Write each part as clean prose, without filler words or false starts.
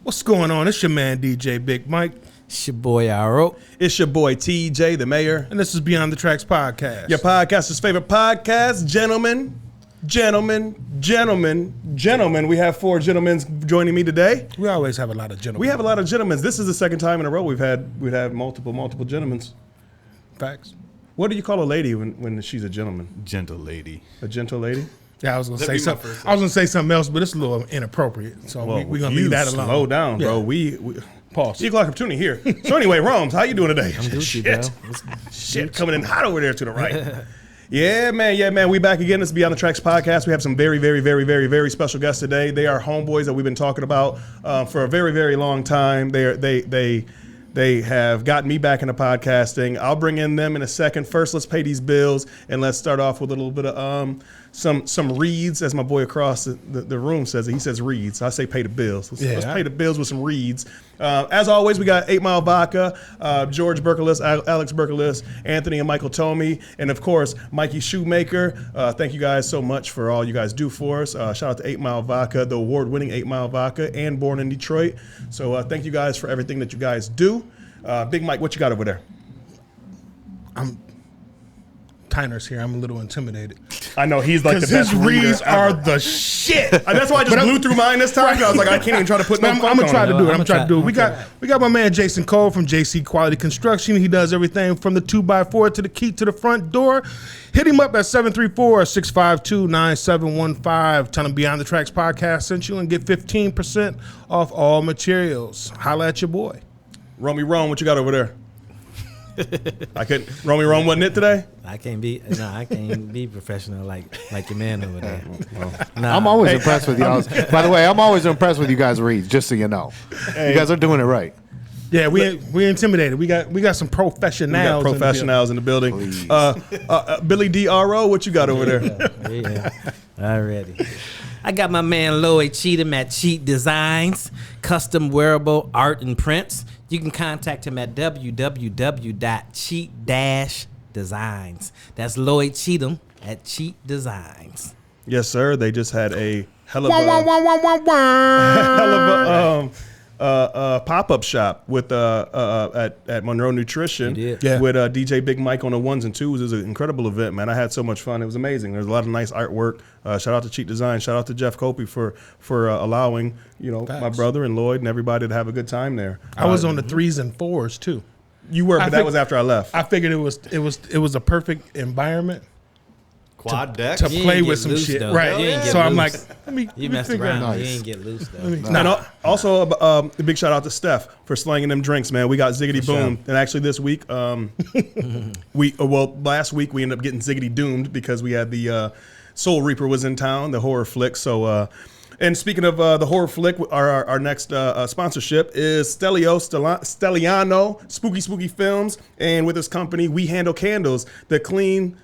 What's going on? It's your man, DJ Big Mike. It's your boy, Aro. It's your boy, TJ, the mayor. And this is Beyond the Tracks Podcast. Your podcaster's favorite podcast. Gentlemen. We have 4 gentlemen joining me today. We always have a lot of gentlemen. We have a lot of gentlemen. This is the second time in a row we've had multiple gentlemen. Facts. What do you call a lady when she's a gentleman? Gentle lady. A gentle lady? Yeah, I was gonna say something. I was gonna say something else, but it's a little inappropriate. So we're gonna leave that alone. Slow down, bro. Yeah. We pause. Equal opportunity here. So anyway, Romes, how you doing today? I'm Gucci, bro. Shit, coming in hot over there to the right. Yeah, man. We back again. This is Beyond the Tracks Podcast. We have some very special guests today. They are homeboys that we've been talking about for a very long time. They have gotten me back into podcasting. I'll bring in them in a second. First, let's pay these bills, and let's start off with a little bit of some reads, as my boy across the room says it. He says reads. I say pay the bills. Let's pay the bills with some reads. As always, we got 8 Mile Vodka, George Berkelis, Alex Berkelis, Anthony and Michael Tomey, and of course, MIKEY SHU. Thank you guys so much for all you guys do for us. Shout out to 8 Mile Vodka, the award-winning 8 Mile Vodka, and born in Detroit. So thank you guys for everything that you guys do. Big Mike, what you got over there? Tyner's here. I'm a little intimidated. I know he's like the best his reads ever. are the shit. That's why I just blew through mine this time. I was like, I can't even try to put no I'm funk gonna try on to it. do it. I'm trying to do it. We got my man Jason Cole from JC Quality Construction. He does everything from the 2x4 to the key to the front door. Hit him up at 734-652-9715. Tell him Beyond the Tracks Podcast sent you and get 15% off all materials. Holla at your boy. Romy Rome, what you got over there? Romy Rome wasn't it today? I can't be professional like your man over there. I'm always impressed with y'all. By the way, I'm always impressed with you guys' reads, just so you know. Hey. You guys are doing it right. Yeah, we intimidated. We got some professionals. We got professionals in the building. Billy D.R.O., what you got over there? Yeah, already. I got my man Lloyd Cheatham at Cheat Designs, custom wearable art and prints. You can contact him at www.cheat-designs. That's Lloyd Cheatham at Cheat Designs. Yes, sir. They just had a hell of a pop-up shop with at Monroe Nutrition with DJ Big Mike on the 1s and 2s. It was an incredible event, man. I had so much fun. It was amazing. There's a lot of nice artwork. Shout out to Cheat Design. Shout out to Jeff Copey for allowing my brother and Lloyd and everybody to have a good time there. I was on the 3s and 4s too. You were, but that was after I left. I figured it was a perfect environment. Quad deck to play with some shit, though. right? So I'm like, let me messed figure around. out. You ain't get loose though. And also a big shout out to Steph for slanging them drinks, man. We got Ziggity Boom, and actually this week, last week we ended up getting Ziggity Doomed because we had the Soul Reaper was in town, the horror flick. So, and speaking of the horror flick, our next sponsorship is Stelliano Spooky Films, and with his company, We Handle Candles, the clean,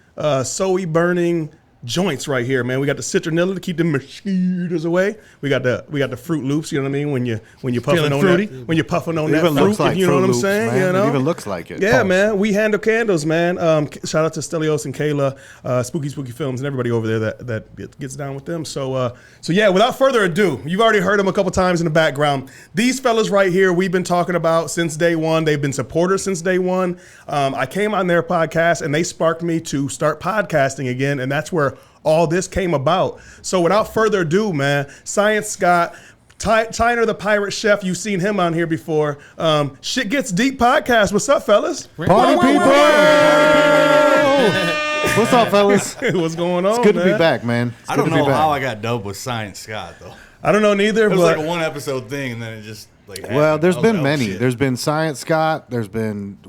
soy burning joints right here, man. We got the citronella to keep the mosquitoes away. We got the Fruit Loops, you know what I mean? When you're puffing on that, when you're puffing on that fruit, like you know what I'm Loops, saying? Man. You know? It even looks like it. Yeah, man. We Handle Candles, man. Shout out to Stelios and Kayla, Spooky Films, and everybody over there that gets down with them. So yeah, without further ado, you've already heard them a couple times in the background. These fellas right here, we've been talking about since day one. They've been supporters since day one. I came on their podcast, and they sparked me to start podcasting again, and that's where all this came about. So without further ado, man, Science Scott, Tyner the Pirate Chef, you've seen him on here before. Shit Gets Deep Podcast. What's up, fellas? Party people! What's up, fellas? What's going on, It's good to be back, man. I don't know how I got dubbed with Science Scott, though. I don't know neither. It was but like a one episode thing, and then it just Well, there's been many. Shit. There's been Science Scott. There's been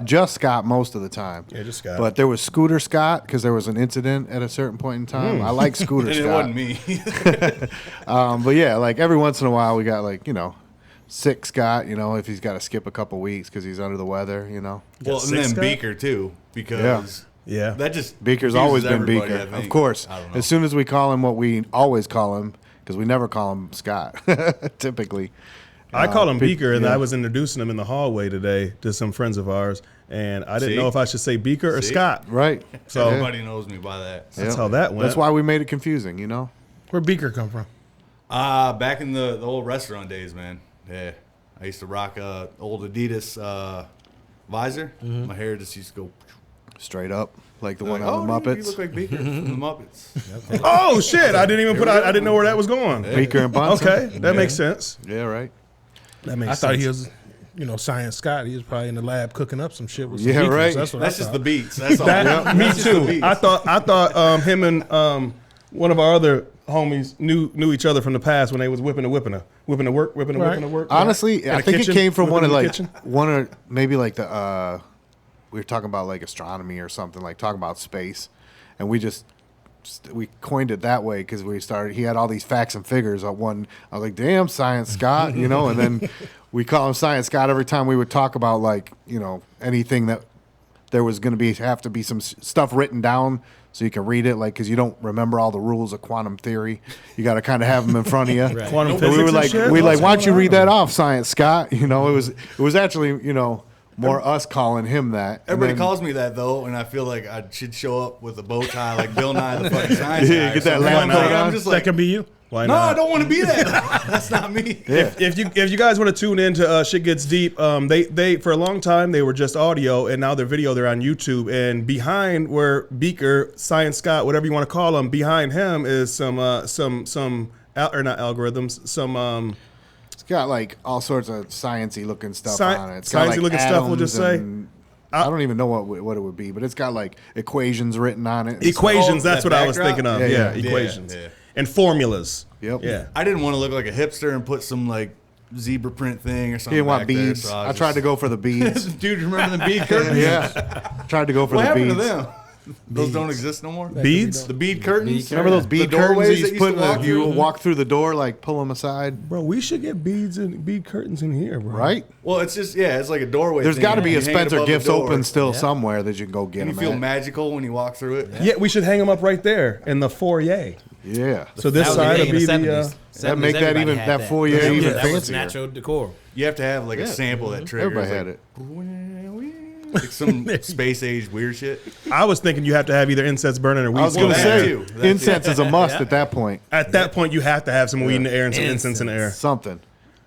just Scott most of the time. Yeah, just Scott. But there was Scooter Scott because there was an incident at a certain point in time. I like Scooter and Scott. it wasn't me. But yeah, like every once in a while we got sick Scott, if he's got to skip a couple weeks because he's under the weather, Well, and then Beaker too, because Yeah. that just Beaker's confuses always been everybody, Beaker, I think. of course. I don't know. As soon as we call him what we always call him, because we never call him Scott, typically. I call him Beaker, and yeah. I was introducing him in the hallway today to some friends of ours, and I didn't See? know if I should say Beaker or See? Scott. Right. So Everybody knows me by that. that's how that went. That's why we made it confusing, Where Beaker come from? Back in the old restaurant days, man. Yeah, I used to rock a old Adidas visor. Mm-hmm. My hair just used to go. Straight up, like the one Like, on the you Muppets. look like Beaker from the Muppets. Oh shit! I didn't even put. I didn't know where that was going. Beaker and Bunsen. Okay, that makes sense. Yeah, right. That makes I sense. thought he was, Science Scott. He was probably in the lab cooking up some shit with some Yeah, beakers. right. That's what That's I just thought. the beats. That's all. That, me That's just the too. beats. I thought him and one of our other homies knew each other from the past when they was whipping the work. Honestly, In I the think kitchen, it came from whipping one in of the like kitchen. maybe like the we were talking about like astronomy or something, like talking about space, and we coined it that way because he had all these facts and figures on one. I was like, damn, Science Scott, and then we call him Science Scott every time we would talk about like anything that there was going to have to be some stuff written down so you can read it, like because you don't remember all the rules of quantum theory. You got to kind of have them in front of you. Quantum So we physics were and like, shit? why don't you read that off, Science Scott? It was actually more us calling him that. And Everybody then- calls me that though, and I feel like I should show up with a bow tie like Bill Nye the fucking science Yeah, guy. get that or something. lab Like, coat I'm on. just That like, can be you. Why no, not? I don't want to be that. That's not me. Yeah. If you guys want to tune in to Shit Gets Deep, they for a long time they were just audio, and now they're video. They're on YouTube, and behind where Beaker, Science Scott, whatever you want to call him, behind him is some not algorithms, some It's got like all sorts of sciencey looking stuff Sci- on it. It's got, sciencey looking stuff, we'll just say. and I don't even know what it would be, but it's got like equations written on it. equations. Oh, That's that what I was backdrop? thinking of. Yeah, Yeah, yeah. equations Yeah. and formulas. Yep. Yeah. I didn't want to look like a hipster and put some like zebra print thing or He something. didn't want back there, beads. so I tried to go for the beads. Dude, remember the bead curtains? Yeah. Tried to go for What the happened beads. to them? Those don't exist no more. Beads? The bead curtains. Remember those bead The curtains doorways you that used to used put to walk you through? walk through the door, like pull them aside, Bro, we should get bead curtains in here, bro. right? Well, it's just it's like a doorway. There's thing. got to be You a hang it Spencer above the Gifts door, open still somewhere that you can go get and you them feel at. magical when you walk through it. Yeah, we should hang them up right there in the foyer. Yeah. So this side would be the. That make that even that foyer That even was fancier. natural decor. You have to have like a sample that triggers. Everybody like, had it. like some space age weird shit. I was thinking you have to have either incense burning or weed I was smoking. going to that say, too. That incense is a must at that point. At that point, you have to have some weed in the air and some incense in the air. Something.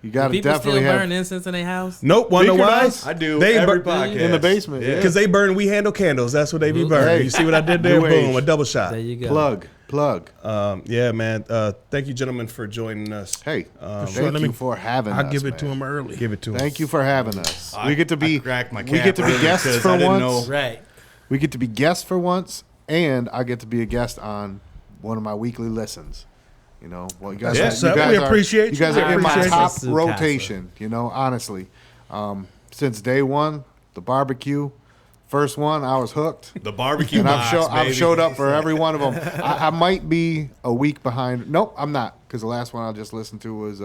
You got to People definitely still have. burn incense in their house. Nope, wanna know Beaker why? does? I do They every bur- podcast In the basement, yeah. Because they burn We Handle candles. That's what they be burning. Hey. You see what I did there? New Boom, age. a double shot. There you go. Plug. Yeah, man. Thank you, gentlemen, for joining us. Hey, sure. thank Let you me- for having us. I'll give it to man. him early. Give it to us. Thank you for having us. I- We get to be I cracked my we get to cap be guests because for I didn't once. know. Right. We get to be guests for once, and I get to be a guest on one of my weekly listens. Well, you guys, That's you what's up. guys We are, appreciate you guys you. are in my Appreciate top you. rotation. Honestly, since day one, the barbecue, first one, I was hooked. The barbecue And box, I've baby. showed up for every one of them. I might be a week behind. Nope, I'm not, because the last one I just listened to was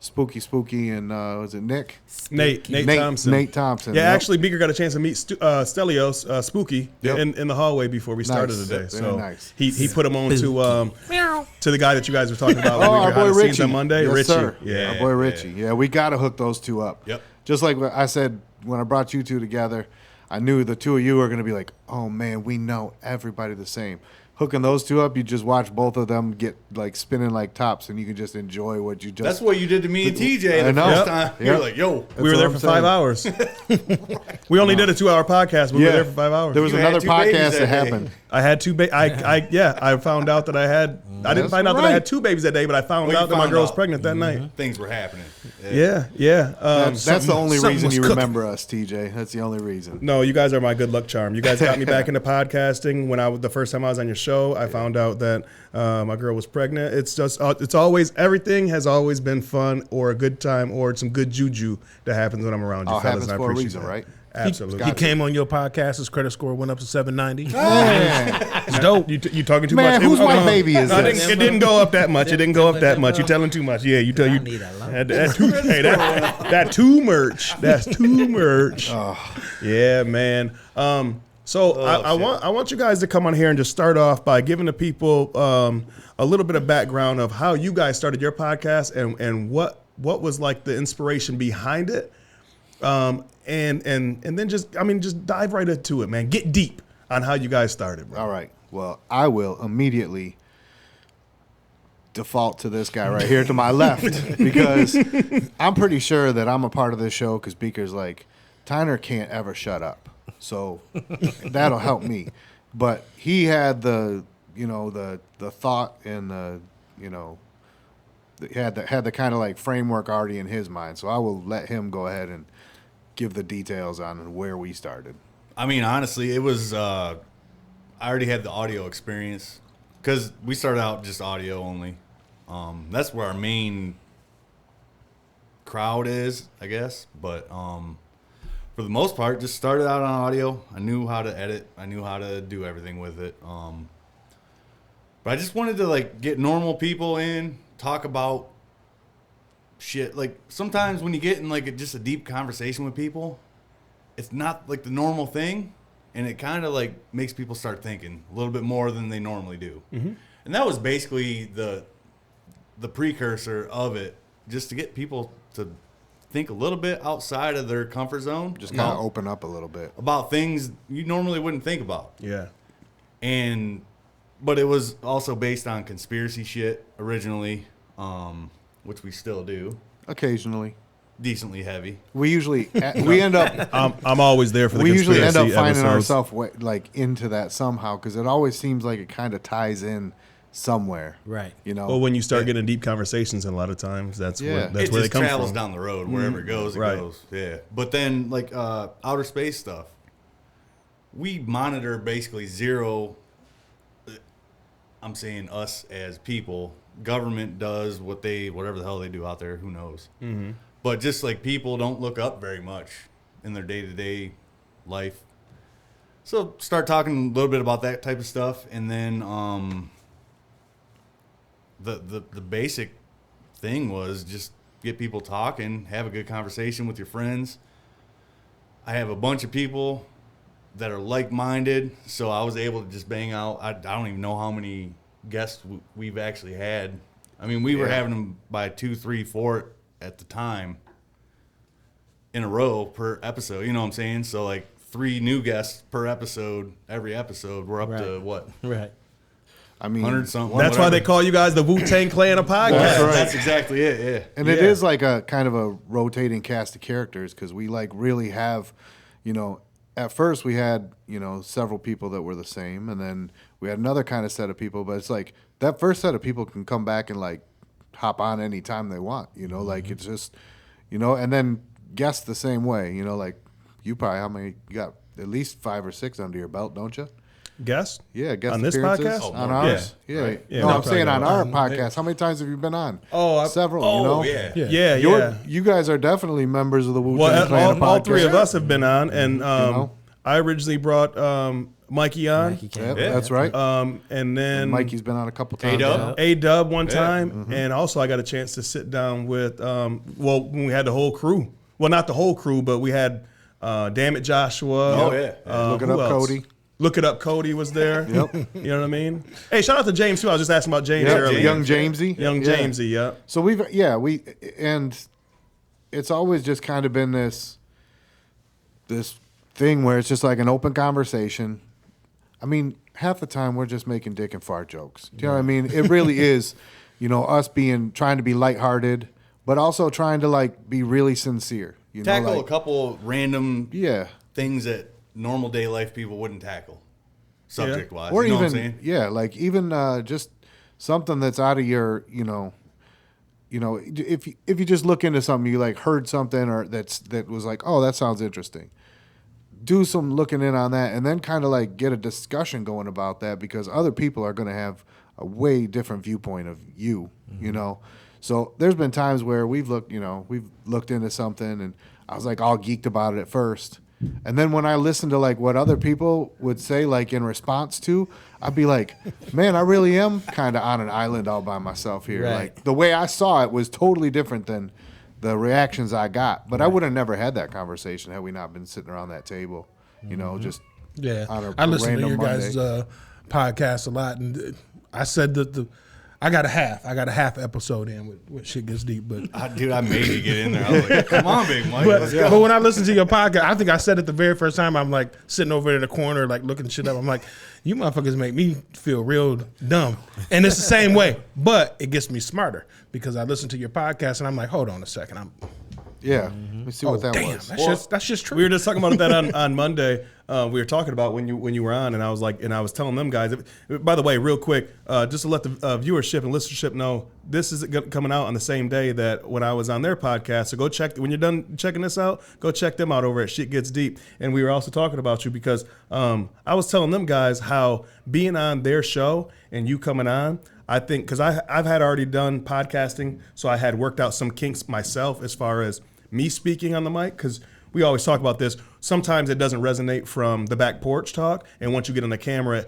Spooky, and was it Nick? Nate Thompson. Nate Thompson. Yeah, Yep. actually, Beaker got a chance to meet Stelios, Spooky, Yep. in the hallway before we started Nice. today. Yep, So very nice. he put him on to the guy that you guys were talking about. when Oh, we our were behind boy the scenes Richie. on Monday. Yes, Richie. sir. Yeah. Our boy Richie. Yeah, we got to hook those two up. Yep. Just like I said when I brought you two together, I knew the two of you were going to be like, oh, man, we know everybody the same. Hooking those two up, you just watch both of them get like spinning like tops, and you can just enjoy what you just. That's what you did to me and TJ I the know. first Yep. time. Yep. You're like, yo. That's We were what there I'm for saying. 5 hours. We only did a 2-hour podcast, but we were there for 5 hours. There was You another had two babies podcast that that day. happened. I had two. I found out that I had. I didn't That's find out that I right. had two babies that day, but I found Well, you out that my found girl was out. pregnant that night. Things were happening. Yeah. That's the only something reason was you cooking. remember us, TJ. That's the only reason. No, you guys are my good luck charm. You guys got me back into podcasting when the first time I was on your show. show. I found out that my girl was pregnant. It's just, it's always, everything has always been fun or a good time or some good juju that happens when I'm around you All fellas. happens And I for a appreciate reason, that. right? Absolutely. He came on your podcast. His credit score went up to 790. Man, It's dope. You talking too man, much. whose white baby is No, this? it didn't go up that much. It didn't go up that much. You're telling too much. Yeah, you tell I you. need a lot. That too merch. That's too merch. Yeah, man. So I want you guys to come on here and just start off by giving the people a little bit of background of how you guys started your podcast and what was like the inspiration behind it. And then just dive right into it, man. Get deep on how you guys started, bro. All right. Well, I will immediately default to this guy right here to my left because I'm pretty sure that I'm a part of this show because Beaker's like, Tyner can't ever shut up. So that'll help me. But he had the thought and had the kind of like framework already in his mind. So I will let him go ahead and give the details on where we started. I mean, honestly, it was, I already had the audio experience because we started out just audio only. That's where our main crowd is, I guess. But for the most part, just started out on audio. I knew how to edit. I knew how to do everything with it. But I just wanted to like get normal people in, talk about shit. Like sometimes when you get in like just a deep conversation with people, it's not like the normal thing, and it kind of like makes people start thinking a little bit more than they normally do. Mm-hmm. And that was basically the precursor of it, just to get people to think a little bit outside of their comfort zone, Just kind of open up a little bit. about things you normally wouldn't think about. Yeah. But it was also based on conspiracy shit originally, which we still do. Occasionally. Decently heavy. We usually we end up I'm always there for the we usually end up conspiracy finding episodes. ourselves like into that somehow because it always seems like it kind of ties in somewhere. Right. You know. Well, when you start getting deep conversations, and a lot of times that's Yeah. where It they just come travels from. down the road. Wherever it goes, it Right. goes. Yeah. But then, like, outer space stuff, we monitor basically zero. I'm saying us as people. Government does whatever the hell they do out there. Who knows? Mm-hmm. But just like people don't look up very much in their day-to-day life. So start talking a little bit about that type of stuff, and then the basic thing was just get people talking, have a good conversation with your friends. I have a bunch of people that are like-minded, so I was able to just bang out. I don't even know how many guests we've actually had. I mean, we were having them by 2, 3, 4 at the time in a row per episode. You know what I'm saying? So like 3 new guests per episode. Every episode, we're up to what? Right. I mean, 100 something. That's why they call you guys the Wu-Tang Clan of podcasts. That's right. That's exactly it. Yeah. and it is like a kind of a rotating cast of characters because we like really have, at first we had, several people that were the same, and then we had another kind of set of people, but it's like that first set of people can come back and like hop on anytime they want, like it's just, and then guests the same way, like you probably, you got at least 5 or 6 under your belt, don't you? Guest? Yeah, guest On this appearances podcast? on Oh, ours. yeah. Yeah. Right. Yeah, No, we I'm saying on probably our podcast. How many times have you been on? Oh, Several, yeah. Yeah. You guys are definitely members of the Wu-Tang Well, Clan all podcast. 3 of us have been on, and know? I originally brought Mikey on, Mikey came Yep, on. that's right. and then Mikey's been on a couple times. A-Dub. A-Dub one time, and also I got a chance to sit down with, when we had the whole crew. Well, not the whole crew, but we had Damn It Joshua. Oh, yeah. Look It who Up, else? Cody. Look It Up Cody was there. Yep. You know what I mean? Hey, shout out to James, too. I was just asking about James Yep, earlier. Young Jamesy. Young Yeah. Jamesy, yeah. So and it's always just kind of been this thing where it's just like an open conversation. I mean, half the time we're just making dick and fart jokes. Do you know what I mean? It really is, us trying to be lighthearted, but also trying to like be really sincere. Tackle like, a couple random things things that normal day life people wouldn't tackle, subject wise. or you know even what I'm saying? like even just something that's out of your if you just look into something, you like heard something or that was like, oh, that sounds interesting. do some looking in on that, and then kind of like get a discussion going about that, because other people are going to have a way different viewpoint of you, you know. So there's been times where we've looked into something, and I was like all geeked about it at first. And then when I listen to like what other people would say, like in response to, I'd be like, man, I really am kind of on an island all by myself here. Right. Like the way I saw it was totally different than the reactions I got. But I would have never had that conversation had we not been sitting around that table, you know, just on a I listen to random your Monday. guys' podcast a lot, and I said that I got a half episode in with Shit Gets Deep, but Dude, I made you get in there. I was like, come on, Big Mike. but, Let's go. but when I listen to your podcast, I think I said it the very first time. I'm like sitting over in the corner, like looking shit up. I'm like, you motherfuckers make me feel real dumb, and it's the same way, but it gets me smarter because I listen to your podcast and I'm like, hold on a second, Yeah, let me see what that damn, was. that's just true. We were just talking about that on Monday. We were talking about when you were on, and I was telling them guys. By the way, real quick, just to let the viewership and listenership know, this is coming out on the same day that when I was on their podcast. So go check when you're done checking this out. Go check them out over at Shit Gets Deep. And we were also talking about you because I was telling them guys how being on their show and you coming on, I think because I've had already done podcasting, so I had worked out some kinks myself as far as me speaking on the mic, because we always talk about this. Sometimes it doesn't resonate from the back porch talk, and once you get on the camera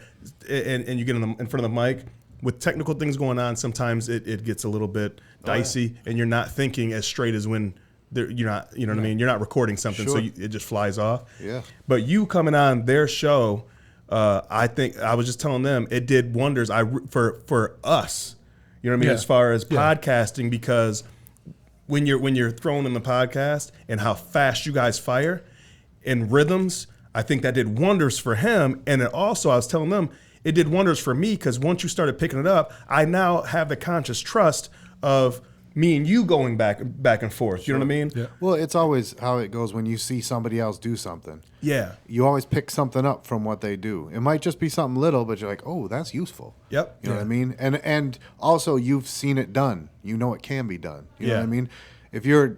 and you get in front of the mic, with technical things going on, sometimes it gets a little bit dicey, and you're not thinking as straight as when you're not, you know what I mean? You're not recording something, so it just flies off. Yeah. But you coming on their show, I think I was just telling them it did wonders. For us, you know what I mean, Yeah. as far as podcasting, because when you're thrown in the podcast and how fast you guys fire in rhythms, I think that did wonders for him. And it also, I was telling them, it did wonders for me, because once you started picking it up, I now have the conscious trust of me and you going back and forth. You know what I mean? Yeah. Well, it's always how it goes when you see somebody else do something. Yeah. You always pick something up from what they do. It might just be something little, but you're like, oh, that's useful. Yep. You know what I mean? And also you've seen it done. You know it can be done. You know what I mean? If your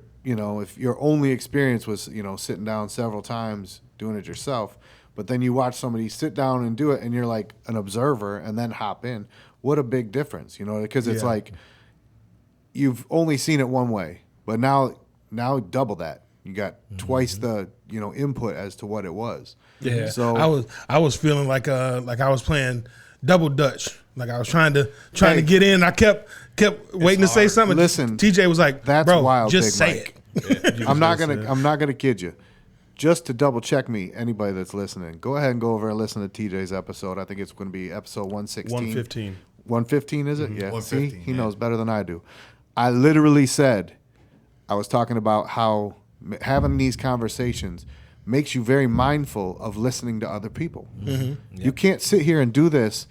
only experience was, sitting down several times doing it yourself, but then you watch somebody sit down and do it and you're like an observer and then hop in, what a big difference, because it's like you've only seen it one way, but now double that. You got twice the, input as to what it was. Yeah. So I was feeling like I was playing double dutch. Like I was trying to get in. I kept waiting to say something. Listen, TJ was like, that's "Bro, wild, just Big say Mike. it." Yeah. I'm not gonna kid you. Just to double check me, anybody that's listening, go ahead and go over and listen to TJ's episode. I think it's going to be episode 116. 115. 115, is it? Yeah. 115, See, he knows better than I do. I literally said, I was talking about how having these conversations makes you very mindful of listening to other people. You can't sit here and do this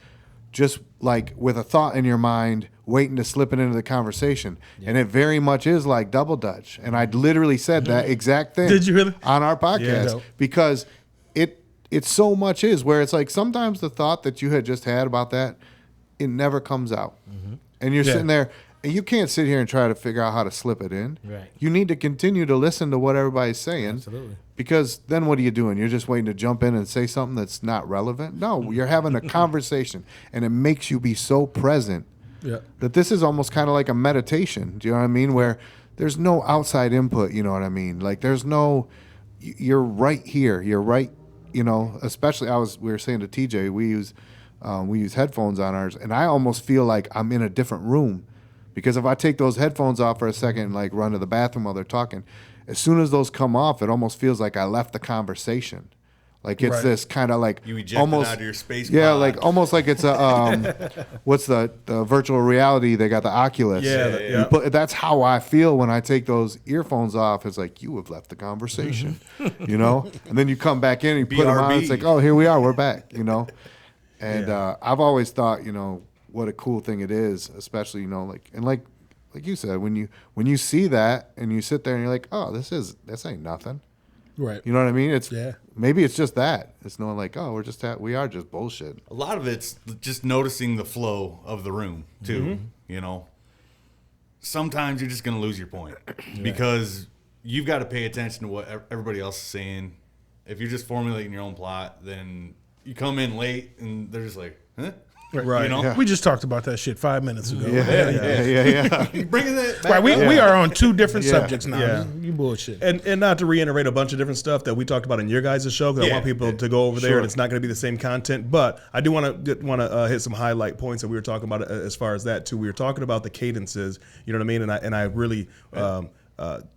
just like with a thought in your mind, waiting to slip it into the conversation. And it very much is like double dutch. And I literally said that exact thing. Did you really? On our podcast. dope. Because it so much is where it's like sometimes the thought that you had just had about that, it never comes out. And you're sitting there, and you can't sit here and try to figure out how to slip it in. Right. You need to continue to listen to what everybody's saying. Absolutely. Because then what are you doing? You're just waiting to jump in and say something that's not relevant? No, you're having a conversation, and it makes you be so present Yeah. that this is almost kind of like a meditation. Do you know what I mean? Where there's no outside input, you know what I mean? Like there's no, you're right here. You're right, especially we were saying to TJ, we use headphones on ours, and I almost feel like I'm in a different room. Because if I take those headphones off for a second and like run to the bathroom while they're talking, as soon as those come off, it almost feels like I left the conversation. Like it's Right. this kind of like You ejected almost out of your space yeah, pod. like almost like it's a what's the virtual reality? They got the Oculus. Yeah. That's how I feel when I take those earphones off. It's like you have left the conversation, and then you come back in and you put them on. It's like, oh, here we are, we're back, And I've always thought, what a cool thing it is, especially like you said, when you see that and you sit there and you're like, oh, this ain't nothing. Right. You know what I mean? Maybe it's just that. It's knowing like, oh, we are just bullshit. A lot of it's just noticing the flow of the room too. Sometimes you're just going to lose your point because you've got to pay attention to what everybody else is saying. if you're just formulating your own plot, then you come in late and they're just like, huh? Right. You know? Yeah. We just talked about that shit 5 minutes ago. Yeah. You bringing that back Right, we are on two different Yeah. subjects now. Yeah. You bullshit. And not to reiterate a bunch of different stuff that we talked about in your guys' show, because I want people to go over there, and it's not going to be the same content. But I do want to hit some highlight points that we were talking about as far as that too. We were talking about the cadences, you know what I mean? And I really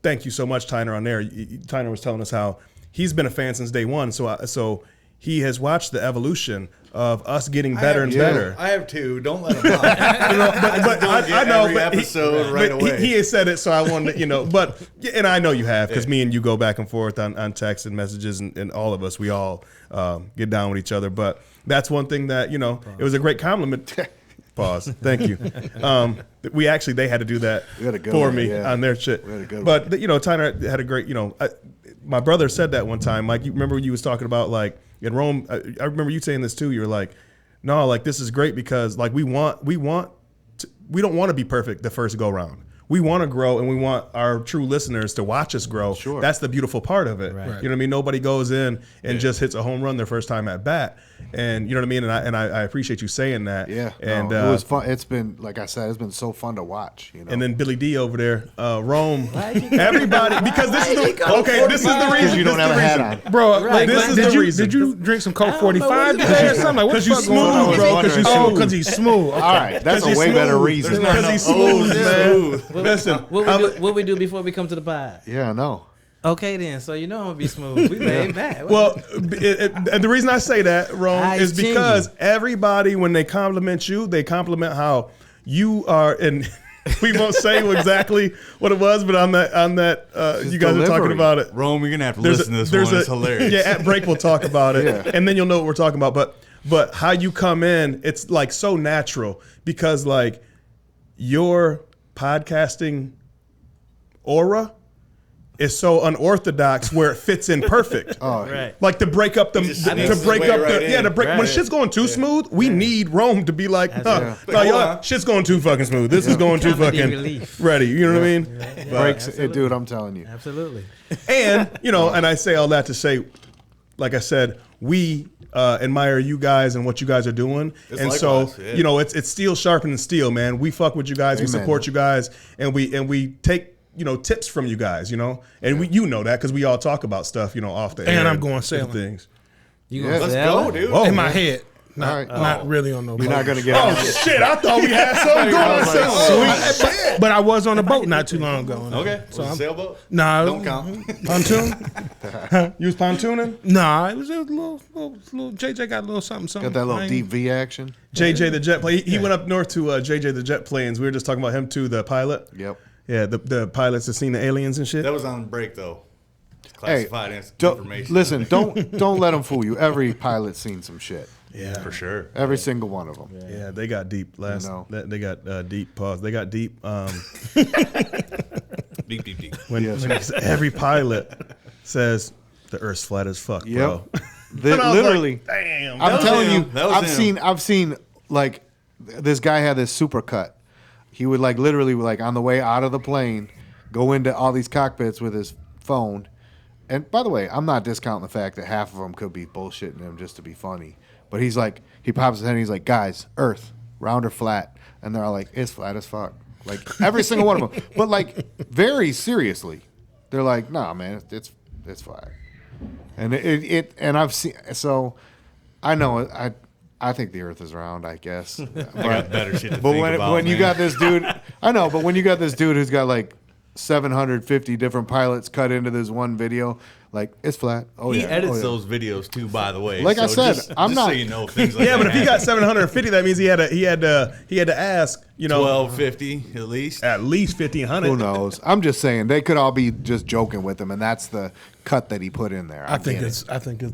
thank you so much, Tyner, on there. Tyner was telling us how he's been a fan since day one, so he has watched the evolution of us getting better and better. I have two. Don't let them But I know, every episode right away. He has said it, so I wanted to, but and I know you have, because me and you go back and forth on text and messages, and all of us, we all get down with each other. But that's one thing that, it was a great compliment. Pause. Thank you. They had to do that for me on their shit. But Tyner had a great, my brother said that one time. Mike, you remember you was talking about like in Rome. I remember you saying this too. You were like, no, like this is great because like we don't want to be perfect the first go round. We want to grow, and we want our true listeners to watch us grow. Sure. That's the beautiful part of it. Right. You know what I mean? Nobody goes in and just hits a home run their first time at bat. And you know what I mean? And I appreciate you saying that. Yeah. And it was fun. It's been, like I said, it's been so fun to watch. And then Billy D over there, Rome. Everybody, because this is the reason. Because you don't have a hat on. Bro, Right. this is the reason. Did you drink some Coke 45 today or something? Like, what the fuck going on? smooth, bro. Because you smooth. Because he's smooth. Okay. All right, that's a way better reason. Because he's smooth, man. Listen, What we do before we come to the pod? Yeah, I know. Okay, then. So you know I'm gonna be smooth. We laid back. well, and the reason I say that, Rome, is because everybody, when they compliment you, they compliment how you are, and we won't say exactly what it was, but on that, you guys are talking about it. Rome, you're gonna have to listen to this one. It's hilarious. Yeah, at break we'll talk about it, and then you'll know what we're talking about. But how you come in, it's like so natural because like your podcasting aura is so unorthodox where it fits in perfect. Right. Like to break up when shit's going too smooth, we need Rome to be like, shit's going too fucking smooth. This is going too Comedy fucking relief. ready. You know what I mean? Breaks it, dude. I'm telling you. Absolutely. And and I say all that to say, like I said, we admire you guys and what you guys are doing. It's and likewise, so it's steel sharpening steel, man. We fuck with you guys. We support you guys, and we take tips from you guys, and we know that because we all talk about stuff, off the air. And I'm going sailing. Things. You Yeah, gonna Let's sell go, it? dude. Whoa, In my man. head. Not really on no boat. We're not gonna get. Oh shit! I thought we had something going. But I was on a boat not too long ago. Okay. So Was it I'm, sailboat? nah, Don't count. pontoon? You was pontooning? Nah, it was a little JJ got a little something. Got that little deep V action. JJ the jet plane. He went up north to JJ the jet planes. We were just talking about him too, the pilot. Yep. Yeah, the pilots have seen the aliens and shit. That was on break though. Hey, Classified information. listen. Don't let them fool you. Every pilot's seen some shit. Yeah, For sure. Every single one of them. Yeah, they got deep last. They got deep. Pause. They got deep. Deep. When every pilot says the Earth's flat as fuck, bro. Literally. Damn. I'm telling you. That was him. I've seen like this guy had this supercut. He would like literally like on the way out of the plane go into all these cockpits with his phone. And by the way, I'm not discounting the fact that half of them could be bullshitting him just to be funny. But he's like, he pops his head and he's like, guys, Earth, round or flat? And they're all like, it's flat as fuck. Like every single one of them. But like very seriously, they're like, nah, man, it's flat. And and I've seen, so I know I think the Earth is round, I guess. I got better shit to But think when about, you man. got this dude, I know, but when you got this dude who's got like 750 different pilots cut into this one video, like it's flat. Oh He yeah, edits oh, yeah. those videos too, by the way. Like I said, I'm just not- so you know things like Yeah, that but if he got happen. 750, that means he had to ask, 1250 at least. at least 1,500. Who knows? I'm just saying they could all be just joking with him, and that's the cut that he put in there. I think it's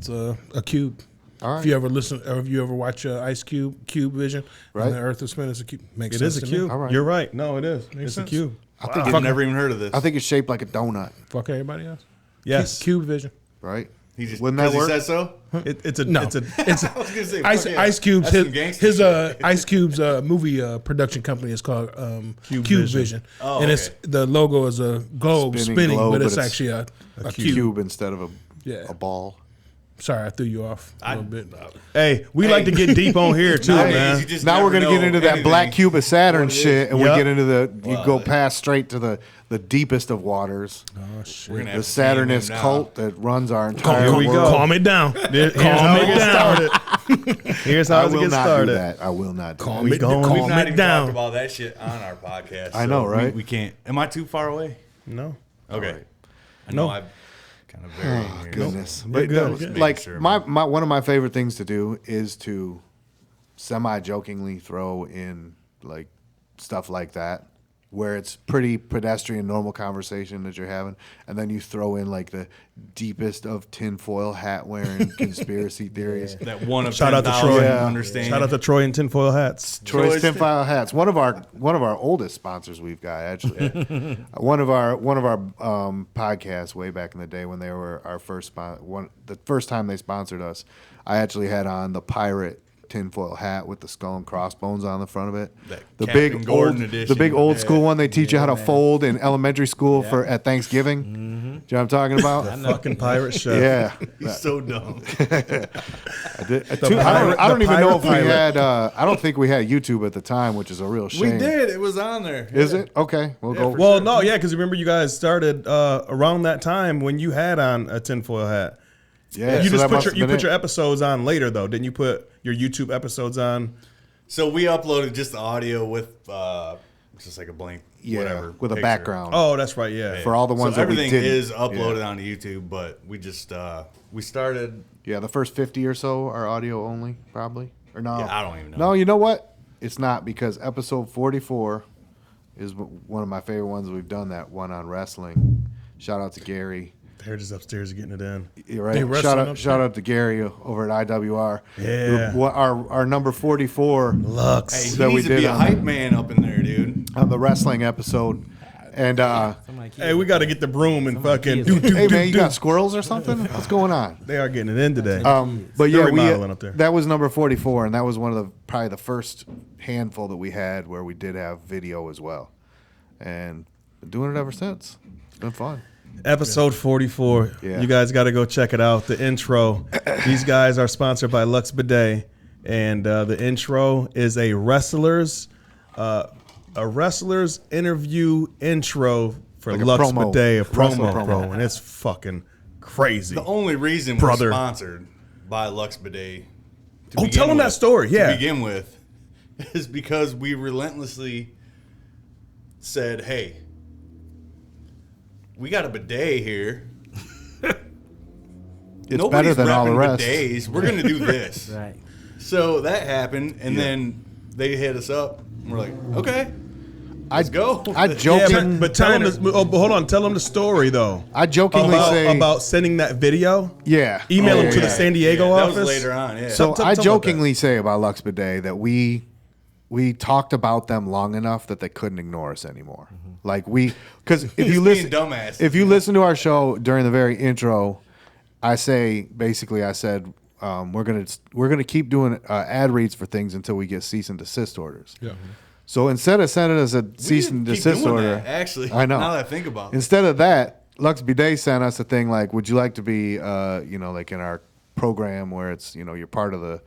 a cube. All right. If you ever listen, or if you ever watch Ice Cube Vision, Right. and the Earth is spinning, it's a cube. Makes It sense is a to me. cube. All right. You're right. No, it is. It's sense. a cube. I've never even heard of this. I think it's shaped like a donut, Fuck everybody else. Yes. Cube Vision. right? He just Wouldn't that because work? he said so. It's a No, it's a it's I was gonna say Ice, fuck yeah. Ice Cube's That's some gangster his shit. Ice Cube's movie production company is called Cube Vision, Oh, and it's okay. the logo is a globe Spinning spinning, globe, but but it's it's actually a cube. cube. Instead of Yeah. a ball. Sorry, I threw you off a little bit. Hey, we like to get deep on here too, man. Now we're gonna get into that black cube of Saturn shit, and Yep. we get into you go past straight to the deepest of waters. Oh shit! We're gonna The have to tame him Saturnist now. cult that runs our entire Here we world. go. Calm it down. Here's Calm how it it gets down. started. Here's how I it will gets not started. do that. I will not do Calm We it going- down. We've Calm not it even down. talked about that shit on our podcast. I know, so right? We can't. Am I too far away? No. Okay. Right. I know No. I've kind of varying Oh, here. goodness. You're But good. no, Just like making sure, my man. one of my favorite things to do is to semi-jokingly throw in like stuff like that where it's pretty pedestrian normal conversation that you're having, and then you throw in like the deepest of tinfoil hat wearing conspiracy theories. That one of Shout out to 10,000 Troy. Yeah. understand. Shout out to Troy and tinfoil hats. Troy's tinfoil hats. One of our oldest sponsors we've got actually. one of our podcasts way back in the day when they were our first the first time they sponsored us. I actually had on the pirate tinfoil hat with the skull and crossbones on the front of it. That The Captain big Gordon old, edition. the big old Yeah. school one they teach you how to fold in elementary school for at Thanksgiving. Do you know what I'm talking about? Fucking pirate chef. Yeah. He's so dumb. I did. pirate- I don't the even know if pirate we pilot. had. I don't think we had YouTube at the time, which is a real shame. We did. It was on there. Is it? Okay, we'll go. Well, no, yeah, because remember you guys started around that time when you had on a tinfoil hat. Yeah, You so just that must put have your been it. episodes on later though, didn't you? Put your YouTube episodes on. So we uploaded just the audio with just like a blank, Yeah, with a picture. background. Oh, that's right. Yeah. For all the ones so that we everything didn't. is uploaded Yeah. onto YouTube, but we just we started. Yeah, the first 50 or so are audio only, probably. Or no? Yeah, I don't even know. No, you know what? It's not, because episode 44 is one of my favorite ones we've done. That one on wrestling. Shout out to Gary. They're just upstairs getting it in. You're right. They wrestling Shout out to Gary over at IWR. Yeah. Our number 44 Lux. Hey, he that we needs to be did a on- hype man up in there, dude. on the wrestling episode. And Hey, we got to get the broom and fucking kids. do. hey man, you got squirrels or something? What's going on? They are getting it in today. But They're yeah, remodeling up there. that was number 44, and that was one of the probably the first handful that we had where we did have video as well, and been doing it ever since. It's been fun. Episode 44. Yeah. You guys got to go check it out. The intro. These guys are sponsored by Lux Bidet, and the intro is a wrestler's interview intro for Like a Lux promo. Bidet, a Wrestler promo, promo. bro, and it's fucking crazy. The only reason Brother. we're sponsored by Lux Bidet. to Oh, begin tell them that with- story, yeah. To begin with, is because we relentlessly said, "Hey, we got a bidet here. It's Nobody's better than all the repping rest. bidets. We're gonna do this." Right. So that happened, and then they hit us up. And we're like, "Okay, let's go." I Yeah, joking. but tell them. But hold on. Tell them the story though. I jokingly say about sending that video. yeah. Email Oh, them to yeah. the San Diego that office. was later on. Yeah. So Tell I about jokingly say about Lux Bidet that we talked about them long enough that they couldn't ignore us anymore. Like because if you Just listen, being dumbass. if you listen to our show during the very intro, I said we're gonna keep doing ad reads for things until we get cease and desist orders. Yeah. So instead of sending us a cease and keep desist doing order, that, actually. I know. Now that I think about it. Instead of that, Lux Bidet sent us a thing like, would you like to be, like in our program where it's, you're part of the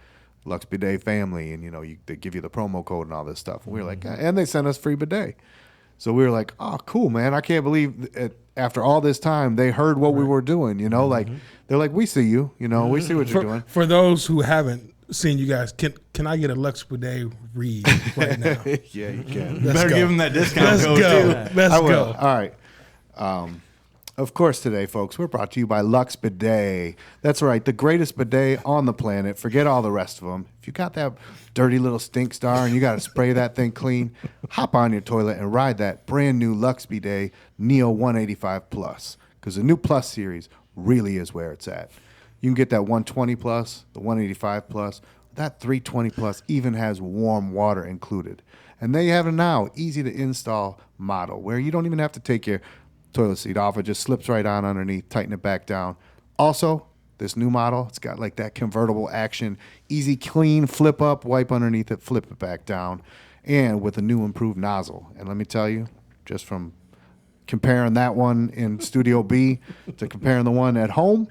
Lux Bidet family, and, they give you the promo code and all this stuff. And we were like, and they sent us free bidet. So we were like, oh, cool, man. I can't believe after all this time, they heard what we were doing, like, they're like, we see you, we see what you're doing. For those who haven't seen you guys, can I get a Lux Bidet read right now? Yeah, you can. You better go. give him that discount Let's code, go. too. Let's I will. go. All right. Of course, today, folks, we're brought to you by Lux Bidet. That's right, the greatest bidet on the planet. Forget all the rest of them. If you got that dirty little stink star and you got to spray that thing clean, hop on your toilet and ride that brand new Lux Bidet Neo 185 Plus, because the new Plus series really is where it's at. You can get that 120 Plus, the 185 Plus. That 320 Plus even has warm water included. And they have a now easy to install model where you don't even have to take your toilet seat off. It just slips right on underneath, tighten it back down. Also, this new model, it's got like that convertible action, easy clean, flip up, wipe underneath it, flip it back down, and with a new improved nozzle. And let me tell you, just from comparing that one in Studio B to comparing the one at home,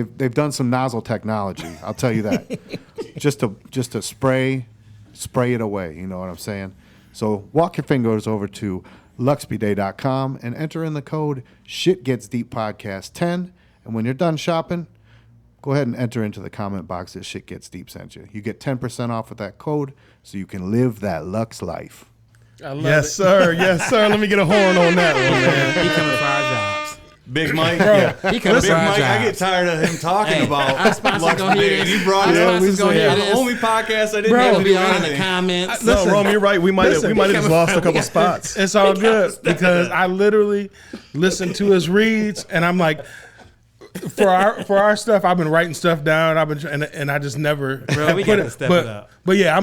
They've done some nozzle technology. I'll tell you that. just to spray it away. You know what I'm saying? So walk your fingers over to luxbday.com and enter in the code ShitGetsDeepPodcast10. And when you're done shopping, go ahead and enter into the comment box that Shit Gets Deep sent you. You get 10% off with that code so you can live that Lux life. Yes, sir. Yes, sir. Let me get a horn on that one, man. He coming for our jobs. Big Mike, He coming Big for our Mike, I jobs. get tired of him talking about Our sponsors Lux gonna hear Day. this. He brought Our it up. sponsors gonna hear The this. only podcast I didn't Bro, have to will do be on in the anything. comments. No, Rome, you're right. We might have just coming lost a from- couple spots. It's all good because I literally listen to his reads, and I'm like, for our stuff, I've been writing stuff down. And I just never. Bro, we put gotta step it up. But yeah,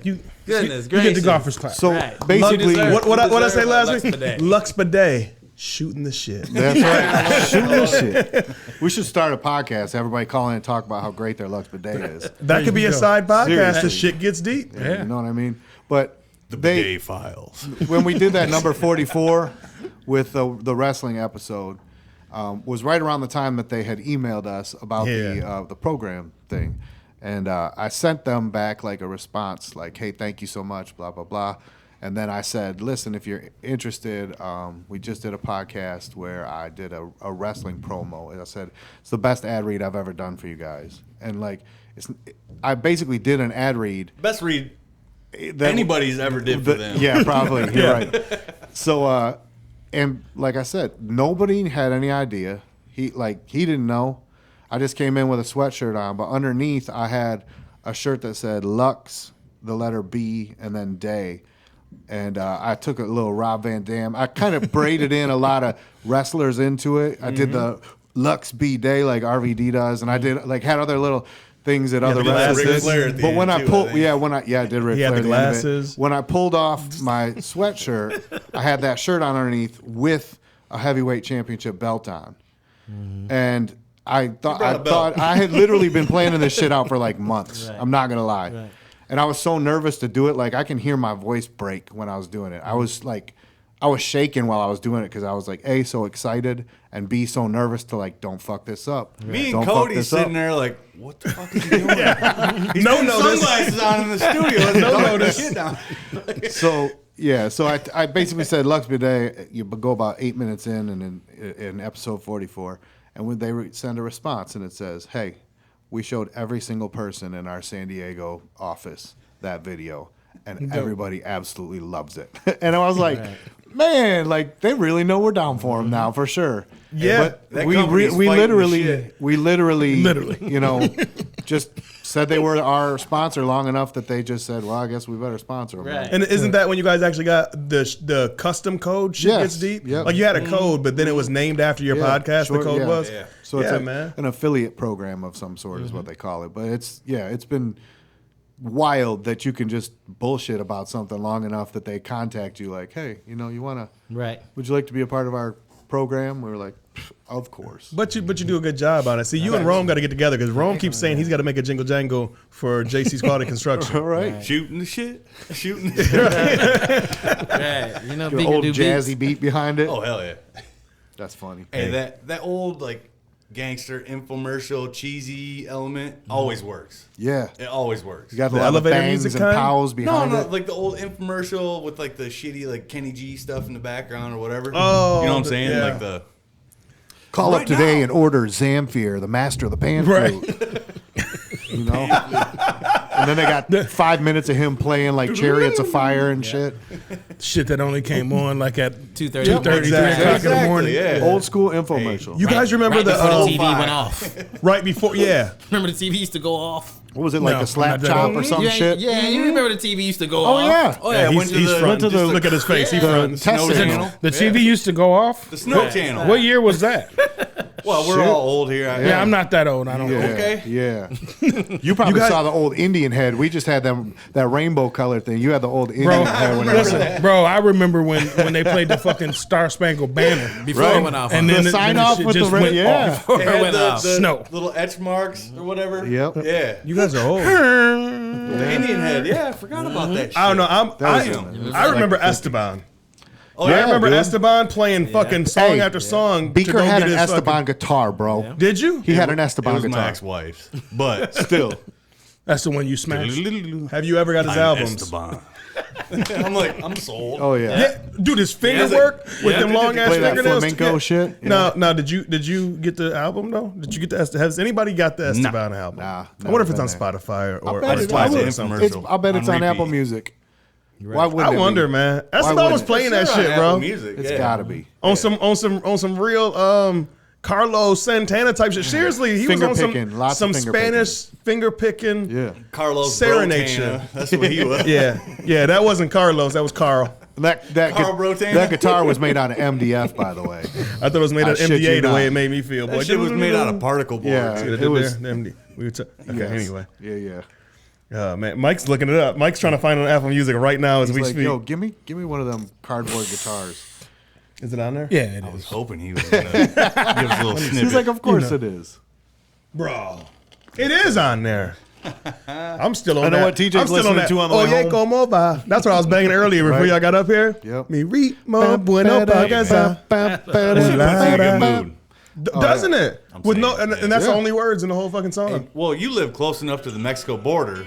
you. Goodness you get gracious. the golfer's class. So Right. basically, Lux- What I deserve say a last Lux week? Bidet. Lux Bidet. Shooting the shit. that's right. Shooting the shit. We should start a podcast. Everybody call in and talk about how great their Lux Bidet is. That could be you a go. side podcast. The Seriously. shit gets deep. Yeah. You know what I mean? But The they Bidet Files. when we did that number 44 with the wrestling episode, was right around the time that they had emailed us about the program thing. And I sent them back like a response, like, hey, thank you so much, blah, blah, blah. And then I said, listen, if you're interested, we just did a podcast where I did a wrestling promo. And I said, it's the best ad read I've ever done for you guys. And like, I basically did an ad read. Best read that- anybody's ever did for them. Yeah, probably. You're right. So, and like I said, nobody had any idea. He didn't know. I just came in with a sweatshirt on, but underneath I had a shirt that said Lux, the letter B, and then Day. And I took a little Rob Van Dam. I kind of braided in a lot of wrestlers into it. I did the Lux B Day like RVD does, and I did like had other little things that other the wrestlers glasses. did. Ric Flair at the But end when I too, pulled, I think. I did Ric He had Flair the at end of it. glasses. When I pulled off my sweatshirt, I had that shirt on underneath with a heavyweight championship belt on, and I brought a belt. thought I had literally been planning this shit out for like months. Right. I'm not gonna lie. Right. And I was so nervous to do it. Like I can hear my voice break when I was doing it. I was shaking while I was doing it because I was like, A, so excited, and B, so nervous to like, don't fuck this up. Me Don't and fuck Cody's this sitting up. there like, what the fuck is he doing? He's No putting notice. sunglasses on in the studio. No notice. Shit down. So yeah, so I basically said Lux Bidet. You go about 8 minutes in, and in episode 44, and when they send a response, and it says, "Hey, we showed every single person in our San Diego office that video, and everybody absolutely loves it." And I was like, "Man, like they really know we're down for them now for sure." Yeah. but That we company's fighting the literally, Literally. you know, just said they were our sponsor long enough that they just said, "Well, I guess we better sponsor them." Right. And isn't that when you guys actually got the custom code? Shit Yes. gets deep. Yep. Like you had a code, but then it was named after your podcast. sure, the code yeah. was. Yeah. So it's Yeah, like man. an affiliate program of some sort is what they call it. But it's been wild that you can just bullshit about something long enough that they contact you like, hey, you wanna Right. would you like to be a part of our program? We were like, of course. But you do a good job on it. See, you and Rome got to get together because Rome keeps saying he's got to make a jingle jangle for JC's Quality Construction. All right. Shooting the shit. Shooting the shit. Right. You know, An Beaker old do jazzy beats. beat behind it. Oh, hell yeah. That's funny. Hey, that old, like, gangster infomercial cheesy element always works. Yeah. It always works. You got The the elevator elevator bangs music and kind? pows No, behind no, it. like the old infomercial with like the shitty like Kenny G stuff in the background or whatever. Oh, you know what I'm saying? yeah. Like the Call Right up today now. and order Zamfir, the master of the pan flute. You know? And then they got 5 minutes of him playing like Chariots of Fire and shit. Shit that only came on like at 2:30. 2:30, 3 Exactly. o'clock in the morning. yeah. Old school infomercial. You guys remember Right the before the TV 05. went off. right before? Yeah. Remember the TV used to go off? What was it, like No, a slap I'm not chop that or some yeah, shit? Yeah, you remember the TV used to go Oh, off? yeah. Oh yeah, he's went front. to the Look at his face. He Yeah. front. Test Snow channel. Channel. The TV used to go off. The Snow Channel. What year was that? Well, we're all old here. Yeah, I'm not that old. I don't Yeah, know. Okay. Yeah. You probably guys- saw the old Indian head. We just had that rainbow color thing. You had the old Indian Bro, head. When listen, bro, I remember when they played the fucking Star Spangled Banner. Before it went off. And huh? then The sign then off shit with the just red- went yeah. off. Before It it had went off. the Snow. little etch marks or whatever. Yep. Yeah. You guys are old. The Indian head. Yeah, I forgot about that shit. I don't know. That was him. I remember Esteban. Oh, yeah, I remember dude. Esteban playing fucking song after song. Beaker had an Esteban guitar, bro. Yeah. Did you? He had an It Esteban was my guitar. ex-wife's, but still. That's the one you smashed. Have you ever got his I'm albums? Esteban. I'm like, I'm sold. Oh yeah. Yeah, dude, his finger Yeah. work with them Yeah. long ass Play that fingernails. flamenco shit. No, did you get the album though? Did you get the? Has anybody got the Esteban album? Nah, I wonder if it's never on been Spotify or bet it's on Apple the or something. infomercial. I bet it's On on Apple repeat. Music. Why wouldn't I it wonder, be? man. Esteban wouldn't was it? playing that Sure, shit, on bro. Apple Music, It's yeah. gotta be. On some real Carlos Santana type shit. Seriously, he Finger was on picking, some lots of finger Spanish finger picking. Yeah. Carlos Serenade Brotana. shit. That's what he was. Yeah, that wasn't Carlos. That was Carl. That Carl Brotana? that guitar was made out of MDF, by the way. I thought it was made I of shit you MDA the not. way it made me feel. Boy, That shit was made out of particle board. Yeah. See what I It did was- there? The MD. Okay, Yes. anyway. Yeah. Man, Mike's looking it up. Mike's trying to find it on Apple Music right now as He's we like, speak. yo, give me one of them cardboard guitars. Is it on there? Yeah, it I was is. hoping he was going to give us a little snippet. He's like, of course it is. Bro. It is on there. I'm still on I know that. what TJ's I'm still listening that. to on the Oh, way yeah, home. como va. That's what I was banging earlier before Right. y'all got up here. Yep. Mi ritmo bueno pa casa. Puts you in a good mood. Doesn't it? I'm With saying, no, and that's yeah. the only words in the whole fucking song. Well, you live close enough to the Mexico border.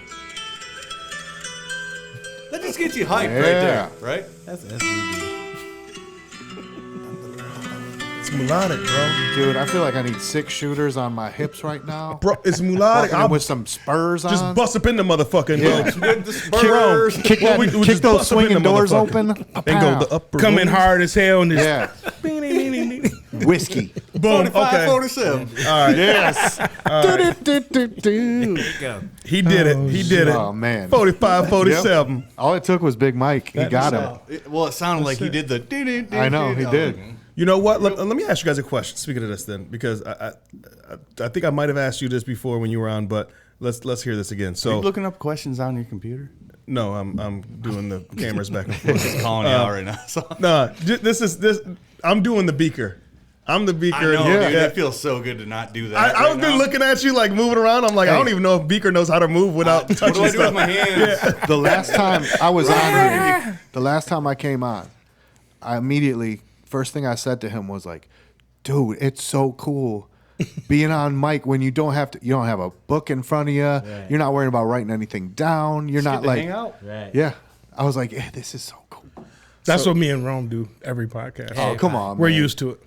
That just gets you hyped right there, right? That's SGD. It's melodic, bro. Dude, I feel like I need 6 shooters on my hips right now. Bro, it's melodic. Walking in I'll with some spurs just on. bust up in the motherfucking. Yeah. With the Kick, Spurs. Kick, Well, that, we kick just those bust up in swinging the doors motherfucker. open. And go the upper Come in rooms. hard as hell and just Yeah. Whiskey. Boom. 45, Okay. 47. All right. Yes. Do-do-do-do-do. Go. He did it. He did it. Oh, man. 45, 47. All it took was Big Mike. He got him. Well, it sounded like he did the. I know, he did. You know what? Let me ask you guys a question. Speaking of this, then, because I think I might have asked you this before when you were on, but let's hear this again. Are So you looking up questions on your computer? no, I'm doing the cameras back and forth. Just calling you out right now. So. No, this. I'm doing the beaker. I'm the beaker. I know, Yeah. dude. It feels so good to not do that. I've been looking at you like moving around. I'm like, I don't even know if Beaker knows how to move without What touching do I do stuff. with my hands? The last time I was on here, the last time I came on, I immediately, first thing I said to him was like, dude, it's so cool being on mic when you don't have a book in front of you. Right. You're not worrying about writing anything down. You're not Get to like, hang out. Right. yeah. I was like, yeah, this is so cool. That's what me and Rome do every podcast. Oh, come on, We're man. used to it.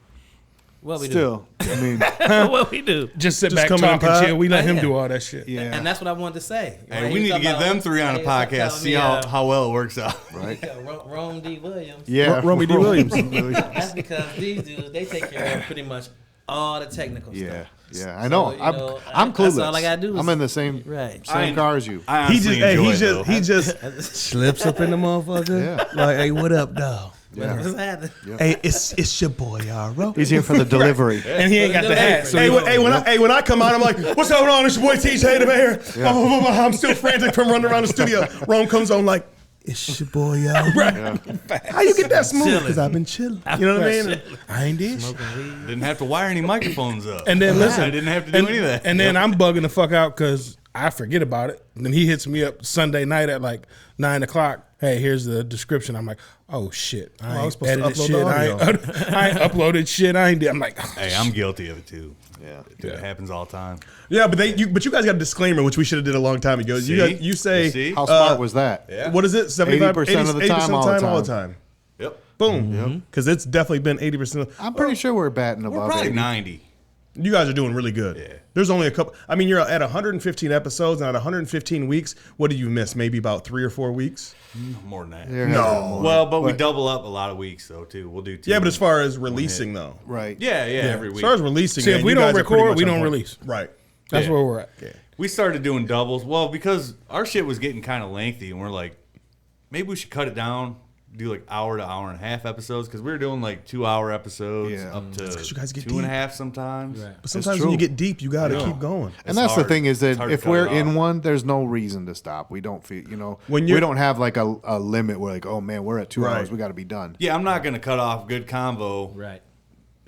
What we Still, I mean, do? What we do? Just sit Just back, come in talk, the and pod. chill. We let him Yeah. do all that shit. yeah. And that's what I wanted to say. Hey, Right? we He need was to get talking them about- 3 on a he was podcast, telling see me, how well it works out. right? Rome D. Williams. Yeah. Romy D. Williams. That's because these dudes, they take care of pretty much all the technical Yeah. stuff. Yeah, I know. So, you know, I'm clueless. that's all I gotta do is- I'm in the same Right. same car as you. I He honestly just, hey, enjoy he it, just, though. he just slips up in the motherfucker. Yeah. Like, hey, what up, dog? Yeah. What's happening? Hey, it's your boy, bro. He's here for the delivery. And he ain't got the hat. So Hey, when I come out, I'm like, what's going on? It's your boy TJ the Mayor. I'm still frantic from running around the studio. Rome comes on like, it's your boy, y'all. Right. How you get that smooth? Chilling. Because I've been chilling. You know what I mean? I ain't did shit. Didn't have to wire any microphones up. And then listen, I didn't have to do any of that. And then I'm bugging the fuck out because I forget about it. And then he hits me up Sunday night at like 9 o'clock. Hey, here's the description. I'm like, oh shit, I I was ain't supposed to edited upload shit. the audio. I ain't uploaded shit. I ain't did. I'm like, oh, Hey, I'm guilty of it too. Yeah. Dude, it happens all the time. Yeah, but you guys got a disclaimer, which we should have did a long time ago. See? You say, You see? How smart was that? Yeah. what is it? 75, 80% of the time, all the time. Yep. Boom. Because it's definitely been 80%. I'm pretty sure we're batting We're above probably 80. 90. You guys are doing really good. Yeah. There's only a couple. I mean, you're at 115 episodes, and at 115 weeks, what did you miss? Maybe about 3 or 4 weeks? More than that. There No. hasn't been more. Well, but we double up a lot of weeks though too. We'll do 2. Yeah, but as far as releasing, though. Right. yeah, every As week. far as releasing, See, if man, we you don't guys are pretty record, much we on don't point. release. Right. that's Yeah. where we're at. We started doing doubles. Well, because our shit was getting kind of lengthy, and we're like, maybe we should cut it down, do like hour to hour and a half episodes, because we were doing like 2-hour episodes Yeah. up to you guys get 2.5 sometimes. Right. But sometimes true. when you get deep, you got to Yeah. keep going. And It's that's hard. the thing is It's that hard to if cut we're it in off. one, there's no reason to stop. We don't feel, When we you're- don't have like a limit. We're like, oh man, we're at 2 Right. hours. We got to be done. Yeah, I'm not gonna cut off good convo Right.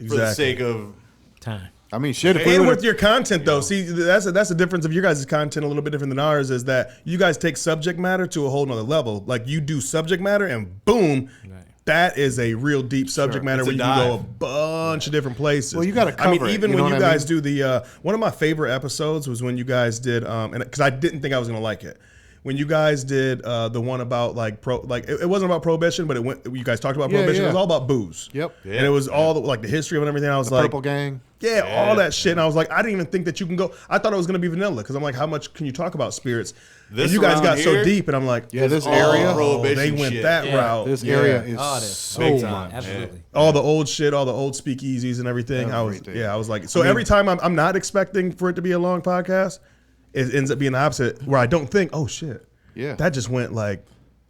for the sake of. Time. I mean, shit. If we And would've- with your content, though, see, that's the difference of your guys' content a little bit different than ours is that you guys take subject matter to a whole nother level. Like, you do subject matter and boom, Right. that is a real deep subject matter It's where a you can go a dive. bunch of different places. Well, you gotta I mean, cover it, even you when know you what I guys mean? do the one of my favorite episodes was when you guys did because I didn't think I was gonna like it. When you guys did the one about like it wasn't about prohibition, but you guys talked about prohibition. yeah. It was all about booze. Yep. And it was all the history of it and everything. I was like, Purple Gang. yeah, all that shit. And I was like, I didn't even think that you can go. I thought it was gonna be vanilla because I'm like, how much can you talk about spirits? This And you guys around got so here deep, and I'm like, Yeah, this all area. prohibition they went shit. that Yeah. route. This Yeah. area is Oh, it is. so Big much. time. Absolutely. All the old shit, all the old speakeasies and everything. Everything. I was like, so every time I'm not expecting for it to be a long podcast, it ends up being the opposite, where I don't think, oh shit, Yeah. that just went like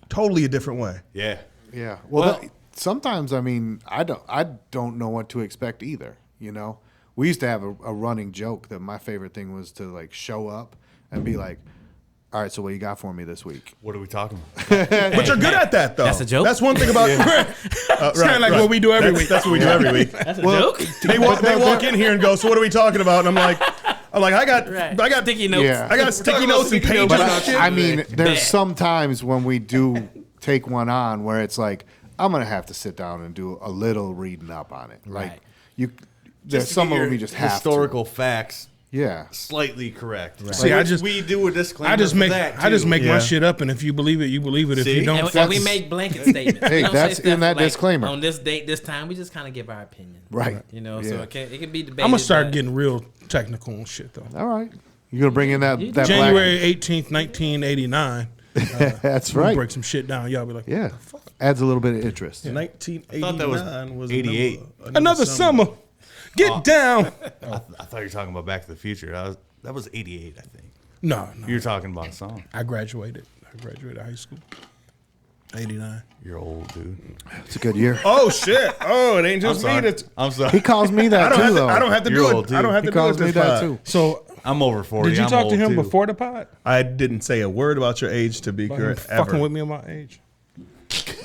totally a different way. Yeah. Yeah. Well, sometimes I mean I don't know what to expect either. You know, we used to have a running joke that my favorite thing was to like show up and be like, all right, so what you got for me this week? What are we talking about? But you're good at that though. That's a joke? That's one thing about It's kind of like what we do every week. That's what we do every week. That's a Well, joke. They walk in here and go, so what are we talking about? And I'm like, I got Sticky notes. Yeah. I got sticky notes and pages But and shit. I mean, there's Bad. some times when we do take one on where it's like, I'm gonna have to sit down and do a little reading up on it. Like Right. there's to some get of them your you just have historical facts Yeah. slightly correct. Right. See, I just- we do a disclaimer. I just make for that I just too. make Yeah. my shit up, and if you believe it, you believe it. If See? you don't, And fuck we it. make blanket statements. Hey, We don't say that's in stuff that like, disclaimer. On this date, this time, we just kind of give our opinion. Right. You know, Yeah. so it can be debated. I'm gonna start but- getting real technical and shit though. All right. You're gonna bring in that January 18th, 1989. black. That's We'll right. break some shit down. Y'all be like, Yeah. Adds a little bit of interest. 1989 that was 88. another summer. Get down. I thought you were talking about Back to the Future. That was 88, I think. No, You were talking about a song. I graduated high school. 89. You're old, dude. It's a good year. Oh shit! Oh, it ain't just me. That's, I'm He sorry. calls me I that don't too, have to. though. I don't have to You're do old, it. too. I don't have He to do it calls me this that pod. too. So, I'm over 40. did you I'm talk to old, him too. before the pod? I didn't say a word about your age to be Fucking correct. Ever. with me on my age.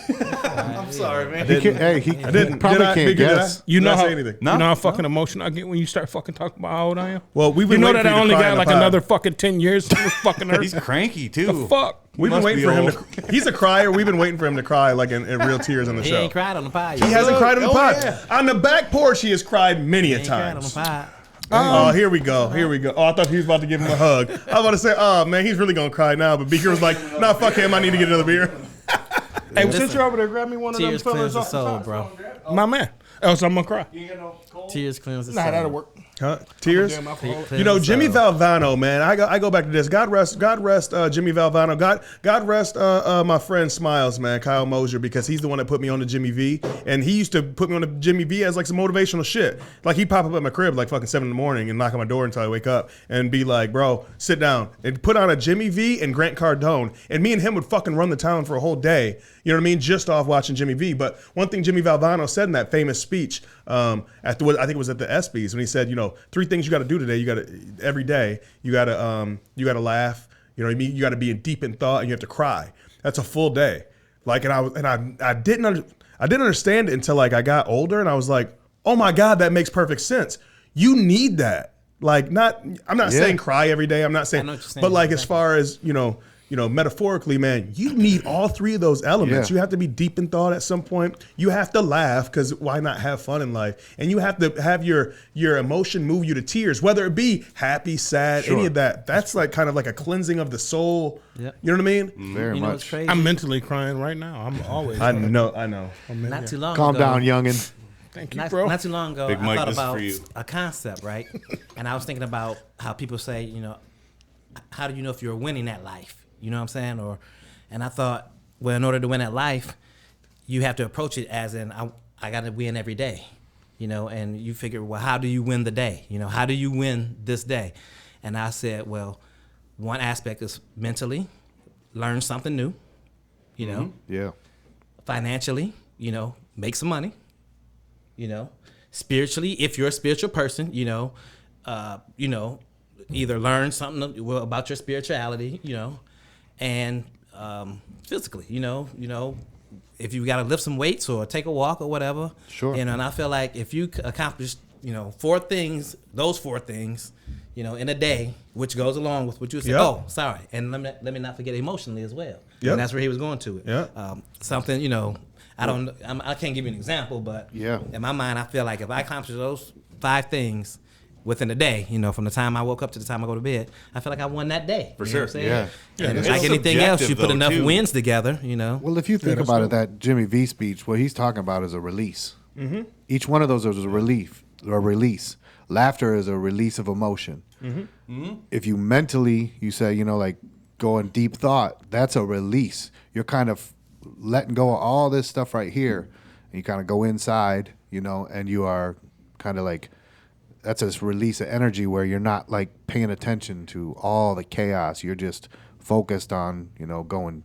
I'm sorry, man. He Didn't probably did I, can't Biggie, did I? guess. You Did know I how say anything? No. You know how fucking emotional I get when you start fucking talking about how old I am. Well, we've You been know waiting that for I you to only cry got in the like pod. another fucking 10 years to this fucking He's earth. cranky, too. The fuck? We've been must waiting be for him old. to. He's a crier. We've been waiting for him to cry like in real tears on the He show. ain't cried on the pod. He hasn't cried on the Oh, pod. yeah. On the back porch, he has cried many a He ain't cried on the times. pod. Oh, here we go. Here we go. Oh, I thought he was about to give him a hug. I was about to say, oh man, he's really gonna cry now. But Beaker was like, nah, fuck him. I need to get another beer. Hey, Listen, since you're over there, grab me one of them Tears fillers cleanse the off the soul, top. bro. My man. Else I'm gonna cry. Tears cleanse the Nah, soul. that'll work. Huh? Tears. Damn, alcohol. You know, Jimmy Valvano, man. I go back to this. God rest Jimmy Valvano. God rest my friend Smiles, man, Kyle Mosier, because he's the one that put me on the Jimmy V, and he used to put me on the Jimmy V as like some motivational shit. Like he'd pop up at my crib like fucking 7 a.m. and knock on my door until I wake up and be like, bro, sit down, and put on a Jimmy V and Grant Cardone, and me and him would fucking run the town for a whole day. You know what I mean? Just off watching Jimmy V. But one thing Jimmy Valvano said in that famous speech, I think it was at the ESPYs, when he said, you know, 3 things you got to do today. You got to every day. You got to laugh. You know what I mean? You got to be in deep in thought, and you have to cry. That's a full day. Like, I didn't understand it until like I got older, and I was like, oh my God, that makes perfect sense. You need that. Like, I'm not saying cry every day. I'm not saying, I know what you're saying. but like as far as you know, metaphorically, man, you need all 3 of those elements. Yeah. You have to be deep in thought at some point. You have to laugh, because why not have fun in life? And you have to have your emotion move you to tears, whether it be happy, sad, any of that. That's like kind of like a cleansing of the soul. Yep. You know what I mean? Very You know what's much. crazy? I'm mentally crying right now. I'm always. I know. I'm Not too long Calm ago. down, youngin. Thank you, Not, bro. not too long ago, Big I Mike, thought this is about for you. a concept, right? And I was thinking about how people say, you know, how do you know if you're winning at life? You know what I'm saying? And I thought, well, in order to win at life, you have to approach it as in, I got to win every day, you know. And you figure, well, how do you win the day? You know, how do you win this day? And I said, well, one aspect is mentally, learn something new, you know. Yeah. Financially, you know, make some money, you know. Spiritually, if you're a spiritual person, you know, either learn something about your spirituality, you know, and physically, you know, if you got to lift some weights or take a walk or whatever, Sure. you know. And I feel like if you accomplish, you know, 4 things, those 4 things, you know, in a day, which goes along with what you said. Yep. Oh, sorry, and let me not forget emotionally as well. Yep. And that's where he was going to it. Yeah. Something, you know, I can't give you an example, but Yeah. in my mind, I feel like if I accomplish those 5 things within a day, from the time I woke up to the time I go to bed, I feel like I won that day. For You know sure. what I'm saying? Yeah. And it's like anything else, you subjective, put though, enough too. wins together, Well, if you think that's about dope. it, that Jimmy V speech, what he's talking about is a release. Mm-hmm. Each one of those is a release. Laughter is a release of emotion. Mm-hmm. If you mentally, you say, like go in deep thought, that's a release. You're kind of letting go of all this stuff right here. And you kind of go inside, and you are kind of like, that's a release of energy where you're not like paying attention to all the chaos. You're just focused on, going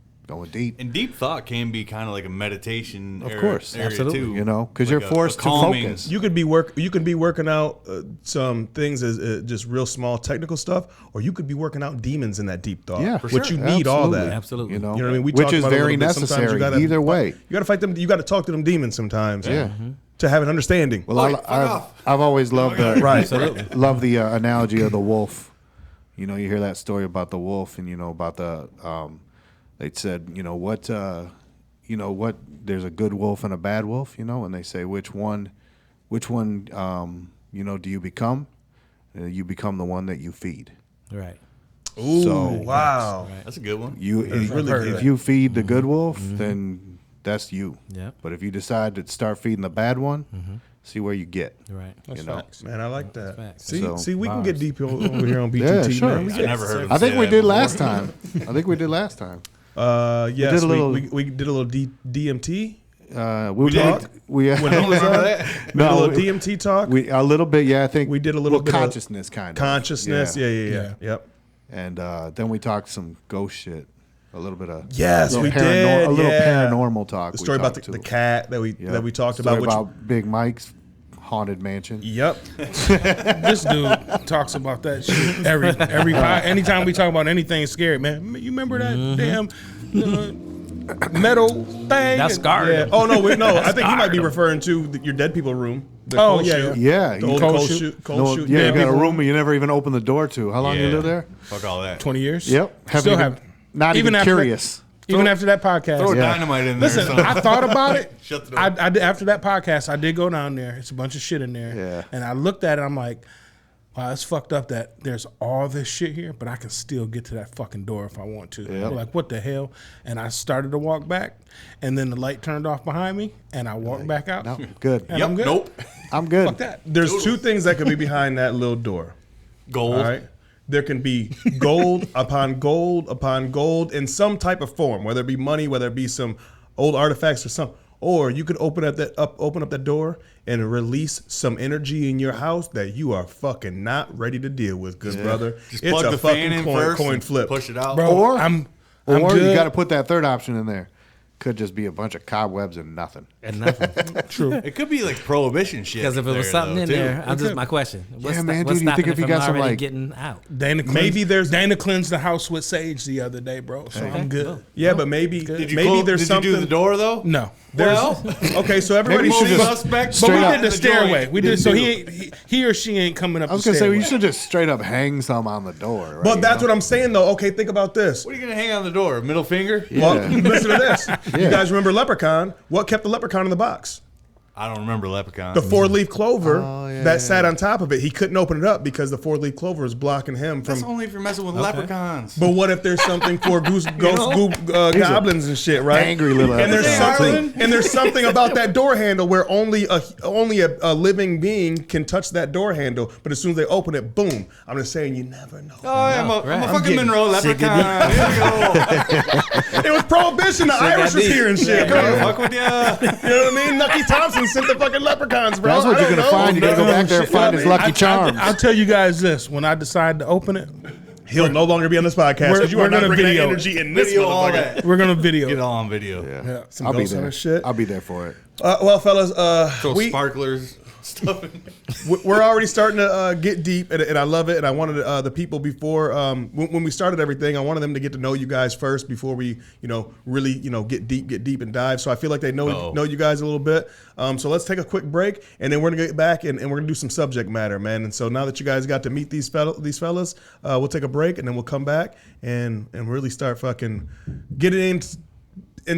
deep. And deep thought can be kind of like a meditation. Of course. area Absolutely. too. Because Like you're forced a to calming- focus. You could be working out some things as just real small technical stuff, or you could be working out demons in that deep thought. Yeah, for which sure. you need all that. Absolutely. You know, You know what I mean? We which talked is about it a very little bit. Sometimes necessary. you gotta- Either way. You got to fight them. You got to talk to them demons sometimes. Yeah. To have an understanding. Well, I've always loved the Right. love the analogy of the wolf. You hear that story about the wolf, and about the they said, what there's a good wolf and a bad wolf, and they say which one do you become? You become the one that you feed. Right. Ooh, So- wow. That's a good one. If you feed the good wolf, then that's you. Yep. But if you decide to start feeding the bad one, see where you get. Right. Man, I like that. facts. See, we can get deep over here on BTT. Yeah, sure. Man. We I get- never heard of I think say we that did before. last time. Yes, did a little- we did a little DMT. We did? talked. We When Hill was on, did a No, little DMT talk. we a little bit. Yeah, I think We did a little bit of consciousness, kind of Consciousness. Yeah. Yep. And then we talked some ghost shit. A little bit of Yes, little we did. A little Yeah. paranormal talk. The we story about talked the to. cat that we talked Story about. Which, Big Mike's haunted mansion. yep. This dude talks about that shit anytime we talk about anything scary, man. You remember that damn metal thing? That's scarred Yeah. him. Oh no, I think he might be referring to your dead people room. The Oh, cold yeah. shoot. Yeah, The old cold cold shoot. shoot. Cold No, shoot. yeah, you Dead got a people room you never even opened the door to. How long you Yeah. live there? Fuck all that. 20 years. Yep. Still even, haven't. Not even after curious. Even after that podcast. Throw Yeah. dynamite in there. Listen, or something. I thought about it. Shut the door. I did, after that podcast, I did go down there. It's a bunch of shit in there. Yeah. And I looked at it. I'm like, wow, it's fucked up that there's all this shit here, but I can still get to that fucking door if I want to. Yep. Like, what the hell? And I started to walk back, and then the light turned off behind me, and I walked back out. No, good. And I'm good. Nope. I'm good. Fuck that. There's two things that could be behind that little door. Gold. All right. There can be gold upon gold upon gold in some type of form, whether it be money, whether it be some old artifacts or something. Or you could open up that door and release some energy in your house that you are fucking not ready to deal with, good brother. Just It's plug a the fan fucking in coin, first coin and flip. push it out. Bro, Or- I'm Or you good. got to put that third option in there. Could just be a bunch of cobwebs and nothing. And nothing. True. It could be like prohibition shit. Because if it was there, something though, in too. there, I'm just my question. What's Yeah, man, what's dude, you think stopping if it you from got some, already like- getting out? Dana cleansed the house with sage the other day, bro. So I'm good. Yeah, but maybe Did you there's did something. you do the door though? No. Well, Okay, so everybody Maybe you should should just. suspect. But we Straight did up. the stairway. We did Didn't so do he or she ain't coming up I was the gonna say stairway. you should just straight up hang some on the door. Right? But that's what I'm saying, though. Okay, think about this. What are you gonna hang on the door? Middle finger? Well, Yeah. listen to this. Yeah. You guys remember Leprechaun? What kept the leprechaun in the box? I don't remember Leprechaun. The four-leaf clover yeah, that yeah, sat on top of it. He couldn't open it up because the four-leaf clover was blocking him from. That's only if you're messing with leprechauns. But what if there's something for goblins and shit, right? angry little And there's leprechaun. something about that door handle where only a living being can touch that door handle. But as soon as they open it, boom! I'm just saying, you never know. Oh, I'm a right. fucking Monroe leprechaun. Here we go. It was prohibition. The Irish was deep. here and shit, bro. Fuck with ya. You know what I mean? Nucky Thompson sent the fucking leprechauns, bro. That's what I you're don't gonna know. find. You gotta go back there and find his Lucky Charms. I'll tell you guys this: when I decide to open it, He'll no longer be on this podcast because you we're are not gonna bringing that video it. energy in this Video all motherfucker. that. we're gonna video. Get it. it all on video. Yeah. Some I'll be ghosts on there. this shit. I'll be there for it. Well, fellas, Throw we sparklers, stuff in we're already starting to get deep, and I love it. And I wanted the people before when we started everything, I wanted them to get to know you guys first before we, really, get deep and dive. So I feel like they know you guys a little bit. So let's take a quick break, and then we're gonna get back and we're gonna do some subject matter, man. And so now that you guys got to meet these fellas, we'll take a break, and then we'll come back and really start fucking getting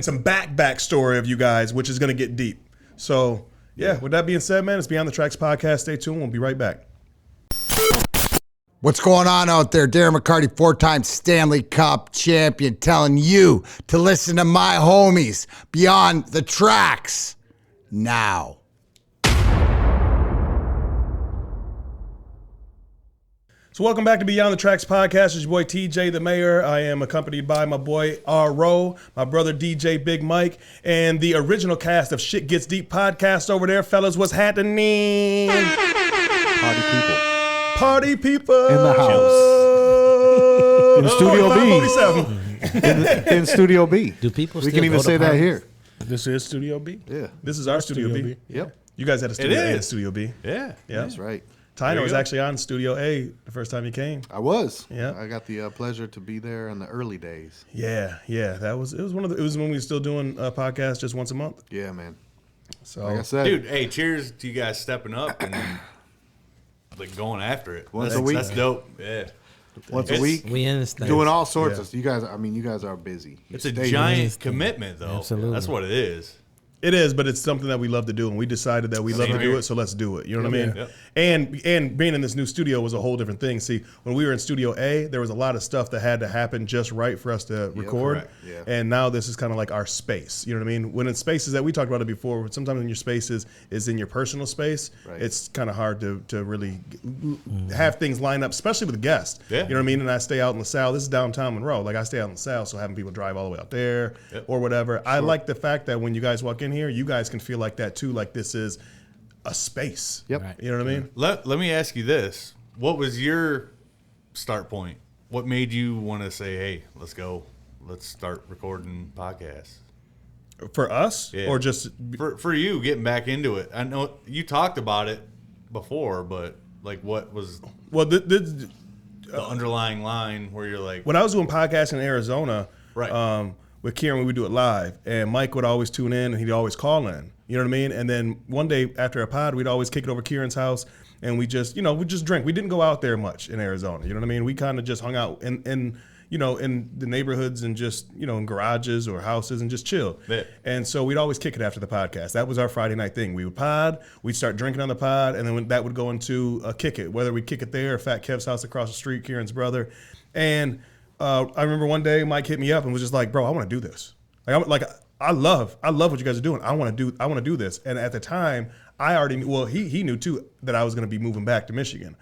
some back story of you guys, which is going to get deep. So, yeah, with that being said, man, it's Beyond the Tracks podcast. Stay tuned. We'll be right back. What's going on out there? Darren McCarty, 4-time Stanley Cup champion, telling you to listen to my homies Beyond the Tracks now. So welcome back to Beyond the Tracks podcast. It's your boy TJ the Mayor. I am accompanied by my boy R-Row, my brother DJ Big Mike, and the original cast of Shit Gets Deep podcast over there. Fellas, what's happening? Party people. Party people. In the house. In Studio B. In Studio B. Do people We still can even go to say that parties? here. This is Studio B. Yeah. This is our Studio B. Yep. You guys had a Studio It A is. at Studio B. Yeah. Yeah. That's right. Tyner you was go. actually on Studio A the first time he came. I was. Yeah. I got the pleasure to be there in the early days. Yeah. It was when we were still doing a podcast just once a month. Yeah, man. So Like I said, Dude, hey, cheers to you guys stepping up and like going after it. Once a week. That's dope. Yeah. once a It's- week, We in this thing. doing all sorts Yeah. of. You guys, I mean, you guys are busy. You It's a stay giant busy. commitment, though. Absolutely. That's what it is. it is, but it's something that we love to do, and we decided that we love to do here. it, so let's do it. You know what I mean? Yep. And being in this new studio was a whole different thing. See, when we were in Studio A, there was a lot of stuff that had to happen just right for us to record. correct. Yeah. And now this is kind of like our space. You know what I mean? When in spaces that we talked about it before, sometimes in your spaces is in your personal space. Right. It's kind of hard to really have things line up, especially with guests. Yeah. You know what I mean? And I stay out in LaSalle. This is downtown Monroe. Like I stay out in LaSalle, so having people drive all the way out there Yep. or whatever. I like the fact that when you guys walk in here, you guys can feel like that too. Like this is a space. Yep. Right. You know what I mean? Let me ask you this. What was your start point? What made you want to say, hey, let's go. Let's start recording podcasts? For us, Yeah. or just For you getting back into it. I know you talked about it before, but like what was well, the underlying line where you're like, when I was doing podcasting in Arizona, Right. with Kieran, we would do it live, and Mike would always tune in, and he'd always call in. You know what I mean? And then one day after a pod, we'd always kick it over Kieran's house, and we just drink. We didn't go out there much in Arizona. You know what I mean? We kind of just hung out in the neighborhoods and just, in garages or houses and just chill. Yeah. And so we'd always kick it after the podcast. That was our Friday night thing. We would pod, we'd start drinking on the pod, and then that would go into a kick it, whether we kick it there or Fat Kev's house across the street, Kieran's brother. And I remember one day Mike hit me up and was just like, bro, I want to do this. I love what you guys are doing. I want to do this. And at the time, I already knew, well, he knew too that I was going to be moving back to Michigan.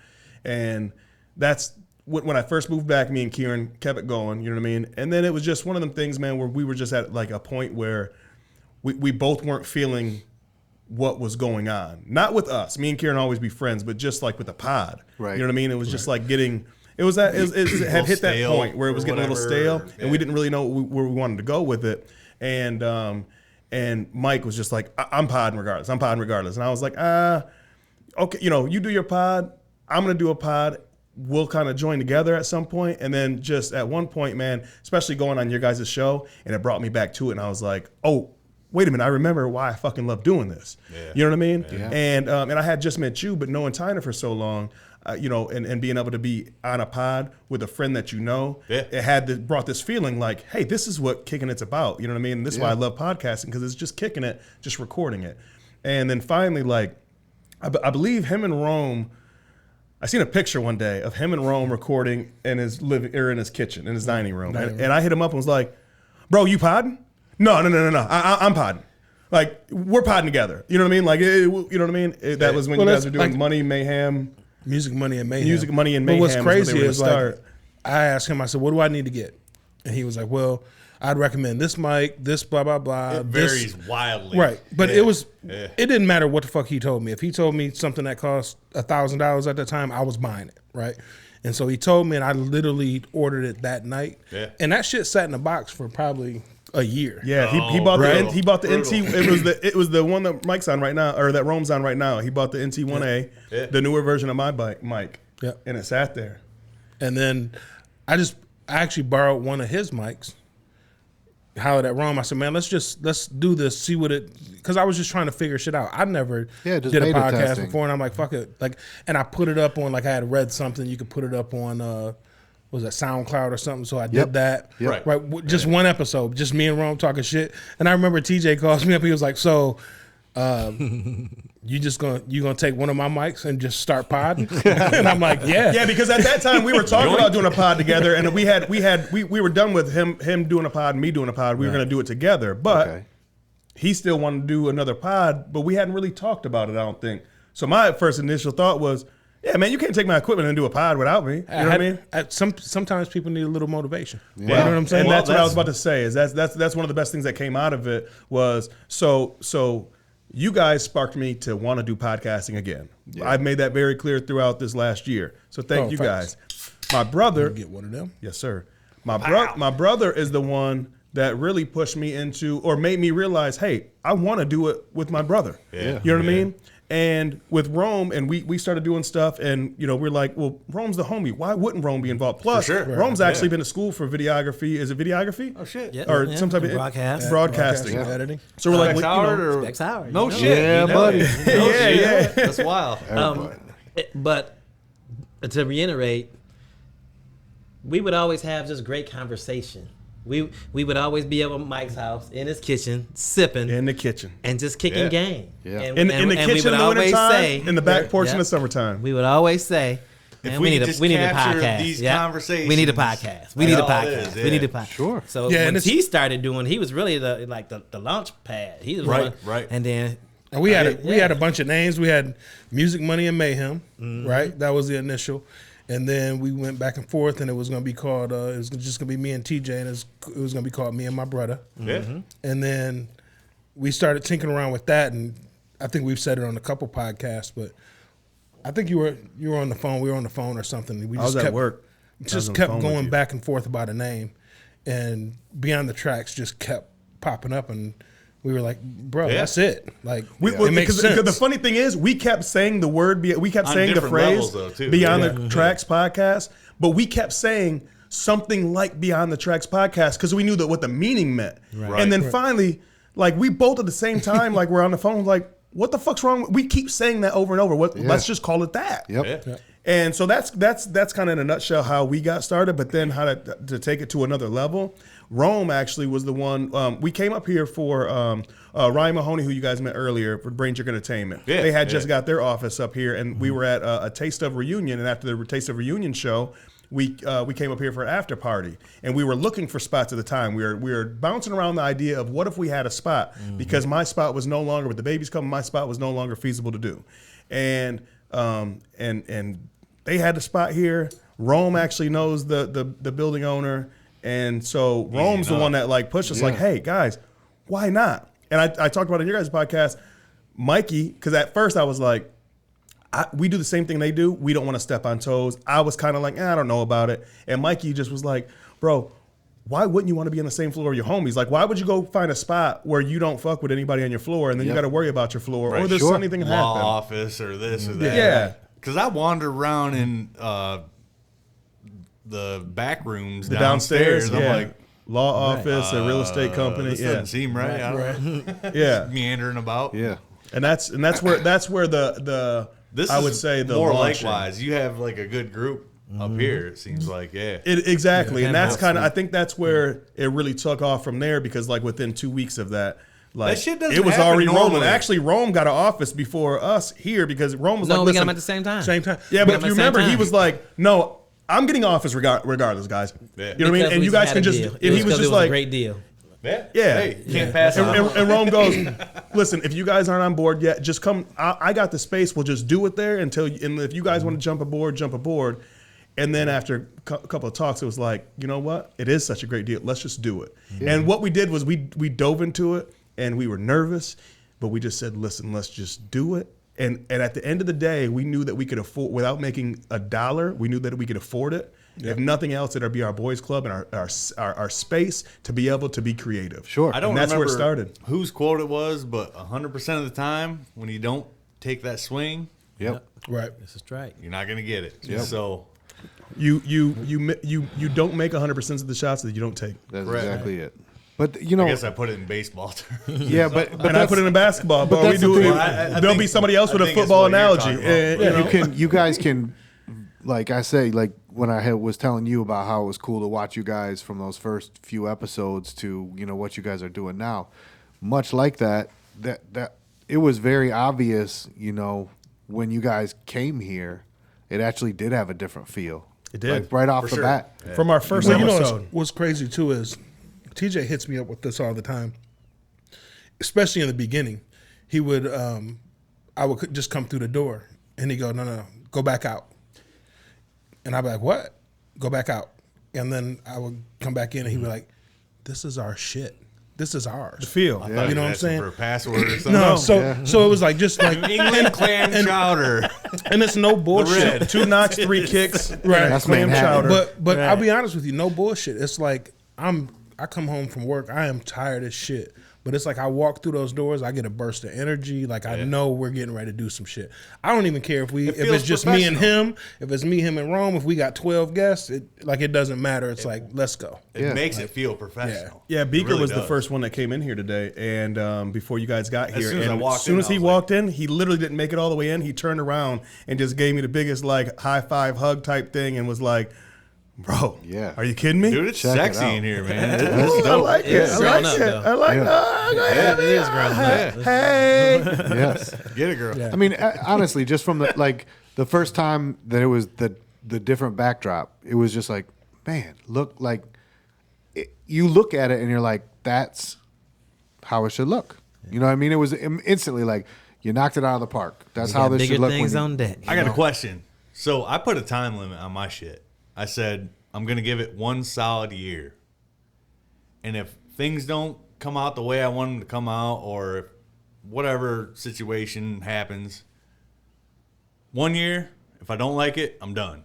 And that's when I first moved back, me and Kieran kept it going, you know what I mean? And then it was just one of them things, man, where we were just at like a point where we both weren't feeling what was going on. Not with us. Me and Kieran always be friends, but just like with the pod. Right. You know what I mean? It was just like getting... It had hit that stale point where it was or getting a little whatever, stale, yeah. and we didn't really know where we wanted to go with it. And Mike was just like, I'm podding regardless. And I was like, okay, you do your pod. I'm going to do a pod. We'll kind of join together at some point. And then just at one point, man, especially going on your guys' show, and it brought me back to it. And I was like, oh, wait a minute, I remember why I fucking love doing this. Yeah. You know what I mean? Yeah. And I had just met you, but knowing Tyner for so long, and being able to be on a pod with a friend that Yeah. it brought this feeling like, hey, this is what kicking it's about. You know what I mean? And this is why I love podcasting, because it's just kicking it, just recording it. And then finally, like, I believe him and Rome, I seen a picture one day of him and Rome recording in his in his kitchen, in his dining room. And I hit him up and was like, bro, you podding? No. I'm podding. Like, we're podding together. You know what I mean? Like, you know what I mean? That was when you guys were doing like- Money, Mayhem. Music, Money, and Mayhem. Music, Money, and But Mayhem. what's crazy when they were is to start. like, I asked him, I said, what do I need to get? And he was like, well, I'd recommend this mic, this blah, blah, blah. it this. varies wildly. Right. But Yeah. it didn't matter what the fuck he told me. If he told me something that cost $1,000 at the time, I was buying it. Right. And so he told me, and I literally ordered it that night. Yeah. And that shit sat in a box for probably a year. Yeah, he Oh, bought brutal. the NT. Brutal. It was the one that Mike's on right now, or that Rome's on right now. He bought the NT1A, Yeah. the newer version of my mic. Yeah. And it sat there. And then I actually borrowed one of his mics. Hollered at Rome. I said, man, let's do this, see what because I was just trying to figure shit out. I never just did a beta podcast testing. before, and I'm like, fuck it. Like, and I put it up on, like, I had read something, you could put it up on was that SoundCloud or something. So I did that. Yep. Right. Just one episode, just me and Rome talking shit. And I remember TJ calls me up. He was like, "So, you gonna take one of my mics and just start podding?" And I'm like, "Yeah." Yeah, because at that time we were talking about doing a pod together, and we were done with him doing a pod and me doing a pod. We were going to do it together, but he still wanted to do another pod, but we hadn't really talked about it, I don't think. So my first initial thought was, yeah, man, you can't take my equipment and do a pod without me. You know what I mean? Sometimes people need a little motivation. Yeah. You know what I'm saying? And that's what I was about to say. Is that's one of the best things that came out of it was so you guys sparked me to want to do podcasting again. Yeah. I've made that very clear throughout this last year. So thank you guys. My brother, get one of them. Yes, sir. My brother is the one that really pushed me into or made me realize, hey, I want to do it with my brother. Yeah. You know what I mean? And with Rome, and we started doing stuff, and we're like, well, Rome's the homie. Why wouldn't Rome be involved? Plus, Rome's actually been to school for videography. Is it videography? Oh shit! Yeah. Or some type of broadcasting, editing. So we're like, Specs Howard. No shit. Yeah, buddy. yeah. That's wild. But to reiterate, we would always have just great conversation. We would always be over Mike's house in his kitchen, sipping in the kitchen, and just kicking game. Yeah. In the kitchen in the wintertime, in the back porch in the summertime. We would always say, man, we need a podcast. These conversations. We need a podcast. We need a podcast. We need a podcast. Sure. So when he started doing, he was really the launch pad. He was right. And then we had a bunch of names. We had Music, Money, and Mayhem. Right, that was the initial. And then we went back and forth, and it was going to be called, it was just going to be me and TJ, and it was going to be called Me and My Brother. Yeah. And then we started tinkering around with that, and I think we've said it on a couple podcasts, but I think you were on the phone. We were on the phone or something. We I was at work. Just kept going back and forth about a name, and Beyond the Tracks just kept popping up, and we were like, bro, that's it. Like, it makes sense. Because the funny thing is, we kept saying the word, we kept saying the phrase Beyond the Tracks Podcast, but we kept saying something like Beyond the Tracks Podcast because we knew what the meaning meant. Right. And then finally, like, we both at the same time, like, we're on the phone, like, what the fuck's wrong? We keep saying that over and over. Let's just call it that. Yep. And so that's kind of in a nutshell how we got started, but then how to take it to another level. Rome actually was the one. We came up here for Ryan Mahoney, who you guys met earlier, for Brain Jerk Entertainment. Yeah, they had just got their office up here, and we were at a Taste of Reunion. And after the Taste of Reunion show, we came up here for an after party, and we were looking for spots at the time. We were bouncing around the idea of what if we had a spot, because my spot was no longer, with the babies coming, my spot was no longer feasible to do, and they had the spot here. Rome actually knows the building owner. And so Rome's the one that like pushed us like, hey guys, why not? And I talked about it in your guys' podcast, Mikey, because at first I was like, we do the same thing they do. We don't want to step on toes. I was kind of like, I don't know about it. And Mikey just was like, bro, why wouldn't you want to be on the same floor of your homies? Like, why would you go find a spot where you don't fuck with anybody on your floor and then you got to worry about your floor or there's anything that happen? Law office or this or that. Yeah. Because I wander around in the back rooms downstairs. I'm like, law office, a real estate company. This doesn't seem right. I don't know. Yeah, meandering about. Yeah, and that's where the this I would say the more launching. likewise. You have like a good group up here. It seems like exactly, and that's kind of I think that's where it really took off from there because like within 2 weeks of that. Like, that shit doesn't it was happen already normally. rolling. Actually, Rome got an office before us here because Rome was like, we listen, got them at the same time. Yeah, but if you remember, he was like, no, I'm getting office regardless, guys. Yeah. You know what I mean? And you guys can just, and he was just like, a great deal. Yeah. Hey, you can't pass it. And Rome goes, listen, if you guys aren't on board yet, just come. I got the space. We'll just do it there until, and if you guys want to jump aboard. And then after a couple of talks, it was like, you know what? It is such a great deal. Let's just do it. Mm-hmm. And what we did was we dove into it. And we were nervous, but we just said, listen, let's just do it. And at the end of the day, we knew that we could afford, without making a dollar, we knew that we could afford it. Yep. If nothing else, it'd be our boys club and our space to be able to be creative. Sure. I don't and that's remember where it started. Whose quote it was, but 100% of the time, when you don't take that swing, right, this is right. You're not gonna get it. Yep. So you don't make 100% of the shots that you don't take. That's exactly it. But you know, I guess I put it in baseball terms. Yeah, but I put it in basketball. But we do. There'll be somebody else with a football analogy. You guys can, like I say, like when I was telling you about how it was cool to watch you guys from those first few episodes to, you know, what you guys are doing now, much like that it was very obvious, you know, when you guys came here, it actually did have a different feel. It did. Like right off the bat. Yeah. From our first Well, you know episode. what's crazy too is TJ hits me up with this all the time, especially in the beginning. He would, I would just come through the door and he'd go, no, go back out. And I'd be like, what? Go back out. And then I would come back in and he'd be like, this is our shit. This is ours. The feel. Yeah. You know what I'm saying? For a password or something. No, so it was like just like England clam chowder. and it's no bullshit. red. 2 knocks, 3 kicks, Right. That's clam Manhattan. chowder. But I'll be honest with you, no bullshit. It's like I come home from work, I am tired as shit. But it's like I walk through those doors, I get a burst of energy. Like I know we're getting ready to do some shit. I don't even care if it's just me and him, if it's me, him, and Rome. If we got 12 guests, it doesn't matter. It's like let's go. It makes it feel professional. Yeah, It Beaker really was the does. first one that came in here today, and before you guys got here, soon as I and walked as soon in, as I he was walked in, he literally didn't make it all the way in. He turned around and just gave me the biggest like high five hug type thing, and was like, "Bro, Yeah. are you kidding me?" Dude, it's Check it sexy out. in here, man. Ooh, It's I dope. like it. It's I grown like up, it. though. I like It is grown up. Hey, Yes. Get it, girl. I mean, honestly, just from the first time that it was the different backdrop, it was just like, man, look like you look at it and you're like, that's how it should look. You know what I mean? It was instantly like you knocked it out of the park. That's how this should look. Things on deck. I got a question. So I put a time limit on my shit. I said I'm gonna give it 1 solid year, and if things don't come out the way I want them to come out, or if whatever situation happens, 1 year. If I don't like it, I'm done.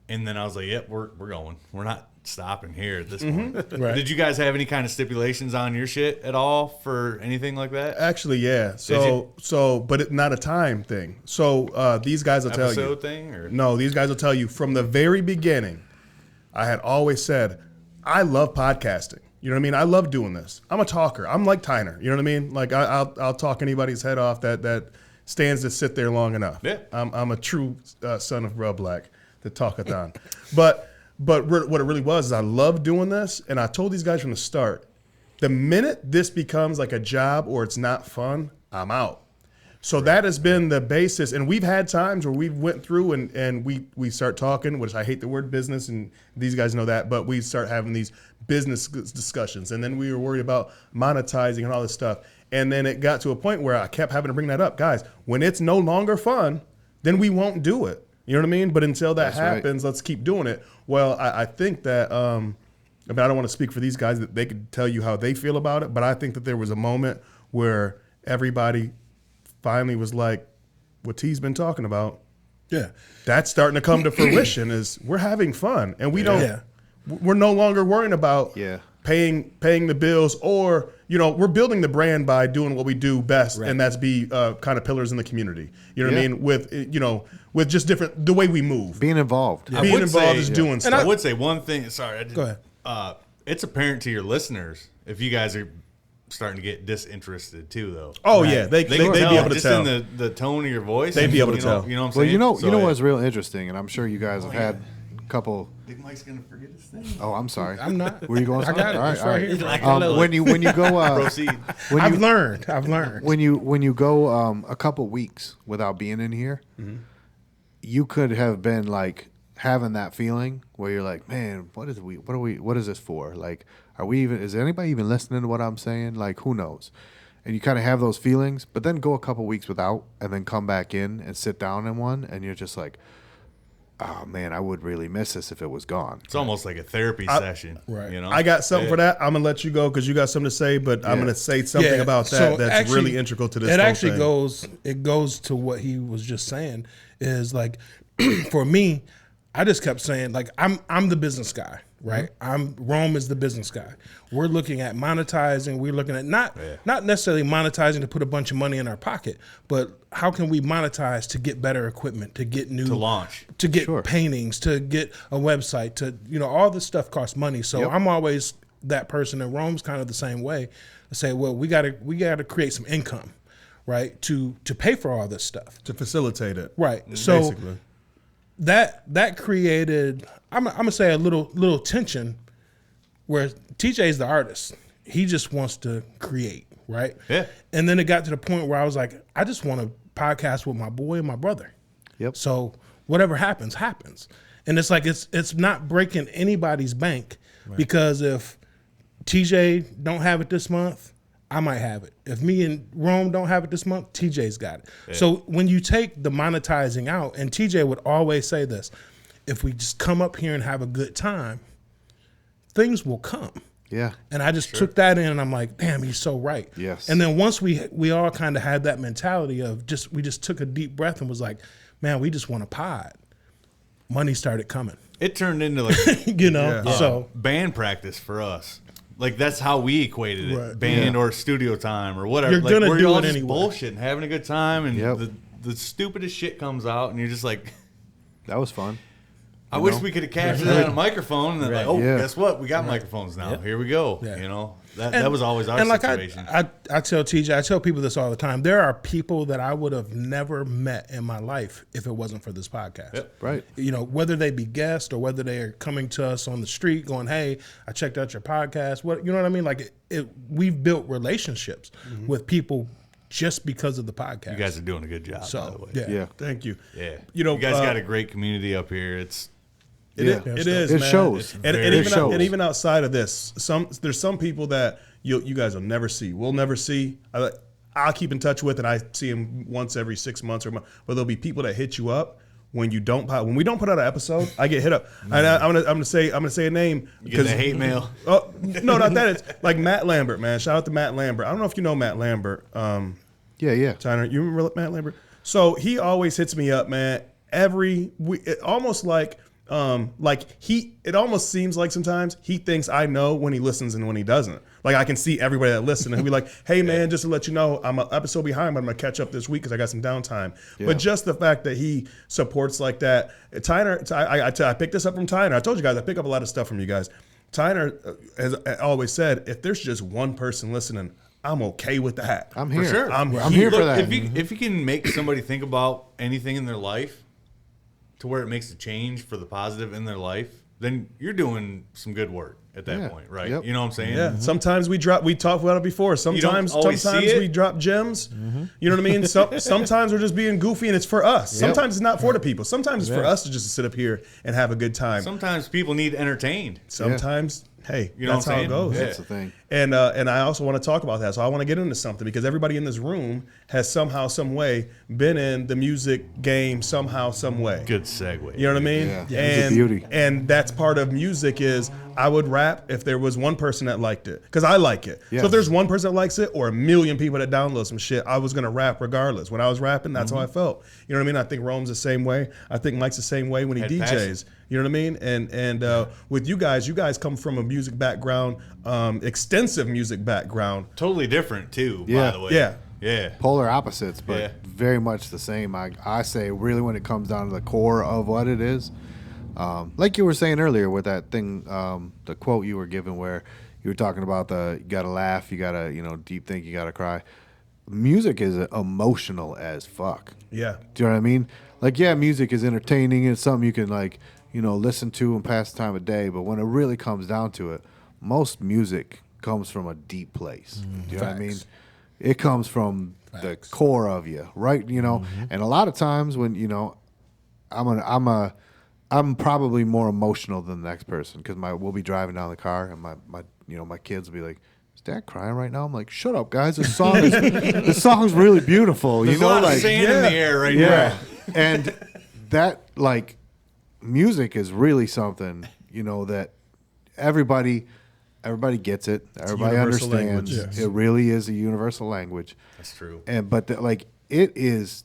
And then I was like, "Yep, we're going. We're not stopping here at this point." Right. Did you guys have any kind of stipulations on your shit at all for anything like that? actually, yeah. you? But it's not a time thing. So these guys will tell you. Episode thing or No, these guys will tell you from the very beginning. I had always said, I love podcasting. You know what I mean? I love doing this. I'm a talker. I'm like Tyner. You know what I mean? Like I'll talk anybody's head off that stands to sit there long enough. Yeah. I'm a true son of Rub Black, the talkathon. But what it really was is I love doing this, and I told these guys from the start, the minute this becomes like a job or it's not fun, I'm out. So that has been the basis, and we've had times where we went through and we start talking, which I hate the word business, and these guys know that, but we start having these business discussions, and then we were worried about monetizing and all this stuff, and then it got to a point where I kept having to bring that up. Guys, when it's no longer fun, then we won't do it. You know what I mean? But until that That's right. happens, let's keep doing it. Well, I think that, I mean, I don't want to speak for these guys, that they could tell you how they feel about it, but I think that there was a moment where everybody finally was like, what T's been talking about, Yeah. that's starting to come to fruition. Is we're having fun, and we don't. Yeah. We're no longer worrying about paying the bills, or we're building the brand by doing what we do best, and that's be kind of pillars in the community. You know what I mean? With just different the way we move. Being involved. Being involved is doing And stuff. I would say one thing. Sorry, I didn't, Go ahead. It's apparent to your listeners if you guys are starting to get disinterested too, though. Oh yeah, they'd They be can tell able to just tell. in the tone of your voice. They'd be able to you know, tell. You know what I'm Well, saying? you know So, yeah. what's real interesting, and I'm sure you guys have had a couple. Think Mike's gonna forget his thing. Oh, I'm sorry. I'm not. Where you going? I got it. All right, It's all right right. here. He's like, hello. When you go, Proceed. I've learned. when you go a couple weeks without being in here, you could have been like having that feeling where you're like, man, what is this for? Like, is anybody even listening to what I'm saying? Like, who knows? And you kind of have those feelings, but then go a couple weeks without, and then come back in and sit down in one, and you're just like, oh man, I would really miss this if it was gone. It's almost like a therapy session. Right. You know? I got something for that. I'm gonna let you go because you got something to say, but I'm gonna say something about that so that's actually, really integral to this. It whole actually thing. goes to what he was just saying. Is like, for me, I just kept saying like I'm the business guy, right? Rome is the business guy. We're looking at monetizing. We're looking at not necessarily monetizing to put a bunch of money in our pocket, but how can we monetize to get better equipment, to get new, To launch. to get paintings, to get a website, to all this stuff costs money. So I'm always that person, and Rome's kind of the same way. I say, well, we gotta create some income, right, to pay for all this stuff, to facilitate it, right? So basically. that created, I'm gonna say, a little tension where TJ's the artist. He just wants to create, right? Yeah. And then it got to the point where I was like, I just want to podcast with my boy and my brother. Yep. So whatever happens, happens. And it's like it's not breaking anybody's bank, because if TJ don't have it this month, I might have it. If me and Rome don't have it this month, TJ's got it. Yeah. So when you take the monetizing out, and TJ would always say this, if we just come up here and have a good time, things will come. Yeah. And I just took that in, and I'm like, damn, he's so right. Yes. And then once we all kind of had that mentality of we just took a deep breath and was like, man, we just want a pod. Money started coming. It turned into like so band practice for us. Like that's how we equated it, Right. band or studio time or whatever. You're like, gonna we're do all it just anyway. bullshit, having a good time, and Yep. the stupidest shit comes out, and you're just like, That was fun. I wish we could have captured that on a microphone, and then like, oh, Yeah. guess what? We got microphones now. Here we go. Yeah. You know, that was always our and like situation. I tell TJ, I tell people this all the time. There are people that I would have never met in my life if it wasn't for this podcast. Yep. Right. You know, whether they be guests or whether they are coming to us on the street going, hey, I checked out your podcast. What, you know what I mean? Like we've built relationships with people just because of the podcast. You guys are doing a good job, by the So way. yeah. Thank you. Yeah. You know, you guys got a great community up here. It is. It Man. shows. And It even shows. and even outside of this, there's some people that you guys will never see. We'll never see. I'll keep in touch with, and I see them once every 6 months or a month. But there'll be people that hit you up when we don't put out an episode. I get hit up, and I'm gonna say a name You get the hate mail. Oh no, not that. It's like Matt Lambert, man. Shout out to Matt Lambert. I don't know if you know Matt Lambert. Yeah. Tyner, you remember Matt Lambert? So he always hits me up, man. Every week, almost like it almost seems like sometimes he thinks I know when he listens and when he doesn't. Like I can see everybody that listens, and he'll be like, "Hey, man, just to let you know, I'm an episode behind, but I'm gonna catch up this week because I got some downtime." Yeah. But just the fact that he supports like that, Tyner, I picked this up from Tyner. I told you guys I pick up a lot of stuff from you guys. Tyner has always said, if there's just one person listening, I'm okay with that. I'm here. For sure. I'm here for Look, that. If you can make somebody think about anything in their life to where it makes a change for the positive in their life, then you're doing some good work at that Yeah. point, right? Yep. You know what I'm saying? Yeah. Sometimes we talked about it before. Sometimes always see it. we drop gems. You know what I mean? Sometimes we're just being goofy and it's for us. Yep. Sometimes it's not for the people. Sometimes it's for us to just sit up here and have a good time. Sometimes people need entertained. Sometimes, hey, You know that's what I'm how it saying? goes. Yeah. That's the thing. And I also want to talk about that. So I want to get into something because everybody in this room has somehow, some way been in the music game somehow, some way. Good segue. You know what I mean? Yeah. And, It's a beauty. And that's part of music is I would rap if there was one person that liked it because I like it. Yes. So if there's one person that likes it or a million people that download some shit, I was going to rap regardless. When I was rapping, that's how I felt. You know what I mean? I think Rome's the same way. I think Mike's the same way when he Had DJs. passion. You know what I mean? And with you guys come from a music background, extensive music background. Totally different too, Yeah. by the way. Yeah. Yeah. Polar opposites, but Yeah. very much the same. I say really when it comes down to the core of what it is, like you were saying earlier with that thing, the quote you were given where you were talking about you gotta laugh, you gotta deep think, you gotta cry. Music is emotional as fuck. Yeah. Do you know what I mean? Like, yeah, music is entertaining and something you can listen to and pass the time of day. But when it really comes down to it, most music comes from a deep place. Do you know what I mean? It comes from the core of you, right? And a lot of times when I'm probably more emotional than the next person because we'll be driving down the car and my kids will be like, "Is Dad crying right now?" I'm like, "Shut up, guys! This song's really beautiful." There's a lot of sand in the air right now. And that music is really something that everybody gets it. Everybody universal understands. language, yes. It really is a universal language. That's true. But it is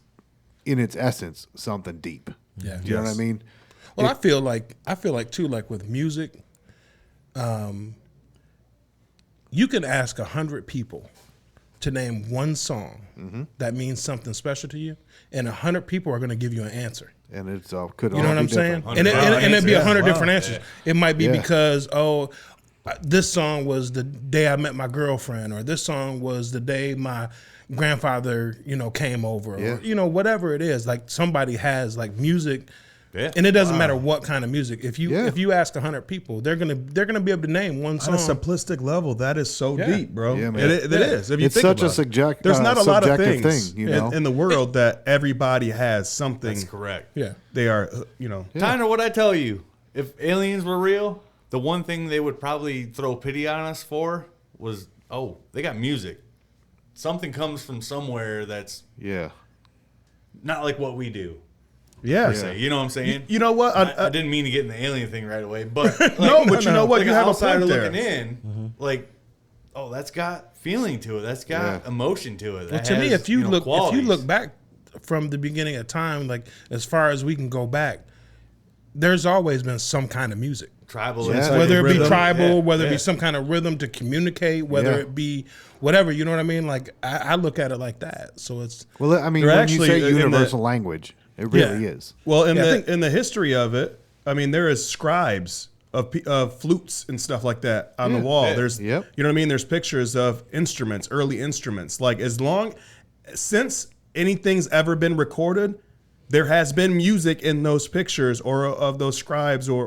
in its essence something deep. Yeah. Do you know what I mean? Well, I feel like too, like with music, you can ask 100 people to name one song that means something special to you, and 100 people are going to give you an answer. And it's could You know what I'm saying? different. And it'd be 100 Wow. different answers. It might be Yeah. because, this song was the day I met my girlfriend, or this song was the day my grandfather, came over, Yeah. or, whatever it is. Like somebody has music Yeah. And it doesn't matter what kind of music. If you ask 100 people, they're gonna be able to name one song. On a simplistic level, that is so deep, bro. Yeah, man. It is. If you It's think such about a it. There's not a lot of subjective things thing, you know? in the world that everybody has something. That's correct. Yeah. They are, you know. Tyner, what'd I tell you? If aliens were real, the one thing they would probably throw pity on us for was, they got music. Something comes from somewhere that's not like what we do. Yeah. You know what I'm saying? You know what? I didn't mean to get in the alien thing right away, but like, but you know what? Like You an have a outsider point there. looking in, like, that's got feeling to it. That's got emotion to it. Well, That to me, has, if you qualities. look back from the beginning of time, like as far as we can go back, there's always been some kind of music. Tribal, Whether it be rhythm. tribal, whether it be some kind of rhythm to communicate, whether it be whatever, you know what I mean? Like I look at it like that. So it's Well, I mean, They're when you actually say in the- universal language, it really is. Well, in Yeah, I in the history of it, I mean, there is scribes of flutes and stuff like that on the wall. There's, you know what I mean? There's pictures of instruments, early instruments. Like since anything's ever been recorded, there has been music in those pictures or of those scribes or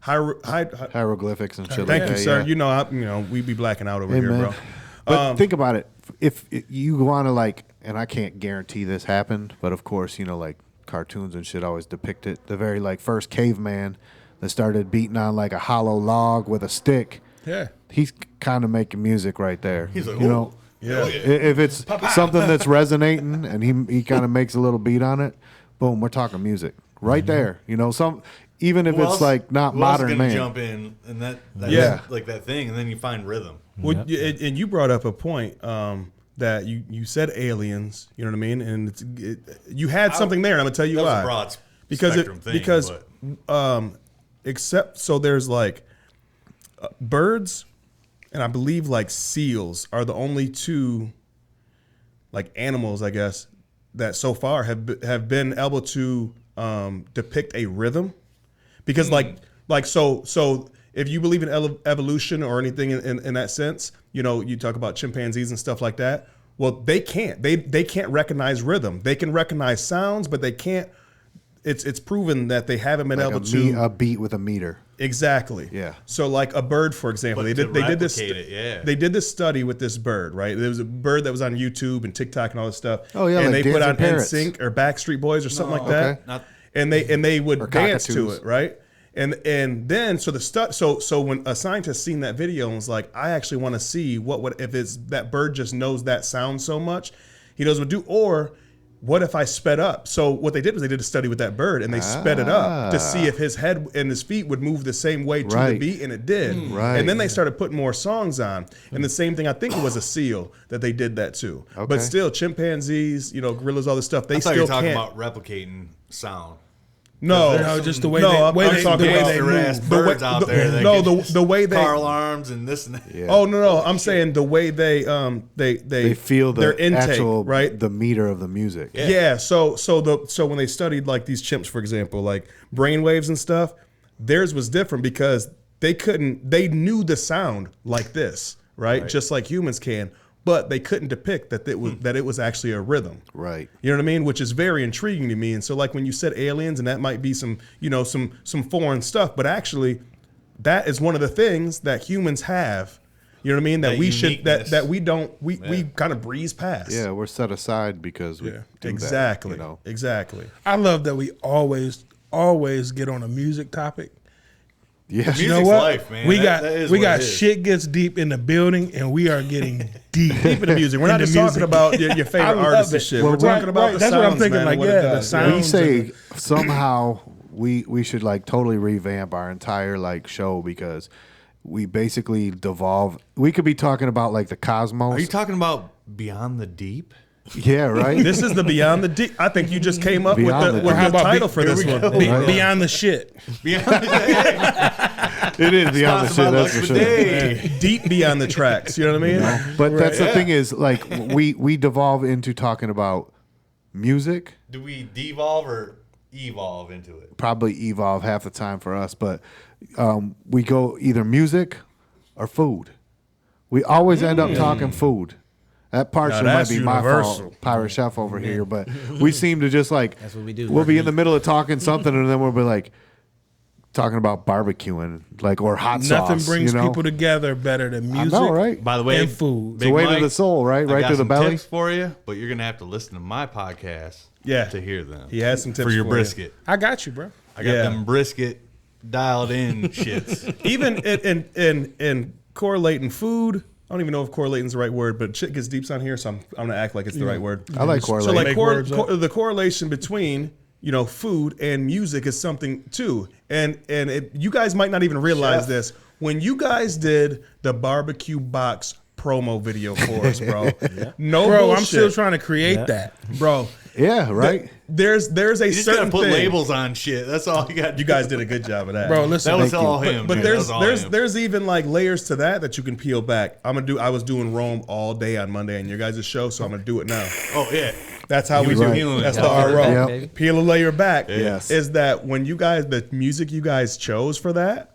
Hieroglyphics and shit Thank like you, that. sir. Yeah. You know, we be blacking out over Hey, here, man. bro. But think about it. If you want to and I can't guarantee this happened, but of course, you know, like cartoons and shit always depict it. The very first caveman that started beating on like a hollow log with a stick. yeah. He's kind of making music right there. He's like, you know, Yeah. if it's something that's resonating and he kind of makes a little beat on it, boom, we're talking music right there. You know, even if Who it's else- like not who else is modern gonna man. jump in and that like that thing, and then you find rhythm. Well, and you brought up a point that you said aliens. You know what I mean? And you had something there. And I'm gonna tell you That was why. a broad Because spectrum thing. because but except so there's like birds, and I believe like seals are the only two like animals, I guess, that so far have been able to depict a rhythm. Because so if you believe in evolution or anything in that sense, you know, you talk about chimpanzees and stuff like that. Well, they can't. They can't recognize rhythm. They can recognize sounds, but they can't. It's proven that they haven't been able to a beat with a meter. exactly. Yeah. So like a bird, for example, But they to did this. replicate it, yeah. They did this study with this bird, right? There was a bird that was on YouTube and TikTok and all this stuff. Oh, yeah, and like they put on dancing parrots. NSYNC or Backstreet Boys or something like that. okay. Not- And they would Or dance to cockatoos. it, right? And then so when a scientist seen that video and was like, I actually want to see what if it's that bird just knows that sound so much, he knows what to do, or what if I sped up? So what they did was they did a study with that bird and they sped it up to see if his head and his feet would move the same way to the Right. beat, and it did. Right. And then they started putting more songs on. And the same thing, I think it was a seal that they did that too. Okay. But still, chimpanzees, you know, gorillas, all this stuff, they I thought still you were talking can't. about replicating sound. No, just the way no, they- I'm way they- talking the way about they Gangster-ass move. birds out there. that no, can- the way they. car alarms and this and that. Yeah. Oh no, I'm saying the way they They feel their the intake, actual right? the meter of the music. Yeah. So when they studied like these chimps, for example, like brainwaves and stuff, theirs was different because they knew the sound like this, right? Just like humans can, but they couldn't depict that it was actually a rhythm. Right. You know what I mean? Which is very intriguing to me. And so like when you said aliens, and that might be some foreign stuff, but actually that is one of the things that humans have. You know what I mean? That That we should uniqueness. that we don't we kind of breeze past. Yeah, we're set aside because we do Exactly. that, you know. Exactly. I love that we always get on a music topic. Yeah. Music's You know what? life, man. We That got is we what got it is. shit gets deep in the building, and we are getting deep Deep in the music. We're not in just the talking music. about your I favorite love artists and it. shit. Well, We're talking about right, the that's sounds, what I'm thinking, man, like, and what yeah, it the does. sound- We sounds say somehow we should like totally revamp our entire like show because we basically devolve. We could be talking about like the cosmos. Are you talking about Beyond the Deep? Yeah, right. This is the Beyond the Deep. I think you just came up Beyond with the the Deep. title for this one. Beyond the shit. Beyond the It is beyond the shit. That's for sure. Day. Deep beyond the tracks. You know what I mean? But that's the thing is like we devolve into talking about music. Do we devolve or evolve into it? Probably evolve half the time for us, but we go either music or food. We always end up talking food. That partially might that's be my universal. fault, Pirate Chef over here, but we seem to just like That's what we do. We'll be in the middle of talking something, and then we'll be like talking about barbecuing, like or hot Nothing sauce. brings you know? people together better than I music. know, right? By the way, and food. It's the way to the soul, right? I Right got to the some belly. tips for you, but you're gonna have to listen to my podcast. Yeah. To hear them. He has some tips for your for you. brisket. I got you, bro. I got Yeah. them brisket dialed in shits. Even in correlating food, I don't even know if correlating is the right word, but shit gets deep on here, so I'm gonna act like it's the right word. I like So correlate. like Make words up. the correlation between food and music is something too, and you guys might not even realize this when you guys did the barbecue box promo video for us, bro. No Bro, bullshit. I'm still trying to create that. bro. Yeah, right. There's a You just certain gotta put thing. labels on shit. That's all you got. You guys did a good job of that, Bro, listen. That was Thank you. all him. But dude. That there's was all him. there's even like layers to that you can peel back. I was doing Rome all day on Monday on your guys' show, so I'm gonna do it now. Oh yeah. That's how we was do right. it. That's Yeah. the Peel it back, RO. baby. Peel a layer back. Yes. Is that when you guys, the music you guys chose for that,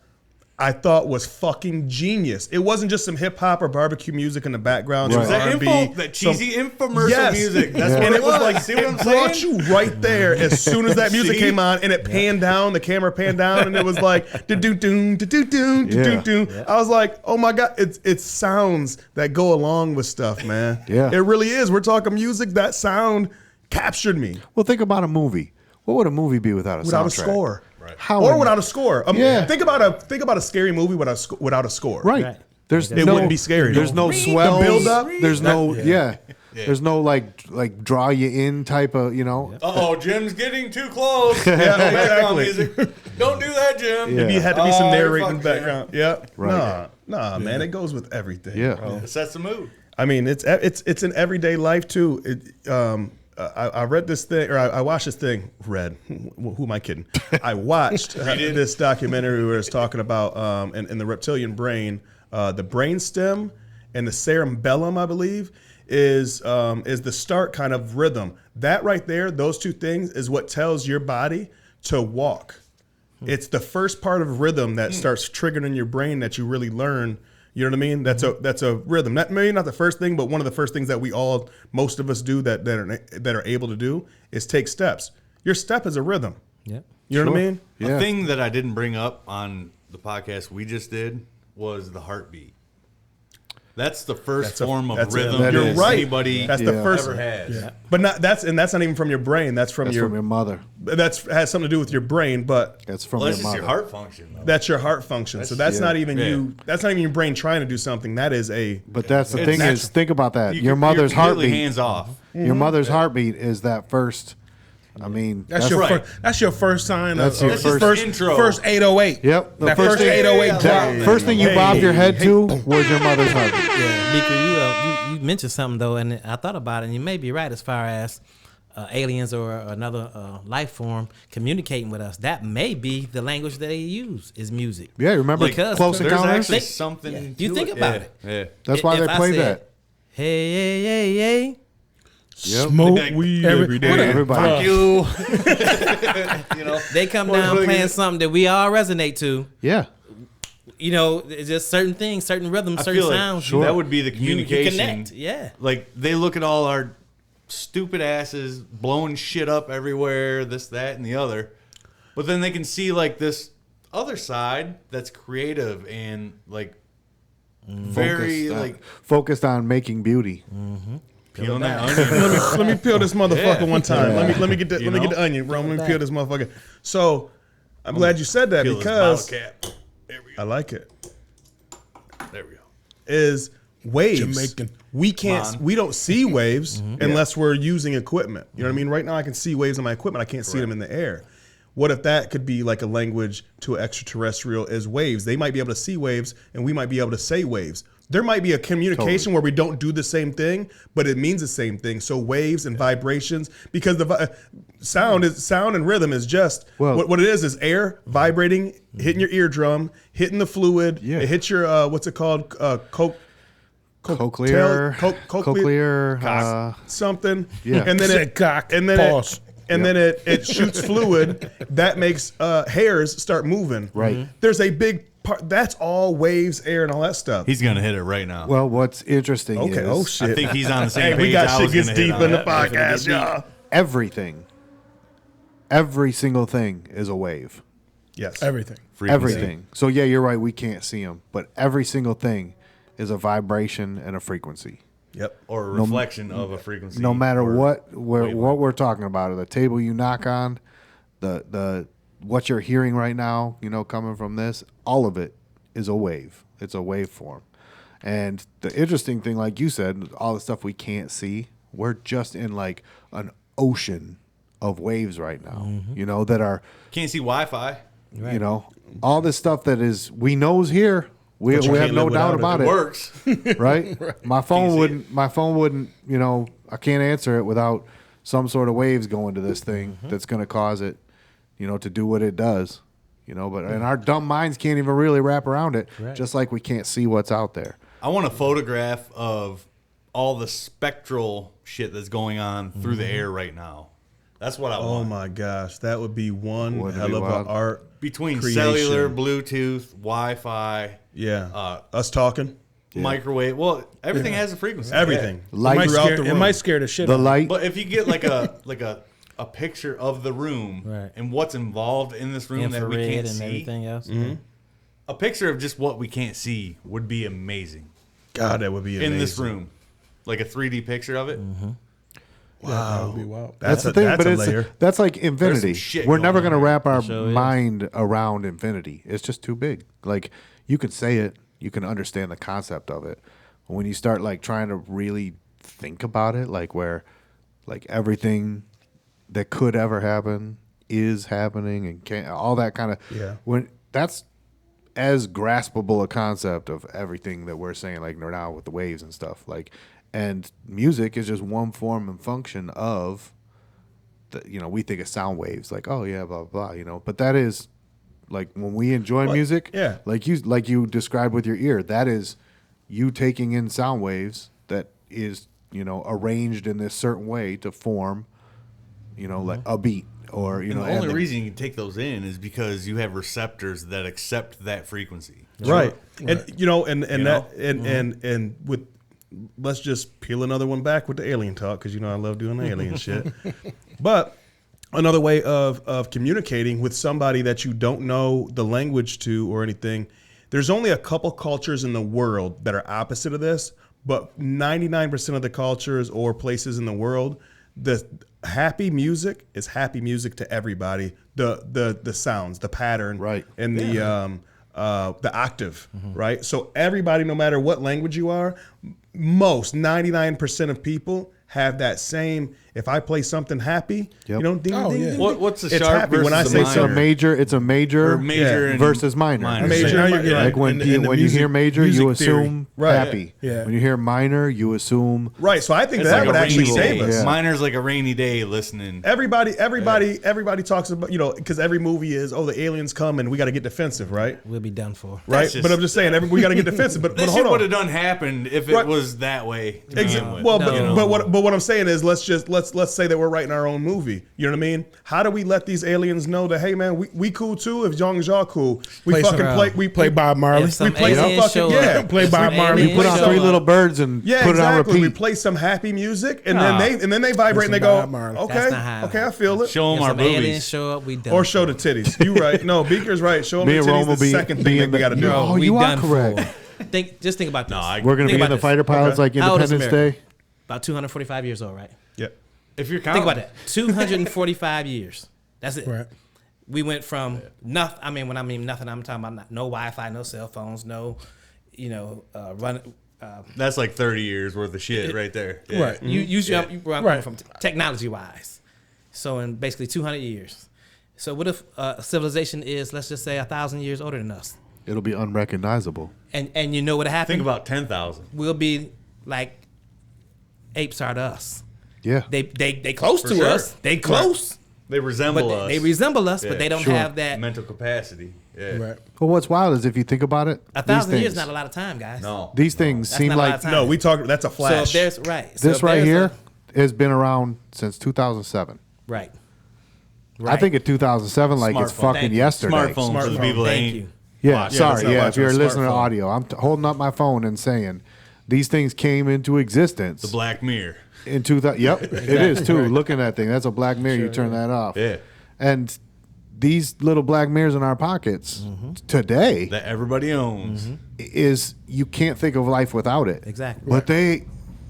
I thought was fucking genius. It wasn't just some hip hop or barbecue music in the background. Right. Some That R&B, info, that some- cheesy infomercial Yes. music. That's And what it was like, See what it I'm brought saying? you right there as soon as that music See? came on, and it panned down, the camera panned down, and it was like, do-do-doon, do-do-doon, do-do-doon. I was like, oh my God, it's sounds that go along with stuff, man. Yeah. It really is. We're talking music, that sound captured me Well, think about a movie. What would a movie be without a without soundtrack? a score. Right. How Or would- without a score. Yeah. Think about a scary movie without a score. Right. Right. There's It no, wouldn't be scary. There's no The swells. build-up? There's no There's no like draw you in type of Uh-oh, Jim's getting too close. Yeah, Background exactly. music. Don't do that, Jim. Yeah. Maybe it had to be some Oh, narrating in the fuck, background. Yeah. Right. Nah, man. It goes with everything. Yeah. Bro. It sets the mood. I mean, it's in everyday life too. I read this thing, or I watched this thing. Read? Who am I kidding? I watched this documentary where it's talking about in the reptilian brain, the brainstem and the cerebellum, I believe, is the start kind of rhythm. That right there, those two things, is what tells your body to walk. It's the first part of rhythm that starts triggering in your brain that you really learn. You know what I mean? That's a rhythm. That maybe not the first thing, but one of the first things that most of us do that are able to do is take steps. Your step is a rhythm. Yep. You know what I mean? Yeah. A thing that I didn't bring up on the podcast we just did was the heartbeat. That's the first form of rhythm You're that right. anybody That's the first. ever has. Yeah. But that's not even from your brain. That's from That's your. from your mother. Has something to do with your brain, but That's from Well, your that's just mother. your heart function. Though. that's your heart function. So that's not even you. That's not even your brain trying to do something. That is a. But that's the It's thing natural. is, think about that. You- Your mother's you're completely heartbeat. hands off. Your mother's heartbeat is that first. I mean, That's your right. that's your first sign That's of your first first intro. First 808. Yep. The That first first thing- 808 Yeah, drop. that first thing you bobbed your head to was your mother's heartbeat. Yeah, Mika, you mentioned something though, and I thought about it, and you may be right as far as aliens or another life form communicating with us. That may be the language that they use is music. Yeah, remember Because Close There's Encounters? actually Think- something. yeah, you to think it. about Yeah, it. Yeah. That's why If they I play said, that. Hey, hey, hey, hey. Yep. Smoke Like, weed every every day. day. Everybody. You. You know. They come What down are they playing gonna- something that we all resonate to. Yeah. You know, it's just certain things, certain rhythms, I certain feel like sounds. that would be the You communication. connect. Yeah. Like they look at all our stupid asses blowing shit up everywhere, this, that, and the other, but then they can see like this other side that's creative and like very Focused on making beauty. peeling that onion. Let me peel this motherfucker Yeah. one time. Yeah. Let me get the You get know? the onion, bro. Let me peel this motherfucker. So I'm glad you said that Peel this because bottle cap. There we I go. like it. There we go. Is waves. Jamaican. We can't. Come on. We don't see waves unless we're using equipment. You know what I mean? Right now, I can see waves on my equipment. I can't see them in the air. What if that could be like a language to an extraterrestrial as waves? They might be able to see waves, and we might be able to say waves. There might be a communication where we don't do the same thing, but it means the same thing. So waves and vibrations, because the sound and rhythm is just what it is air vibrating, hitting your eardrum, hitting the fluid. Yeah. It hits your what's it called? Cochlear. Something. Yeah. And then Said it cock. and then Pause. it shoots fluid that makes hairs start moving. Right. There's a big That's all waves, air, and all that stuff. He's gonna hit it right now. Well, what's interesting Okay. is Oh shit. I think he's on the same Hey, page. we got I shit was gets gonna hit deep on in the it. podcast, y'all. everything, every single thing is a wave. Yes. Everything. Frequency. Everything. So yeah, you're right. We can't see them, but every single thing is a vibration and a frequency. Yep. or a reflection of a frequency. No matter or what wavelength. what we're talking about, or the table you knock on, the what you're hearing right now, coming from this, all of it is a wave. It's a waveform. And the interesting thing, like you said, all the stuff we can't see, we're just in like an ocean of waves right now. That are Can't see Wi-Fi. all this stuff that is we know is here. We But you have can't no live doubt without about It it. works. Right? My phone wouldn't, I can't answer it without some sort of waves going to this thing that's going to cause it, to do what it does, but and our dumb minds can't even really wrap around it, just like we can't see what's out there. I want a photograph of all the spectral shit that's going on through the air right now. That's what I Oh want. my gosh, that would be one Wouldn't it hell be of wild? an art. Between creation. cellular, Bluetooth, Wi-Fi, Yeah. Us talking. microwave. Well, everything has a frequency. Everything. Light It might throughout scare, the it room. might scare the shit The out of light, But if you get like a picture of the room Right. and what's involved in this room that we infrared can't and see, everything else. a picture of just what we can't see would be amazing God, that would be amazing. in this room. Like a 3D picture of it. that would be wild. that's the thing, that's but a it's layer. that's like infinity. shit We're going never on going to wrap our sure is. mind around infinity. It's just too big. Like you can say it, you can understand the concept of it, but when you start like trying to really think about it, like where like everything that could ever happen is happening and can't, all that kind of when that's as graspable a concept of everything that we're saying like now with the waves and stuff like. And music is just one form and function of the, we think of sound waves like, oh yeah, blah, blah, blah, but that is like when we enjoy music, yeah. like you described with your ear, that is you taking in sound waves that is, arranged in this certain way to form, like a beat or, And the only reason you can take those in is because you have receptors that accept that frequency. Right. And and with let's just peel another one back with the alien talk because I love doing the alien shit. But another way of communicating with somebody that you don't know the language to or anything, there's only a couple cultures in the world that are opposite of this, but 99% of the cultures or places in the world, the happy music is happy music to everybody. The sounds, the pattern, Right. and the octave, right? So everybody, no matter what language you are, most 99% of people have that same. If I play something happy, Yep. ding, Oh, ding, yeah. ding, What's the it's sharp happy. When I versus say the it's a minor? major, Or major and versus minor. minor. Major, Now you're getting Like when in the when you hear major, you music theory. assume Right. happy. Yeah. When you hear minor, you assume right. So I think It's that like would a actually rainy save day. us. Yeah. Miner's like a rainy day listening. Everybody talks about because every movie is the aliens come and we got to get defensive, right? We'll be done for. Right. That's just- But I'm just saying, we got to get defensive. But This hold shit on. would have done happened if it Right. was that way. To begin with. Well, No. but what I'm saying is let's say that we're writing our own movie. You know what I mean? How do we let these aliens know that hey man, we cool too if long as y'all cool. We Play fucking some- play. We Play Bob Marley. If some play some aliens fucking- show yeah, up, play if Bob some Marley. aliens put on show Three up, Little Birds and Yeah, put it on exactly. We repeat. play some happy music, and Nah. then they vibrate and they Listen, go, Bob Marley. okay, That's not how it okay, I feel it. Show If them our some aliens boobies. show up, we done. Or show the titties. You right? No, Beaker's right. Show them Me the and titties. Rome will The be second thing that we got to do. Oh, We you are done correct. for. Just think about this. We're gonna Think be in about the this. fighter pilots like How old is Independence America? Day. About 245 years old, right? Yeah. If you're Think about that. 245 years. That's it. Right. We went from nothing. I mean, when I mean nothing, I'm talking about no Wi-Fi, no cell phones, no, run. That's like 30 years worth of shit right there. Yeah. Right. You where I'm Right. coming from technology wise. So in basically 200 years. So what if a civilization is, let's just say, 1,000 years older than us, It'll be unrecognizable. and you know what happened? Think about 10,000. We'll be like apes are to us. Yeah. They close to sure. us. They close, They resemble but us. they resemble us, Yeah, but they don't sure. have that. mental capacity. Yeah. Right. Well, what's wild is if you think about it, 1,000 these years things- not a lot of time, guys. No. These things That's seem not a lot like of time. No, we talk. That's a So flash. if there's right. So this if right there's here has been around since 2007. Right. I think in 2007, like it's Smartphone. fucking Thank you. yesterday. Smartphone for the Smartphone. people that Thank ain't you. Yeah, that's sorry. not Yeah, if watching you're a listening to smartphone. audio, I'm holding up my phone and saying these things came into existence The Black Mirror. in 2000. Yep, it is too. Looking at that thing, that's a black mirror. You turn that off. Yeah. And these little black mirrors in our pockets today That everybody owns. is you can't think of life without it. Exactly. But they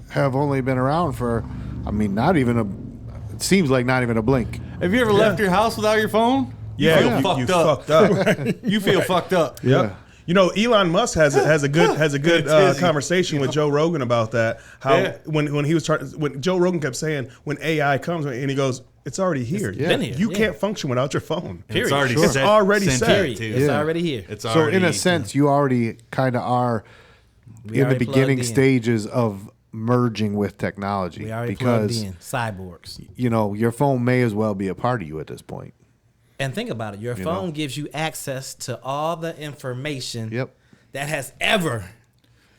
have only been around for, I mean, not even it seems like not even a blink. Have you ever left your house without your phone? Yeah, You feel you fucked fucked up. You feel fucked up. Yep. You know, Elon Musk has a good It's conversation with Joe Rogan about that. How Yeah. when he was when Joe Rogan kept saying when AI comes and he goes, it's already here. been here, You yeah. can't function without your phone. And it's already Sure. It's already set. Period. too. It's Yeah. already here. It's So already, in a sense, you already kind of are in the already beginning plugged in. stages of merging with technology We already plugged because in. Cyborgs. you know your phone may as well be a part of you at this point. And think about it. Your phone gives you access to all the information Yep. that has ever.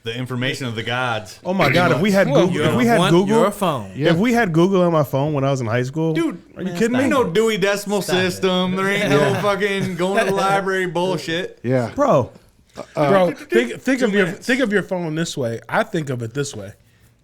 the information of the gods. Oh my God! If we had Google, You're if we had one- Google, your phone. Yeah. if we had Google on my phone when I was in high school, Dude, are you man, kidding stop me? Ain't no Dewey Decimal Stop it. System. There ain't no fucking going to the library bullshit. Yeah. Bro, think of your phone this way. I think of it this way.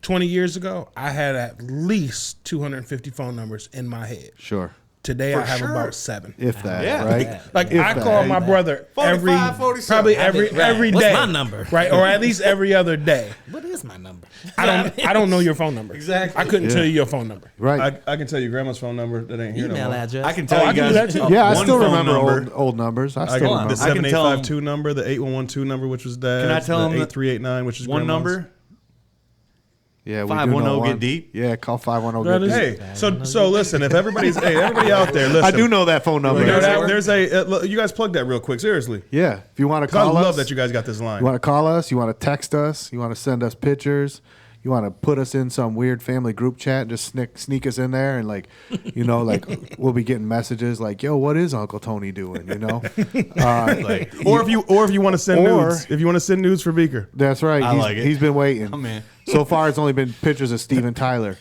20 years ago, I had at least 250 phone numbers in my head. Sure. Today, I have about 7. If that, Yeah. right? Like If I that. call my brother 45, 47. probably every day. What's my number? Right, or at least every other day. What is my number? I don't know your phone number. Exactly. I couldn't tell you your phone number. Right. I can tell you grandma's phone number that ain't here no Email more. address. I can tell you I can guys. do that too. Yeah, I one still phone remember number. old numbers. I I still can, remember. the I can tell 7852 number, the 8112 number, which was dad's. Can I tell the him the 8389, which is One grandma's. number. Yeah, we 510 do know get one. deep. Yeah, call 510 get deep. Hey, so listen, if everybody out there, listen. I do know that phone number. There's a look, you guys plug that real quick, seriously. Yeah, if you want to 'Cause I call love us, that you guys got this line. you want to call us, you want to text us, you want to send us pictures, you want to put us in some weird family group chat and just sneak us in there and like we'll be getting messages like, yo, what is Uncle Tony doing? Or if you want to send nudes, if you want to send nudes for Beaker. That's right. I like it. He's been waiting. I'm in. So far, it's only been pictures of Steve and Tyler.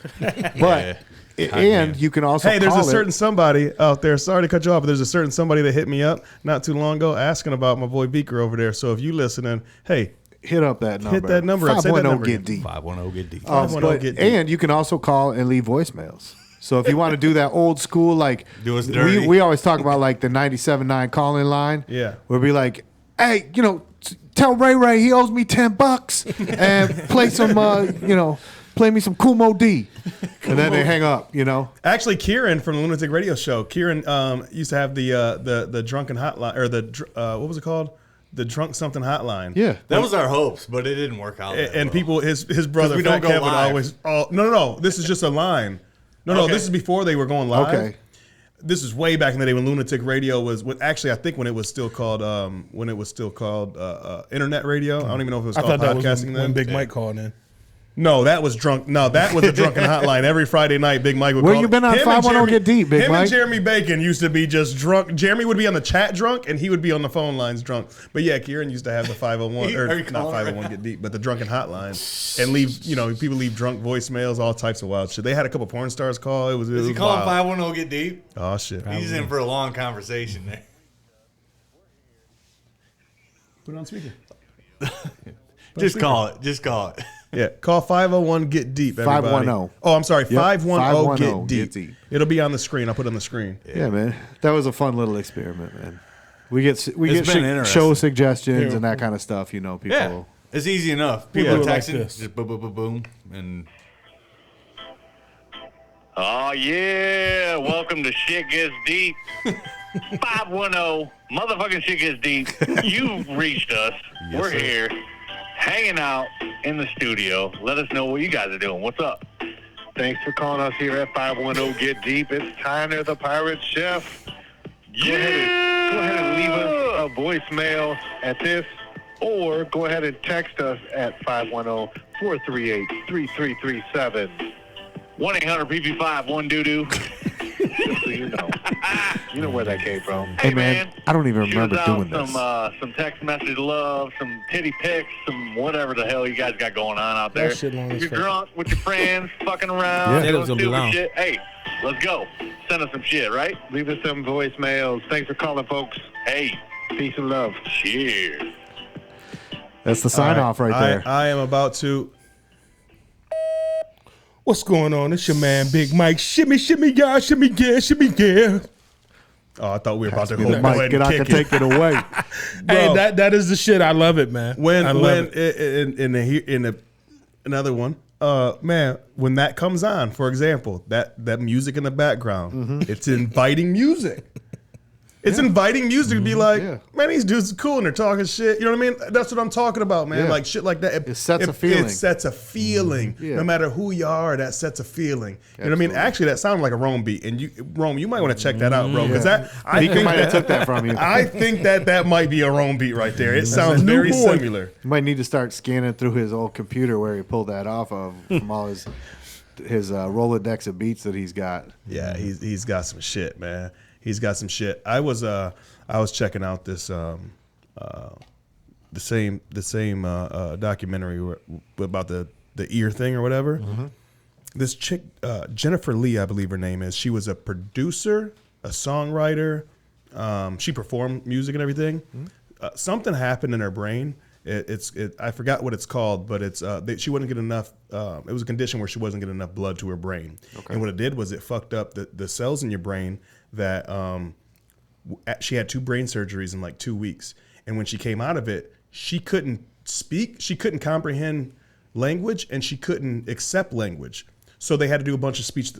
But and you can also Hey, there's call a certain it. somebody out there. Sorry to cut you off, but there's a certain somebody that hit me up not too long ago asking about my boy Beaker over there. So if you listening, hey, Hit up that number. hit that number up. Say that 510 number get again. deep. 510 get deep. 510 get deep. And you can also call and leave voicemails. So if you want to do that old school, like Do us dirty. we always talk about like the 97.9 call-in line. Yeah. We'll be like, hey, tell Ray he owes me $10 and play some, play me some Kumo D. And then they hang up, Actually, Kieran from the Lunatic Radio Show. Kieran used to have the drunken hotline or what was it called? The drunk something hotline. Yeah. That was our hopes, but it didn't work out. that And well. people, his brother we don't Fat go Kev would live. always. Oh no! This is just a line. No, Okay. this is before they were going live. Okay. This is way back in the day when Lunatic Radio was. Actually, I think when it was still called internet radio. I don't even know if it was called podcasting then. Big Mike called in. No, that was drunk. No, that was the drunken hotline. Every Friday night, Big Mike would Where call. you been on Him and 510 Jeremy- Get Deep, Big Him Mike? and Jeremy Bacon used to be just drunk. Jeremy would be on the chat drunk, and he would be on the phone lines drunk. But yeah, Kieran used to have the 501 Are or you not calling 501 Get Deep, but the drunken hotline, and leave. People leave drunk voicemails, all types of wild shit. They had a couple porn stars call. It was. Is he calling 510 get deep? Oh shit! He's in for a long conversation there. Put it on speaker. Just call it. Just call it. Yeah, call 501 Get Deep. Everybody. 510. Oh, I'm sorry, 510 Get 510 Deep. Get Deep. It'll be on the screen. I'll put it on the screen. Yeah, man. That was a fun little experiment, man. We get been interesting. show suggestions and that kind of stuff, people. Yeah. It's easy enough. People Yeah. are Like texting. this. Just boom, boom, boom, boom. And Oh, yeah. Welcome to Shit Gets Deep. 510. Motherfucking Shit Gets Deep. You've reached us. Yes, We're sir. here, hanging out in the studio. Let us know what you guys are doing. What's up? Thanks for calling us here at 510 Get Deep. It's Tyner, the Pirate Chef. Go ahead and leave us a voicemail at this, or go ahead and text us at 510-438-3337. 1-800-PP5, one doo-doo. Just so you know. You know where that came from. Hey, man, I don't even shoot remember us doing out this. some text message love, some titty pics, some whatever the hell you guys got going on out there. That shit long If as you're fuck. drunk with your friends, fucking around, Yeah. Said it doing was gonna be stupid long. shit, hey, let's go. Send us some shit, right? Leave us some voicemails. Thanks for calling, folks. Hey, Peace and love. Cheers. That's the sign off right there. I am about to. What's going on? It's your man, Big Mike. Shimmy, shimmy, yeah, shimmy, yeah, shimmy, yeah. Oh, I thought we were about to Be go the ahead mic. and Get out kick and it. take it away. Hey, that is the shit. I love it, man. Another one, man, when that comes on, for example, that music in the background, it's inviting music. It's inviting music to be like, man, these dudes are cool and they're talking shit. You know what I mean? That's what I'm talking about, man. Yeah. Like shit like that. It sets a feeling. It sets a feeling. Yeah. No matter who you are, that sets a feeling. You know what I mean? Absolutely. Actually, that sounded like a Rome beat. And Rome, you might want to check that out, bro. Because He might have took that from you. I think that might be a Rome beat right there. It sounds very similar. You might need to start scanning through his old computer where he pulled that off of from all his Rolodex of beats that he's got. Yeah, he's got some shit, man. He's got some shit. I was checking out this the same documentary about the ear thing or whatever. This chick, Jennifer Lee, I believe her name is. She was a producer, a songwriter. She performed music and everything. Something happened in her brain. I forgot what it's called, but she wouldn't get enough. It was a condition where she wasn't getting enough blood to her brain, and what it did was it fucked up the cells in your brain that she had 2 brain surgeries in like 2 weeks, and when she came out of it, she couldn't speak, she couldn't comprehend language, and she couldn't accept language. So they had to do a bunch of speech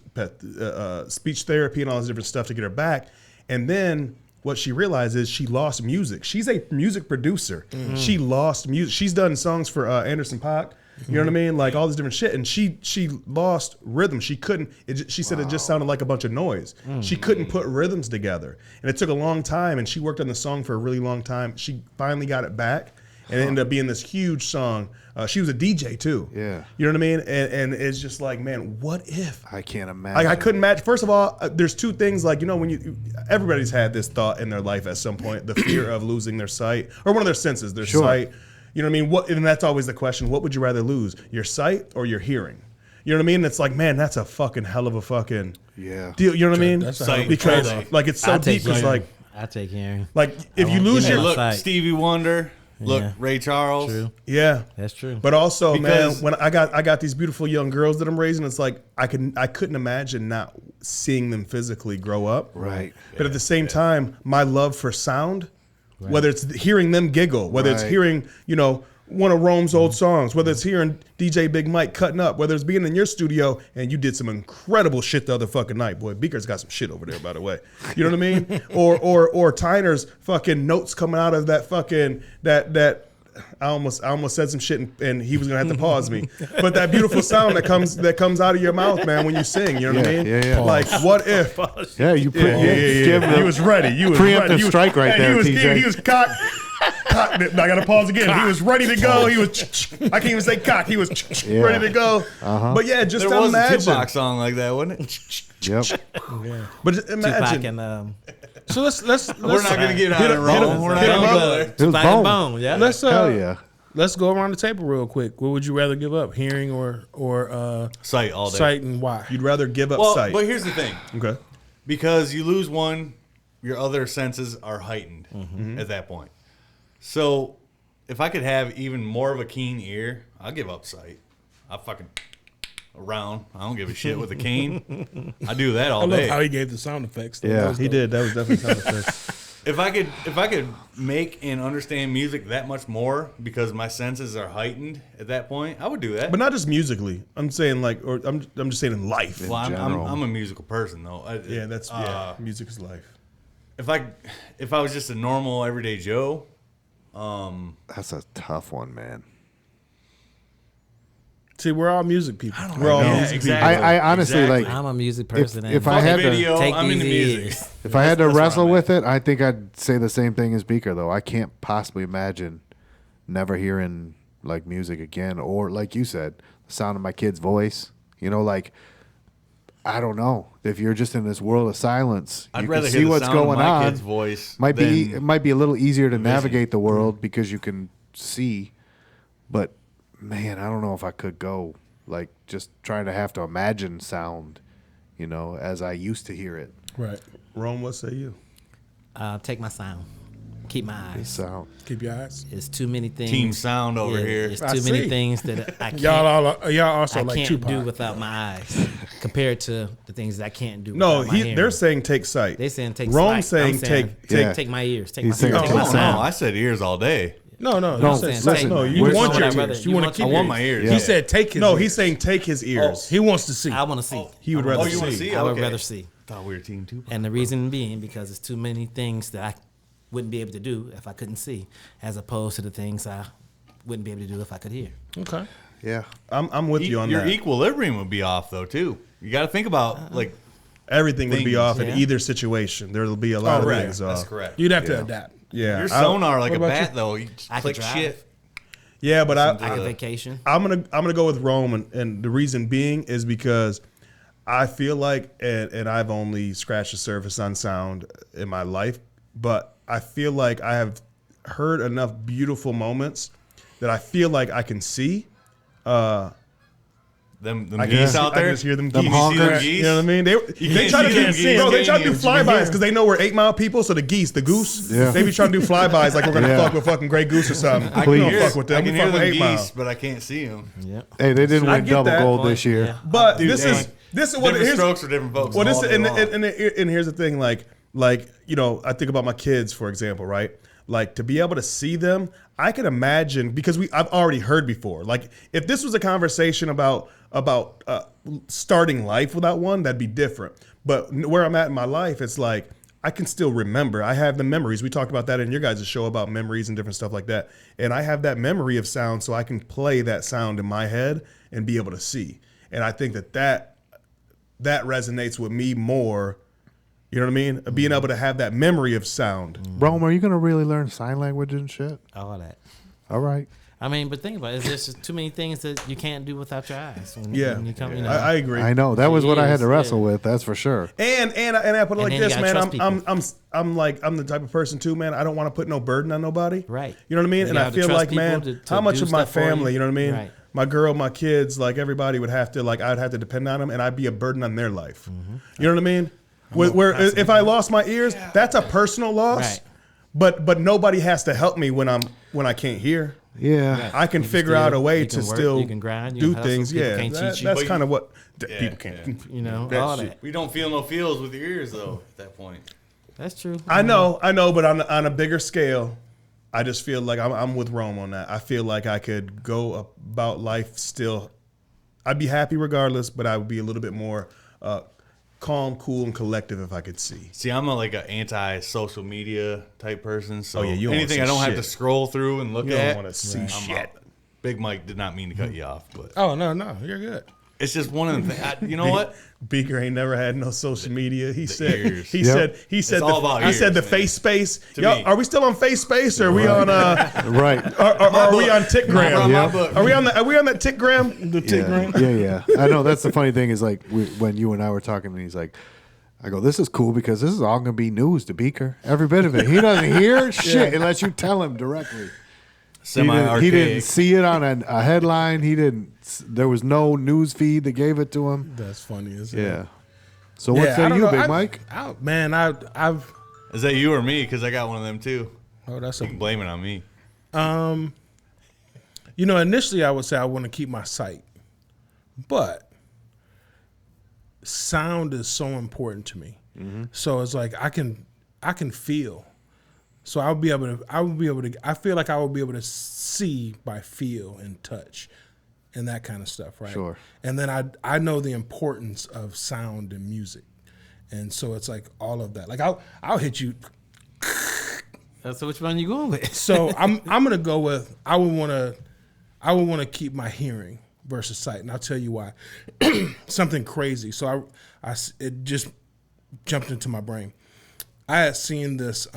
therapy and all this different stuff to get her back, and then. What she realized is she lost music. She's a music producer. She lost music. She's done songs for Anderson .Paak. You know what I mean? Like all this different shit. And she lost rhythm. She couldn't. She said it just sounded like a bunch of noise. She couldn't put rhythms together. And it took a long time. And she worked on the song for a really long time. She finally got it back. And it ended up being this huge song. She was a DJ too. Yeah. You know what I mean? And it's just like, man, what if? I can't imagine. Like I couldn't imagine. First of all, there's 2 things. Like, you know, when everybody's had this thought in their life at some point: the fear of losing their sight or one of their senses, their sight. You know what I mean? And that's always the question: what would you rather lose, your sight or your hearing? You know what I mean? And it's like, man, that's a fucking hell of a fucking deal. You know what I mean? That's Because like it's so deep. It's like I take hearing. like if you lose your my Look, sight. Stevie Wonder. Look, Yeah. Ray Charles. True. yeah. That's true. But also, Because- man, when I got these beautiful young girls that I'm raising, it's like I couldn't imagine not seeing them physically grow up. Right. But at the same time, my love for sound, whether it's hearing them giggle, whether it's Right. hearing, one of Rome's old songs, whether it's hearing DJ Big Mike cutting up, whether it's being in your studio and you did some incredible shit the other fucking night. Boy, Beaker's got some shit over there, by the way. You know what I mean? or Tyner's fucking notes coming out of that fucking that I almost said some shit and he was gonna have to pause me. But that beautiful sound that comes out of your mouth, man, when you sing, you know what I mean? Yeah. Like what if? Yeah, you Yeah. He was ready. You was Preemptive ready. strike right there, TJ. He was cocked. I gotta pause again. He was ready to go. He was. I can't even say cock. He was ready to go. But yeah, just There was a imagine. Tupac song like that, wasn't it? Yep. But just Tupac imagine. and So let's We're not gonna get out of Rome. We're not hit 'em gonna up. go there. It was Tupac and Bone. Bone. Yeah. let's Hell yeah. let's go around the table real quick. What would you rather give up, hearing or Sight all day. sight, and why? You'd rather give up Well, sight. but here's the thing. Okay. Because you lose one, your other senses are heightened at that point. So if I could have even more of a keen ear, I'll give up sight. I fucking around. I don't give a shit with a cane. I do that I all love day. how he gave the sound effects. though. Yeah, That was He dope. did. That was definitely sound effects. If I could make and understand music that much more because my senses are heightened at that point, I would do that. But not just musically. I'm saying I'm just saying in life. well, I'm general. a musical person though. Music is life. If I was just a normal everyday Joe, That's a tough one, man. See, we're all music people. We're all Yeah, music exactly. people. I honestly Exactly. I'm a music person. if and I had to- video, take I'm these into music. ears. If I had to That's where wrestle I'm with it, I think I'd say the same thing as Beaker, though. I can't possibly imagine never hearing like music again, or like you said, the sound of my kid's voice. Like I don't know. If you're just in this world of silence, I'd you rather can hear see the what's sound going of my on. kid's voice. It than might be a little easier to vision. navigate the world because you can see, but man, I don't know if I could go like just trying to have to imagine sound, as I used to hear it. Right. Rome, what say you? Take my sound. keep my eyes. Sound. Keep your eyes. It's too many things. Team sound over here. It's I too many see. things that I can't. Y'all also I like can't Tupac. do without my eyes, compared to the things that I can't do. No, without my hearing. they're saying take sight. They saying take. Rome's sight. I'm saying Yeah. take my ears. Take He's my saying take take my Oh, sound. no, I said ears all day. No, No, you said listen, sight. No, you which want one your would I rather- ears. you You want want to your keep I want your my ears. ears. He said take his No, ears. he's saying take his ears. He wants to see. I want to see. He would rather Oh, you want to see. see? I would Okay. rather see. Thought we were team Tupac. And the reason being because it's too many things that I wouldn't be able to do if I couldn't see, as opposed to the things I wouldn't be able to do if I could hear. Okay. Yeah. I'm with you on Your that. equilibrium would be off though too. You got to think about like. Everything would be Things, off in yeah. either situation. There will be a lot of right. things That's off. correct. You'd have to adapt. Yeah, Your sonar like a what about bat you? though. You just I click could drive. shit. yeah, but I could vacation. I'm gonna go with Rome, and the reason being is because I feel like, and I've only scratched the surface on sound in my life, but I feel like I have heard enough beautiful moments that I feel like I can see. Them I geese can, out I there. can just hear them Them geese. honkers. You know what I mean? They can't try to see do them geese. bro, they try to do You can hear flybys them. because they know we're 8 Mile people. So the geese, the goose, Yeah. they be trying to do flybys like we're gonna Yeah. fuck with fucking Grey Goose or something. I We can don't hear, fuck with them. I We can fuck hear with them 8 Mile. geese, but I can't see them. Yep. Hey, they didn't I win get double that. gold this year. Yeah. But Dude, this dang. is what Different here's strokes for different folks. well, this all day and, long. and here's the thing, like you know, I think about my kids, for example, right? Like to be able to see them, I can imagine because I've already heard before. Like if this was a conversation about starting life without one, that'd be different. But where I'm at in my life, it's like I can still remember. I have the memories. We talked about that in your guys' show about memories and different stuff like that. And I have that memory of sound, so I can play that sound in my head and be able to see. And I think that resonates with me more. You know what I mean? Being able to have that memory of sound. Rome, are you gonna really learn sign language and shit? All that. All right. I mean, but think about it. There's just too many things that you can't do without your eyes. When you come, you know. I agree. I know that was what I had to Years, wrestle yeah. with. That's for sure. And I put it like then you this, gotta man. trust I'm the type of person too, man. I don't want to put no burden on nobody. Right. You know what I mean? You And I have to feel trust like, man, people to how much do of my stuff for you. family, you know what I mean? Right. My girl, my kids, like everybody would have to, like I'd have to depend on them, and I'd be a burden on their life. Mm-hmm. You know what I mean? Where if I lost my ears, that's a personal loss. Right. But nobody has to help me when I can't hear. Yeah. I can figure out a way you to can work, still you can grind, you do can hustle, things. people Yeah, can't teach you. that's But kind of what Yeah, people can't. You know, That all shit. that. We don't feel no feels with your ears though. At that point, That's true. I know, but on a bigger scale, I just feel like I'm with Rome on that. I feel like I could go about life still. I'd be happy regardless, but I would be a little bit more calm, cool, and collective if I could see. see, I'm like an anti-social media type person. So Oh, yeah, you don't anything wanna I see don't have shit. to scroll through and look You at, don't want to see I'm shit. out. Big Mike did not mean to cut you off, but Oh no, you're good. it's just one of the things. You know what? Beaker ain't never had no social media. He said ears. he Yep. said he said all about he said ears, the man. face space. To Yo, me. are we still on face space or are we on Right. or are we on Tickgram? Yeah. Are we on that Tickgram? The Tickgram? Yeah. I know. That's the funny thing is like when you and I were talking, and he's like, I go, this is cool because this is all going to be news to Beaker. Every bit of it. He doesn't hear shit unless you tell him directly. He didn't see it on a headline. He didn't. There was no news feed that gave it to him. That's funny, isn't it? Yeah. So what I say don't you, know. Big Mike? I've Is that you or me? Because I got one of them too. oh that's You can blame it on me. you know, initially I would say I want to keep my sight, but sound is so important to me. So it's like I can feel. So I feel like I would be able to see by feel and touch and that kind of stuff, right? Sure. And then I know the importance of sound and music. And so it's like all of that. Like I'll hit you. That's which one you going with. So I'm gonna go with I would want to keep my hearing versus sight, and I'll tell you why. Something crazy. So it just jumped into my brain. I had seen this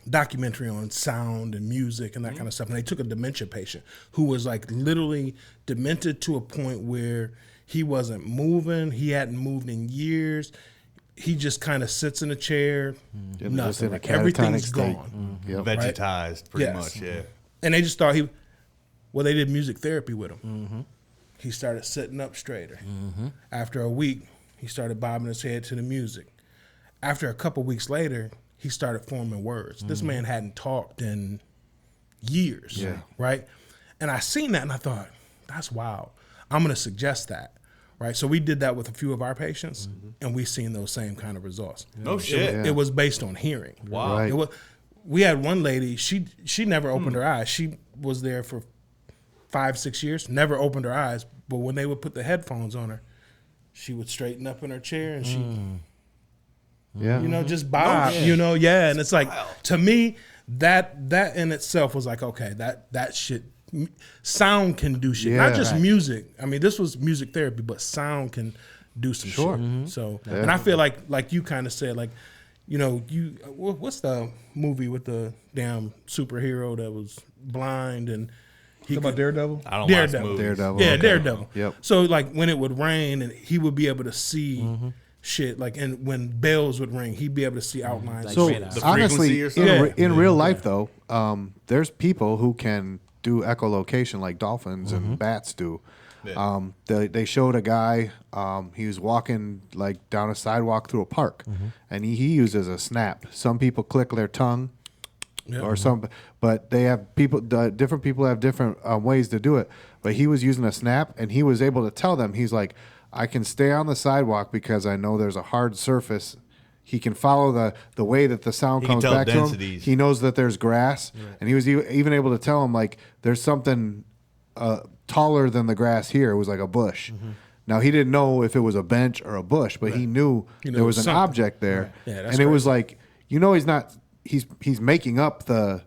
documentary on sound and music and that kind of stuff, and they took a dementia patient who was like literally demented to a point where he wasn't moving. He hadn't moved in years. He just kind of sits in a chair, Just in nothing. a Like catatonic everything's state. gone. Yep. Vegetized, pretty Yes. much. Yeah. And they just thought they did music therapy with him. He started sitting up straighter. After a week, he started bobbing his head to the music. After a couple weeks later, he started forming words. This man hadn't talked in years, right? And I seen that and I thought, that's wild. I'm going to suggest that, right? So we did that with a few of our patients, and we seen those same kind of results. No shit. It was based on hearing. Wow. Right. We had one lady, she never opened her eyes. She was there for 5-6 years, never opened her eyes, but when they would put the headphones on her, she would straighten up in her chair and she, just bob, and it's like, to me, that in itself was like, okay, that shit, sound can do shit, not just music. I mean, this was music therapy, but sound can do some shit. So, and I feel like you kind of said, like, what's the movie with the damn superhero that was blind and he About Daredevil? I don't watch movies. Daredevil. Yeah, Okay. Daredevil. Yep. So like when it would rain and he would be able to see shit, like, and when bells would ring, he'd be able to see outlines. So radar. The honestly, frequency or something? in real life though, there's people who can do echolocation like dolphins and bats do. Yeah. They showed a guy, he was walking like down a sidewalk through a park, and he uses a snap. Some people click their tongue, or some, but they have different people have different ways to do it. But he was using a snap, and he was able to tell them, he's like, I can stay on the sidewalk because I know there's a hard surface. He can follow the way that the sound He can comes tell back to him. densities. He knows that there's grass, and he was even able to tell him like there's something taller than the grass here. It was like a bush. Now he didn't know if it was a bench or a bush, but he knew there was an something. object there, Right. Yeah, that's and it was crazy. like he's not he's making up the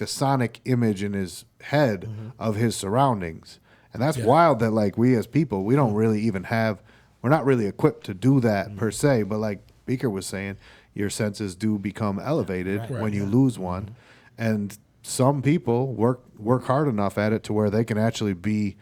sonic image in his head of his surroundings, and that's wild. That like we as people, we don't really even we're not really equipped to do that per se, but like Beaker was saying, your senses do become elevated when you lose one, and some people work hard enough at it to where they can actually be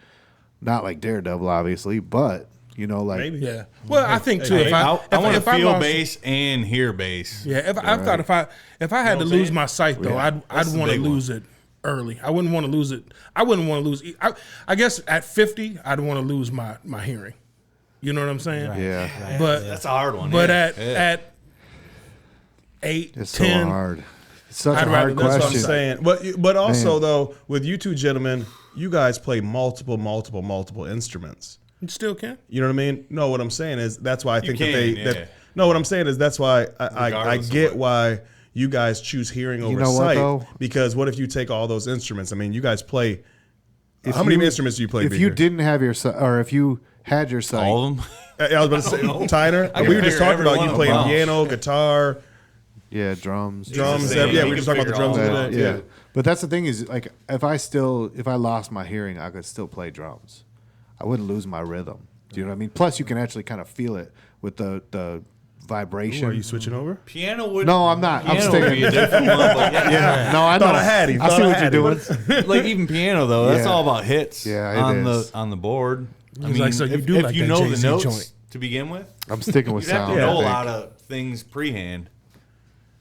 not like Daredevil, obviously, but like Maybe. Yeah. Well, I think too. I want to if I feel lost- bass and hear bass. Yeah. I thought if I had to lose my sight though, I'd the want to big one. lose it early. I wouldn't want to lose it. I wouldn't want to lose. I guess at 50, I'd want to lose my hearing. You know what I'm saying? yeah, But That's a hard one. But yeah. at 8, it's 10, so hard. It's such I'd a rather hard lose my That's what I'm question. saying. But also Man. though, with you two gentlemen, you guys play multiple instruments. you still can. You know what I mean? No, what I'm saying is that's why I think can, yeah. no, what I'm saying is that's why I Regardless of get what. why you guys choose hearing over know what, sight. though? Because what if you take all those instruments? I mean, you guys play. How many instruments do you play? If you Beaker? didn't have your sight, or if you had your sight, all of them. I was about to say, Tyner. I can We were just figure talking every about one you of playing them out. piano, guitar, yeah, drums, drums. the same. Yeah, You we were can just talking about the figure all drums that today. out. Yeah. But that's the thing is, like, if I lost my hearing, I could still play drums. I wouldn't lose my rhythm. Do you know what I mean? Plus, you can actually kind of feel it with the vibration. Ooh, are you switching over? Piano would. No, I'm not. I'm Piano would be a staying. different one. But yeah. No, I know. Thought I had him. I Thought see I what had you're him. doing. Like even piano though, that's Yeah. all about hits. Yeah, it on is. the board. I He's mean, like, so you if, do if like you that know Jay-Z the notes joint. to begin with, I'm sticking with you'd have sound. to know I a think. lot of things pre-hand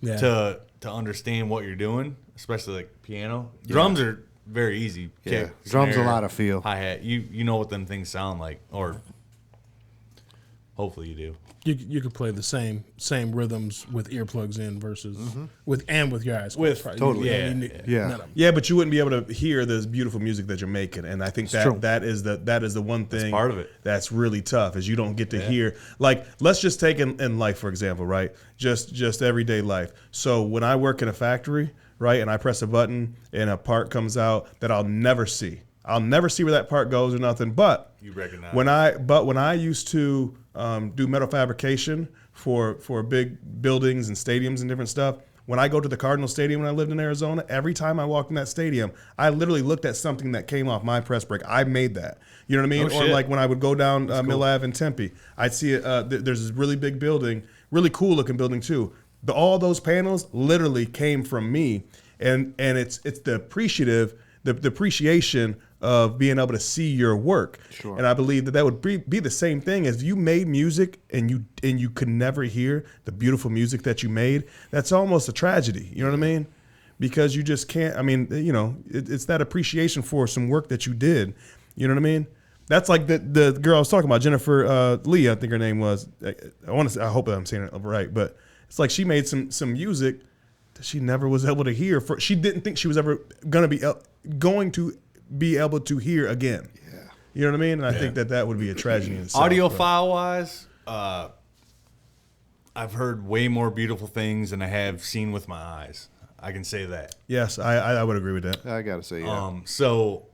Yeah. to understand what you're doing, especially like piano. Drums are very easy. Yeah, Kick, drums a snare, lot of feel. Hi-hat. You know what them things sound like, or hopefully you do. You could play the same rhythms with earplugs in versus with your eyes. With- Probably- totally, you yeah, need yeah. none of them. Yeah, but you wouldn't be able to hear this beautiful music that you're making, and I think true. that is the one thing part of it. that's really tough is you don't get to hear. Like, let's just take in life for example, right? Just everyday life. So when I work in a factory, right, and I press a button and a part comes out that I'll never see. I'll never see where that part goes or nothing. But You recognize. when I used to do metal fabrication for big buildings and stadiums and different stuff. When I go to the Cardinal Stadium when I lived in Arizona, every time I walked in that stadium, I literally looked at something that came off my press brake. I made that. You know what I mean? Oh, or shit. like when I would go down Mill Ave in Tempe, I'd see there's this really big building, really cool looking building too. All those panels literally came from me, and it's the appreciation of being able to see your work. Sure. And I believe that would be the same thing as you made music and you could never hear the beautiful music that you made. That's almost a tragedy. You know what I mean? Because you just can't. I mean, it's that appreciation for some work that you did. You know what I mean? That's like the girl I was talking about, Jennifer Lee, I think her name was. I hope I'm saying it right, but It's like she made some music that she never was able to hear. She didn't think she was ever going to be able to hear again. Yeah. You know what I mean? And I think that would be a tragedy in itself. Audiophile wise, I've heard way more beautiful things than I have seen with my eyes. I can say that. Yes, I would agree with that. I gotta say, yeah. So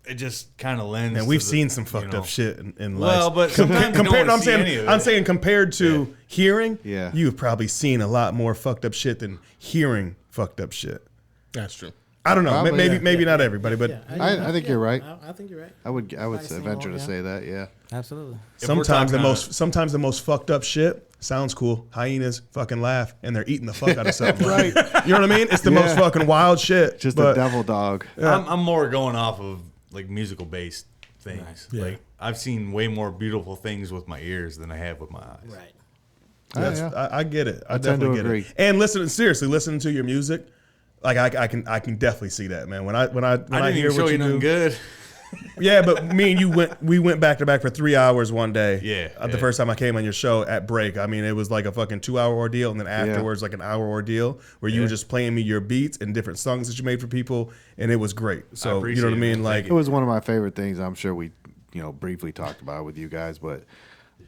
it just kind of lends. And we've seen some fucked up shit in life. Well, but sometimes I'm saying compared to hearing, Yeah. you've probably seen a lot more fucked up shit than hearing fucked up shit. That's true. I don't know. Probably, Maybe not everybody, but I think you're right. I think you're right. I would venture to say that, yeah. Absolutely. sometimes the most fucked up shit sounds cool. Hyenas fucking laugh and they're eating the fuck out of something. Right. You know what I mean? It's the most fucking wild shit. Just a devil dog. I'm more going off of like musical based things. Nice. Yeah. Like I've seen way more beautiful things with my ears than I have with my eyes. Right. I get it. I tend to definitely get agree. it. And listening to your music, like I can definitely see that, man. When I I didn't hear even show what you you nothing do, good. yeah. But me and you went back to back for 3 hours one day. Yeah, The yeah. first time I came on your show at break, I mean, it was like a fucking 2-hour ordeal, and then afterwards like an hour ordeal where you were just playing me your beats and different songs that you made for people, and it was great. So you know appreciate what I it, mean? man. Like It was one of my favorite things. I'm sure we, briefly talked about it with you guys, but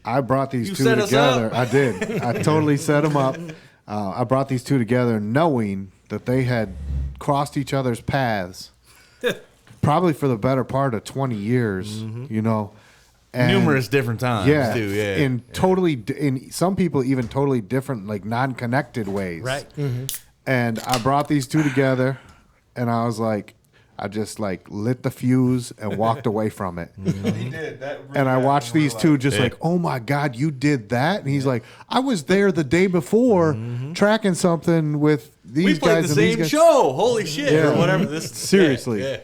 I brought these two set us together. up. I did. I totally set them up. I brought these two together knowing that they had crossed each other's paths probably for the better part of 20 years, And Numerous different times, yeah, too. Yeah. in some people even totally different, like non-connected ways. Right. And I brought these two together, and I was like, I just like lit the fuse and walked away from it. he did that. And I watched these two just like, oh my God, you did that? And he's like, I was there the day before tracking something with these we guys. played the and same these guys. show. Holy shit. Yeah. Or whatever. This Seriously. Yeah.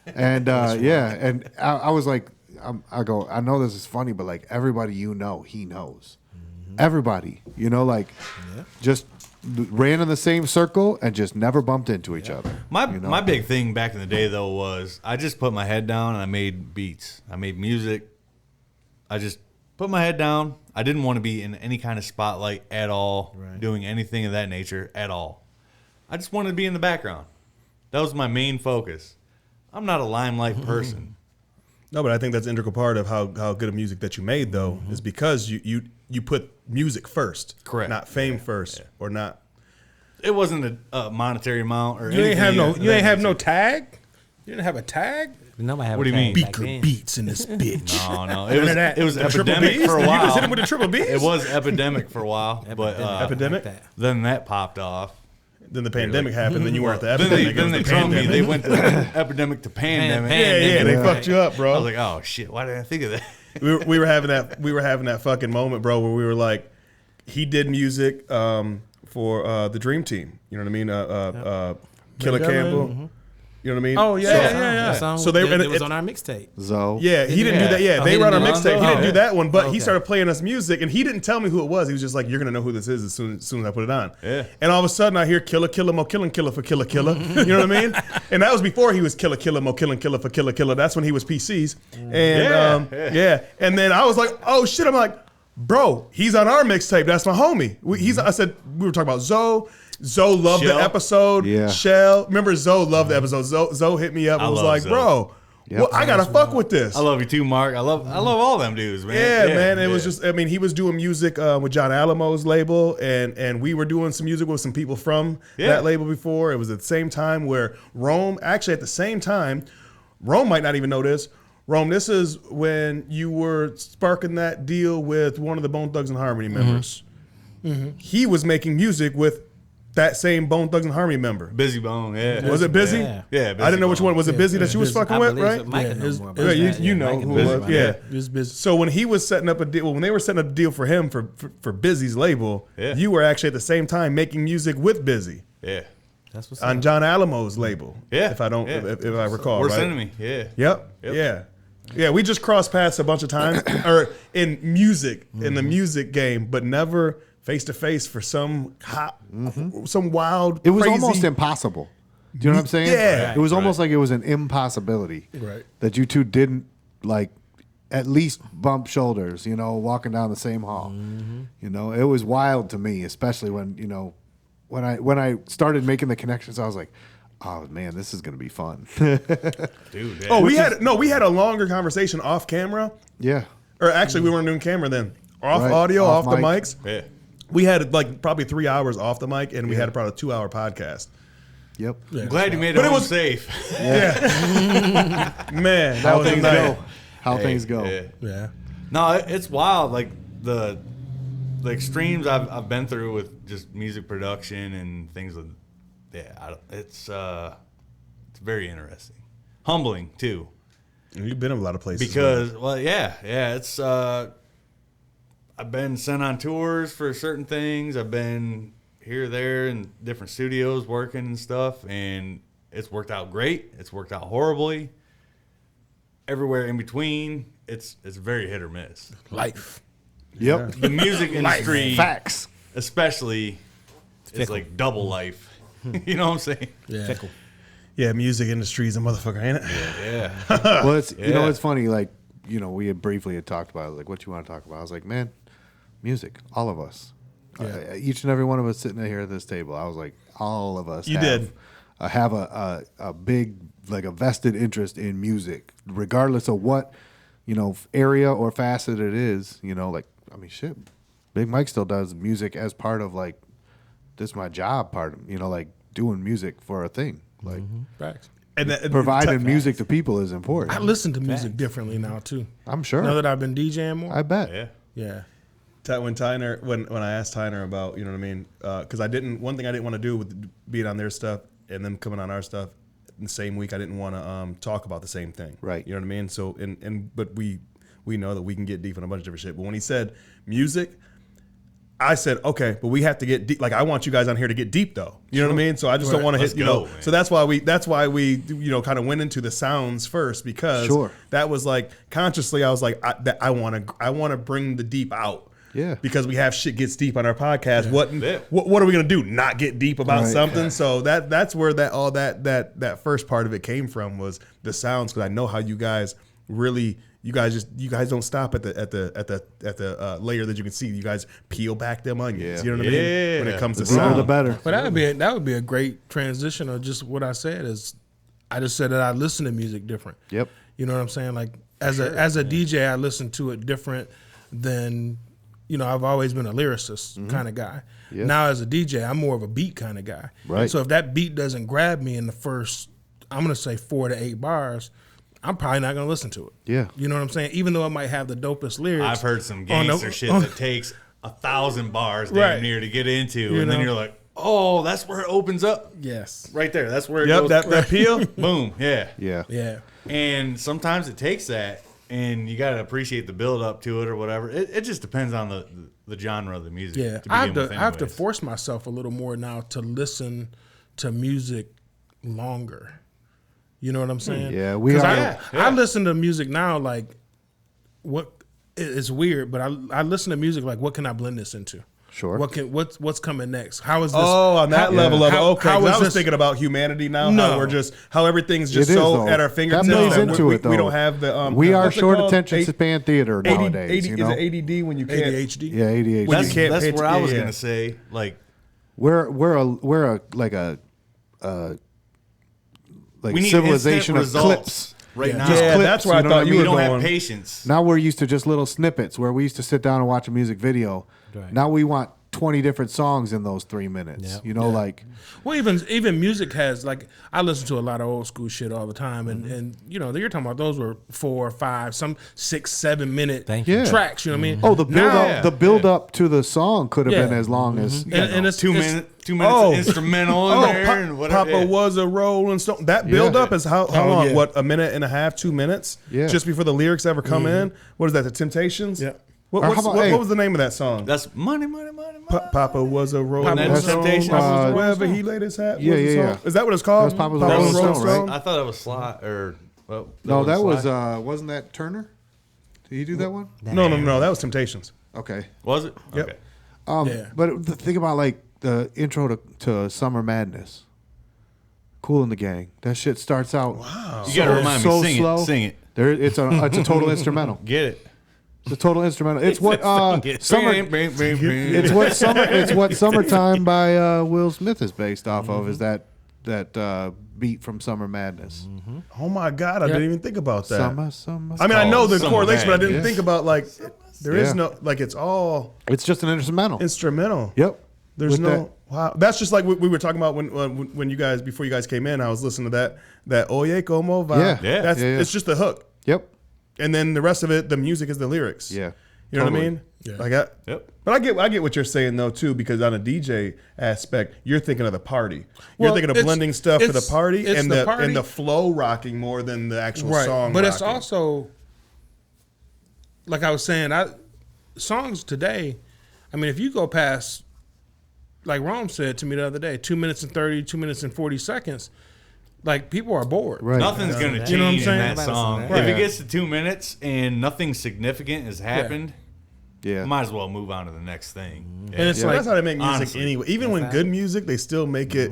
And and I was like, I go, I know this is funny, but like everybody he knows. Everybody, just ran in the same circle and just never bumped into each other. My big thing back in the day, though, was I just put my head down and I made beats. I made music. I just put my head down. I didn't want to be in any kind of spotlight at all, doing anything of that nature at all. I just wanted to be in the background. That was my main focus. I'm not a limelight person. No, but I think that's an integral part of how good of music that you made, though, is because you put music first, Correct. not fame first, or not. It wasn't a monetary amount or You ain't anything. have no tag. You didn't have a tag. Nobody had What do you mean? Beaker Beats in this bitch. No. None of that. It was The triple epidemic Bs? for a You while. just hit him with the triple Bs? It was epidemic for a while, but Epidemic? then that popped off. Then the pandemic happened. Then you weren't the Then epidemic. they it was the told me pandemic. they went to epidemic to pandemic. Yeah, they fucked you up, I bro. was like, oh shit, why didn't I think of that? we were having that fucking moment, bro, where we were like, he did music for the Dream Team. You know what I mean? Killer Campbell. You know what I mean? Oh, yeah. That song So they- it and was it- on our mixtape. Zoe. Yeah, he didn't do that. Yeah, Oh, they he run our didn't do mixtape. it? He didn't Oh. do that one, but he Okay. started playing us music, and he didn't tell me who it was. He was just like, "You're gonna know who this is as soon as I put it on." Yeah. And all of a sudden, I hear "Killer, Killer, Mo, Killin' Killer for Killer, Killer." You know what I mean? And that was before he was "Killer, Killer, Mo, Killin' Killer for Killer, Killer." That's when he was PCs. And yeah. And then I was like, "Oh shit!" I'm like, "Bro, he's on our mixtape. That's my homie." I said we were talking about Zoe. Zoe loved Shell. the episode. Yeah. Shell. Remember Zoe loved the episode. Zoe hit me up and I was love like, Zoe. "Bro, well, I gotta fuck with this." I love you too, Mark. I love all them dudes, man. Yeah, man. It was just, I mean, he was doing music with John Alamo's label, and we were doing some music with some people from that label before. It was at the same time where Rome, actually at the same time, Rome might not even know this. Rome, this is when you were sparking that deal with one of the Bone Thugs and Harmony members. He was making music with that same Bone Thugs and Harmony member. Busy Bone, yeah. Was it Busy? Yeah. Yeah, I didn't know which Busy one. Was it Busy that you was fucking I with, believe right? so. Mike Yeah, knows more about Yeah, that. you know Mike who knows it more was. about Yeah. that. It was busy. So when he was setting up a deal, when they were setting up a deal for him for Busy's label, Yeah. you were actually at the same time making music with Busy Yeah. That's what's on up. John Alamo's label. Yeah. if I don't, Yeah. if I recall, Worst right? enemy, yeah. Yep. Yeah. We just crossed paths a bunch of times, or in music, in the music game, but never face to face for some some wild. It was crazy, almost impossible. Do you know what I'm saying? Yeah. It was almost like it was an impossibility. Right. That you two didn't like at least bump shoulders, you know, walking down the same hall. You know, it was wild to me, especially when, you know, when I started making the connections, I was like, oh man, this is gonna be fun. Dude. Oh, we had a longer conversation off camera. Yeah. Or actually, we weren't doing camera then. Off Right, audio, off the mic. mics. Yeah. We had like probably 3 hours off the mic, and we had probably a 2-hour podcast. Yep. I'm glad you made it But it home was- safe. Man, that How was a things night. go. How things go. Yeah. Yeah. No, it's wild. Like the extremes I've been through with just music production and things like, it's very interesting, humbling too. You've been in a lot of places. Because it's I've been sent on tours for certain things. I've been here, there, in different studios working and stuff, and it's worked out great. It's worked out horribly. Everywhere in between, it's very hit or miss. Life. Yep. The music industry, Facts. especially, is like double life. You know what I'm saying? Yeah. Fickle. Yeah, music industry is a motherfucker, ain't it? Yeah. Well, it's you know Yeah. it's funny. Like you know, we had briefly talked about it, like what you want to talk about. I was like, man, music, all of us, each and every one of us sitting here at this table. I was like, all of us. You have, did. have a big like a vested interest in music, regardless of what you know area or facet it is. You know, like I mean, shit, Big Mike still does music as part of like this is my job part of you know like doing music for a thing like. Facts. And Providing music to people is important. I listen to music differently now too. I'm sure. Now that I've been DJing more. I bet. Yeah. Yeah. When Tyner, when I asked Tyner about, you know what I mean, because one thing I didn't want to do with being on their stuff and them coming on our stuff in the same week, I didn't want to talk about the same thing. Right. You know what I mean? So but we know that we can get deep in a bunch of different shit. But when he said music, I said, okay, but we have to get deep. Like, I want you guys on here to get deep, though. You know what I mean? So I just don't want to hit, Let's you go, know. man. So that's why we, you know, kind of went into the sounds first because that was like consciously, I was like, I want to bring the deep out. Yeah. Because we have Shit Gets Deep on our podcast. What are we gonna do? Not get deep about something? So that's where that first part of it came from was the sounds, because I know how you guys really. You guys don't stop at the layer that you can see. You guys peel back them onions. You know what I mean? When it comes to The deeper sound, the better. But that would be a great transition of just what I said is I just said that I listen to music different. Yep. You know what I'm saying? Like as a DJ, I listen to it different than, you know, I've always been a lyricist kind of guy. Yeah. Now as a DJ, I'm more of a beat kind of guy. Right. So if that beat doesn't grab me in the first, I'm going to say 4 to 8 bars, I'm probably not going to listen to it. Yeah. You know what I'm saying? Even though it might have the dopest lyrics. I've heard some gangster shit that takes 1,000 bars damn near to get into, and then you're like, oh, that's where it opens up. Yes. Right there. That's where it goes. that peel. Boom. Yeah. Yeah. Yeah. And sometimes it takes that, and you got to appreciate the build up to it or whatever. It just depends on the genre of the music. Yeah. to I begin with have to anyways. force myself a little more now to listen to music longer. You know what I'm saying? Yeah, we 'Cause are. I listen to music now like it's weird, but I listen to music like what can I blend this into? Sure. What's coming next? How is this? Oh, on that level of okay. how 'cause is I was this- thinking about humanity now. No. How everything's just It is, so though. at our fingertips. That plays that into we, it, though. we don't have the. We are what's it short called? attention span theater nowadays. you know? Is it ADD when you can't? ADHD? Yeah, ADHD. When you can't That's pitch- where I was yeah. gonna say, like, We're we need civilization of instant clips. results right now. Yeah, clips, that's where I you know what thought I you mean? were We don't going. have patience. Now we're used to just little snippets where we used to sit down and watch a music video. Now we want 20 different songs in those 3 minutes. Yep. You know, like Well, even music has like I listen to a lot of old school shit all the time, and you know you're talking about those were 4 or 5, some 6, 7 minute Thank you. Yeah. tracks. You know what I mean? oh, the Now- build up to the song could have Yeah. been as long as and it's 2 minutes. 2 minutes Oh. of instrumental in there and whatever. Papa was a rolling stone. That build up is how long? yeah. What, a minute and a half, 2 minutes? Yeah. Just before the lyrics ever come in. What is that? The Temptations? Yeah. What, Or what's- how about- what, hey. what was the name of that song? That's money. Papa was a rolling Papa was a stone. Rolling Stone. Wherever he laid his hat. Yeah, was the yeah, song? yeah. Is that what it's called? That was Papa was a Rolling Rolling Stone, right? I thought it was Sly or well, no, that was Sly. wasn't that Turner? Did he do that one? No, that was Temptations. Okay. Was it? Yep. Okay. Yeah. But the thing about like the intro to Summer Madness, Cool in the Gang, that shit starts out. Wow. You gotta remind me. so Sing slow. it. Sing it. It's a total instrumental. Get it. It's a total instrumental. It's what It's what Summertime by Will Smith is based off of. Is that beat from Summer Madness? Oh my God, I didn't even think about that. Summer. I mean, I know the Summer correlation, but I didn't Madness. think about like there is Yeah. no like it's all It's just an instrumental. instrumental. Yep. There's With no wow. That's just like we were talking about when you guys before you guys came in. I was listening to that Oye Como vibe. Yeah. That's Yeah. it's just the hook, Yep. and then the rest of it, the music is the lyrics. Yeah. You know Totally. what I mean? Yeah. Like Yep. But I get what you're saying though too, because on a DJ aspect, you're thinking of the party. You're Well, thinking of it's- blending stuff for the it's- party it's and the the party. and the flow rocking more than the actual Right. song. But it's rocking. also, like I was saying, songs today, I mean, if you go past, like Rome said to me the other day, 2 minutes and 30, 2 minutes and 40 seconds, like people are bored. Right. Nothing's going to change You know what I'm in saying? that song. Right. If it gets to 2 minutes and nothing significant has happened, Yeah. might as well move on to the next thing. And it's Well, like, that's how they make music honestly. anyway. Even when good music, they still make it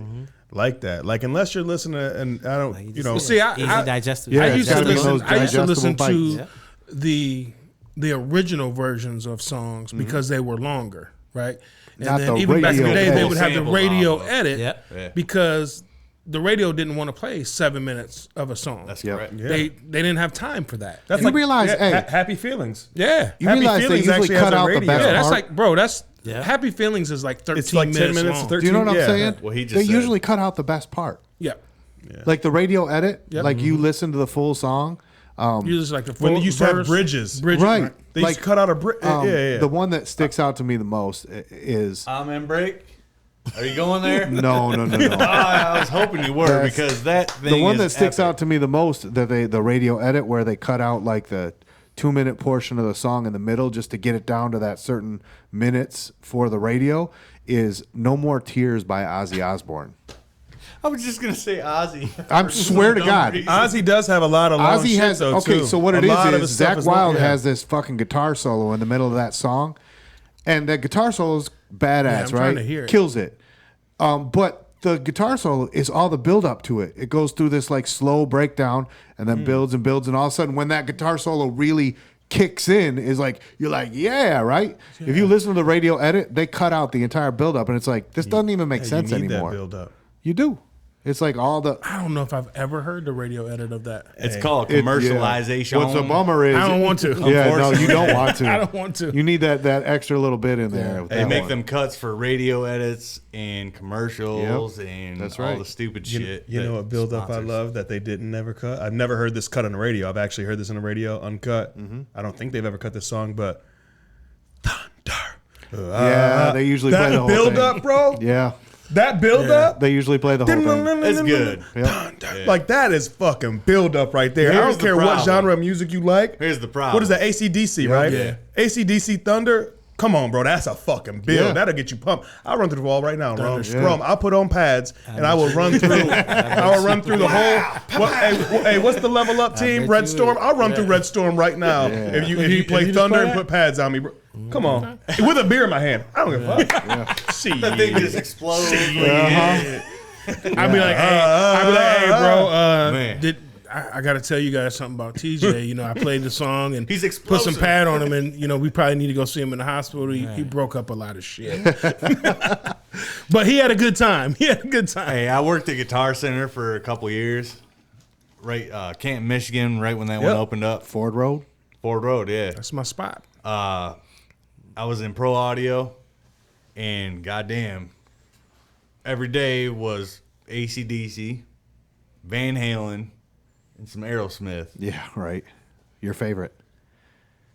like that. Like unless you're listening to, and I don't, you know, see, Easy digestible. Yeah, I it's used to gotta be listen. those I used to listen digestible to bites. the original versions of songs because they were longer, right? And Not then the even back in the radio day, they edit. would have the Samples radio off of. edit Yep. Yeah. because the radio didn't want to play 7 minutes of a song. That's Yep. correct. They didn't have time for that. that's You realize, hey, Happy Feelings. Yeah, You Happy realize they Feelings usually actually cut has a out the radio. best yeah, that's part? like, bro, that's Yeah. Happy Feelings is like 13 It's like 10 minutes long. to 13. Do you know what I'm yeah. saying? Well, he just they said- usually cut out the best part. Yeah, Like the radio edit, Yep. like you listen to the full song. you just like the When full they used to have verse, bridges. Right. They used Like, to cut out a bridge. yeah. The one that sticks out to me the most is Amen break. Are you going there? no. I was hoping you were That's- because that thing The one is that sticks epic. out to me the most, that the radio edit where they cut out like the 2 minute portion of the song in the middle just to get it down to that certain minutes for the radio, is No More Tears by Ozzy Osbourne. I was just gonna say Ozzy. I For swear to some God. reason. Ozzy does have a lot of long Ozzy shit, has though, okay. too. So what A it lot of is his stuff Zach Wilde long, yeah. has this fucking guitar solo in the middle of that song, and that guitar solo is badass, I'm trying right? to hear it. Kills it. But the guitar solo is all the build up to it. It goes through this like slow breakdown and then builds and builds, and all of a sudden when that guitar solo really kicks in, is like you're like, yeah, right. If you listen to the radio edit, they cut out the entire build up, and it's like this doesn't even make Hey, sense you need anymore. That build up. You do. It's like all the. I don't know if I've ever heard the radio edit of that. It's called it- yeah. commercialization. What's a bummer is I don't want to. Yeah, no, you don't want to. I don't want to. You need that extra little bit in there. with They that make one. them cuts for radio edits and commercials and That's all right. the stupid You, shit. you know that what build up I sponsors. love that they didn't never cut? I've never heard this cut on the radio. I've actually heard this on the radio uncut. I don't think they've ever cut this song, but Thunder. Yeah, they usually play that the whole build thing. up, bro. Yeah, That build up. they usually play the whole thing. It's good. Yep. Like that is fucking build up right there. I Here's don't the care what problem. genre of music you like. Here's the problem. What is that? AC/DC, right? Yeah. AC/DC Thunder. Come on, bro. That's a fucking build. Yeah. That'll get you pumped. I'll run through the wall right now, Rome. yeah. Rome, I'll put on pads and I will run through. I will run through the whole. Hey, what's the level up team? bet Red you Storm. I'll run through Red Storm right now. If you play just Thunder play and that? put pads on me, bro. Come on, with a beer in my hand. I don't give a fuck. See, That thing just explodes. I'd be like, hey, bro. Man. I got to tell you guys something about TJ. You know, I played the song and He's put some explosive. pad on him, and you know, we probably need to go see him in the hospital. He broke up a lot of shit, but he had a good time. He had a good time. Hey, I worked at Guitar Center for a couple years. Right, Canton, Michigan, right when that one opened up. Ford Road. Ford Road, yeah. That's my spot. I was in pro audio, and goddamn, every day was AC/DC, Van Halen, and some Aerosmith. Yeah, right. Your favorite.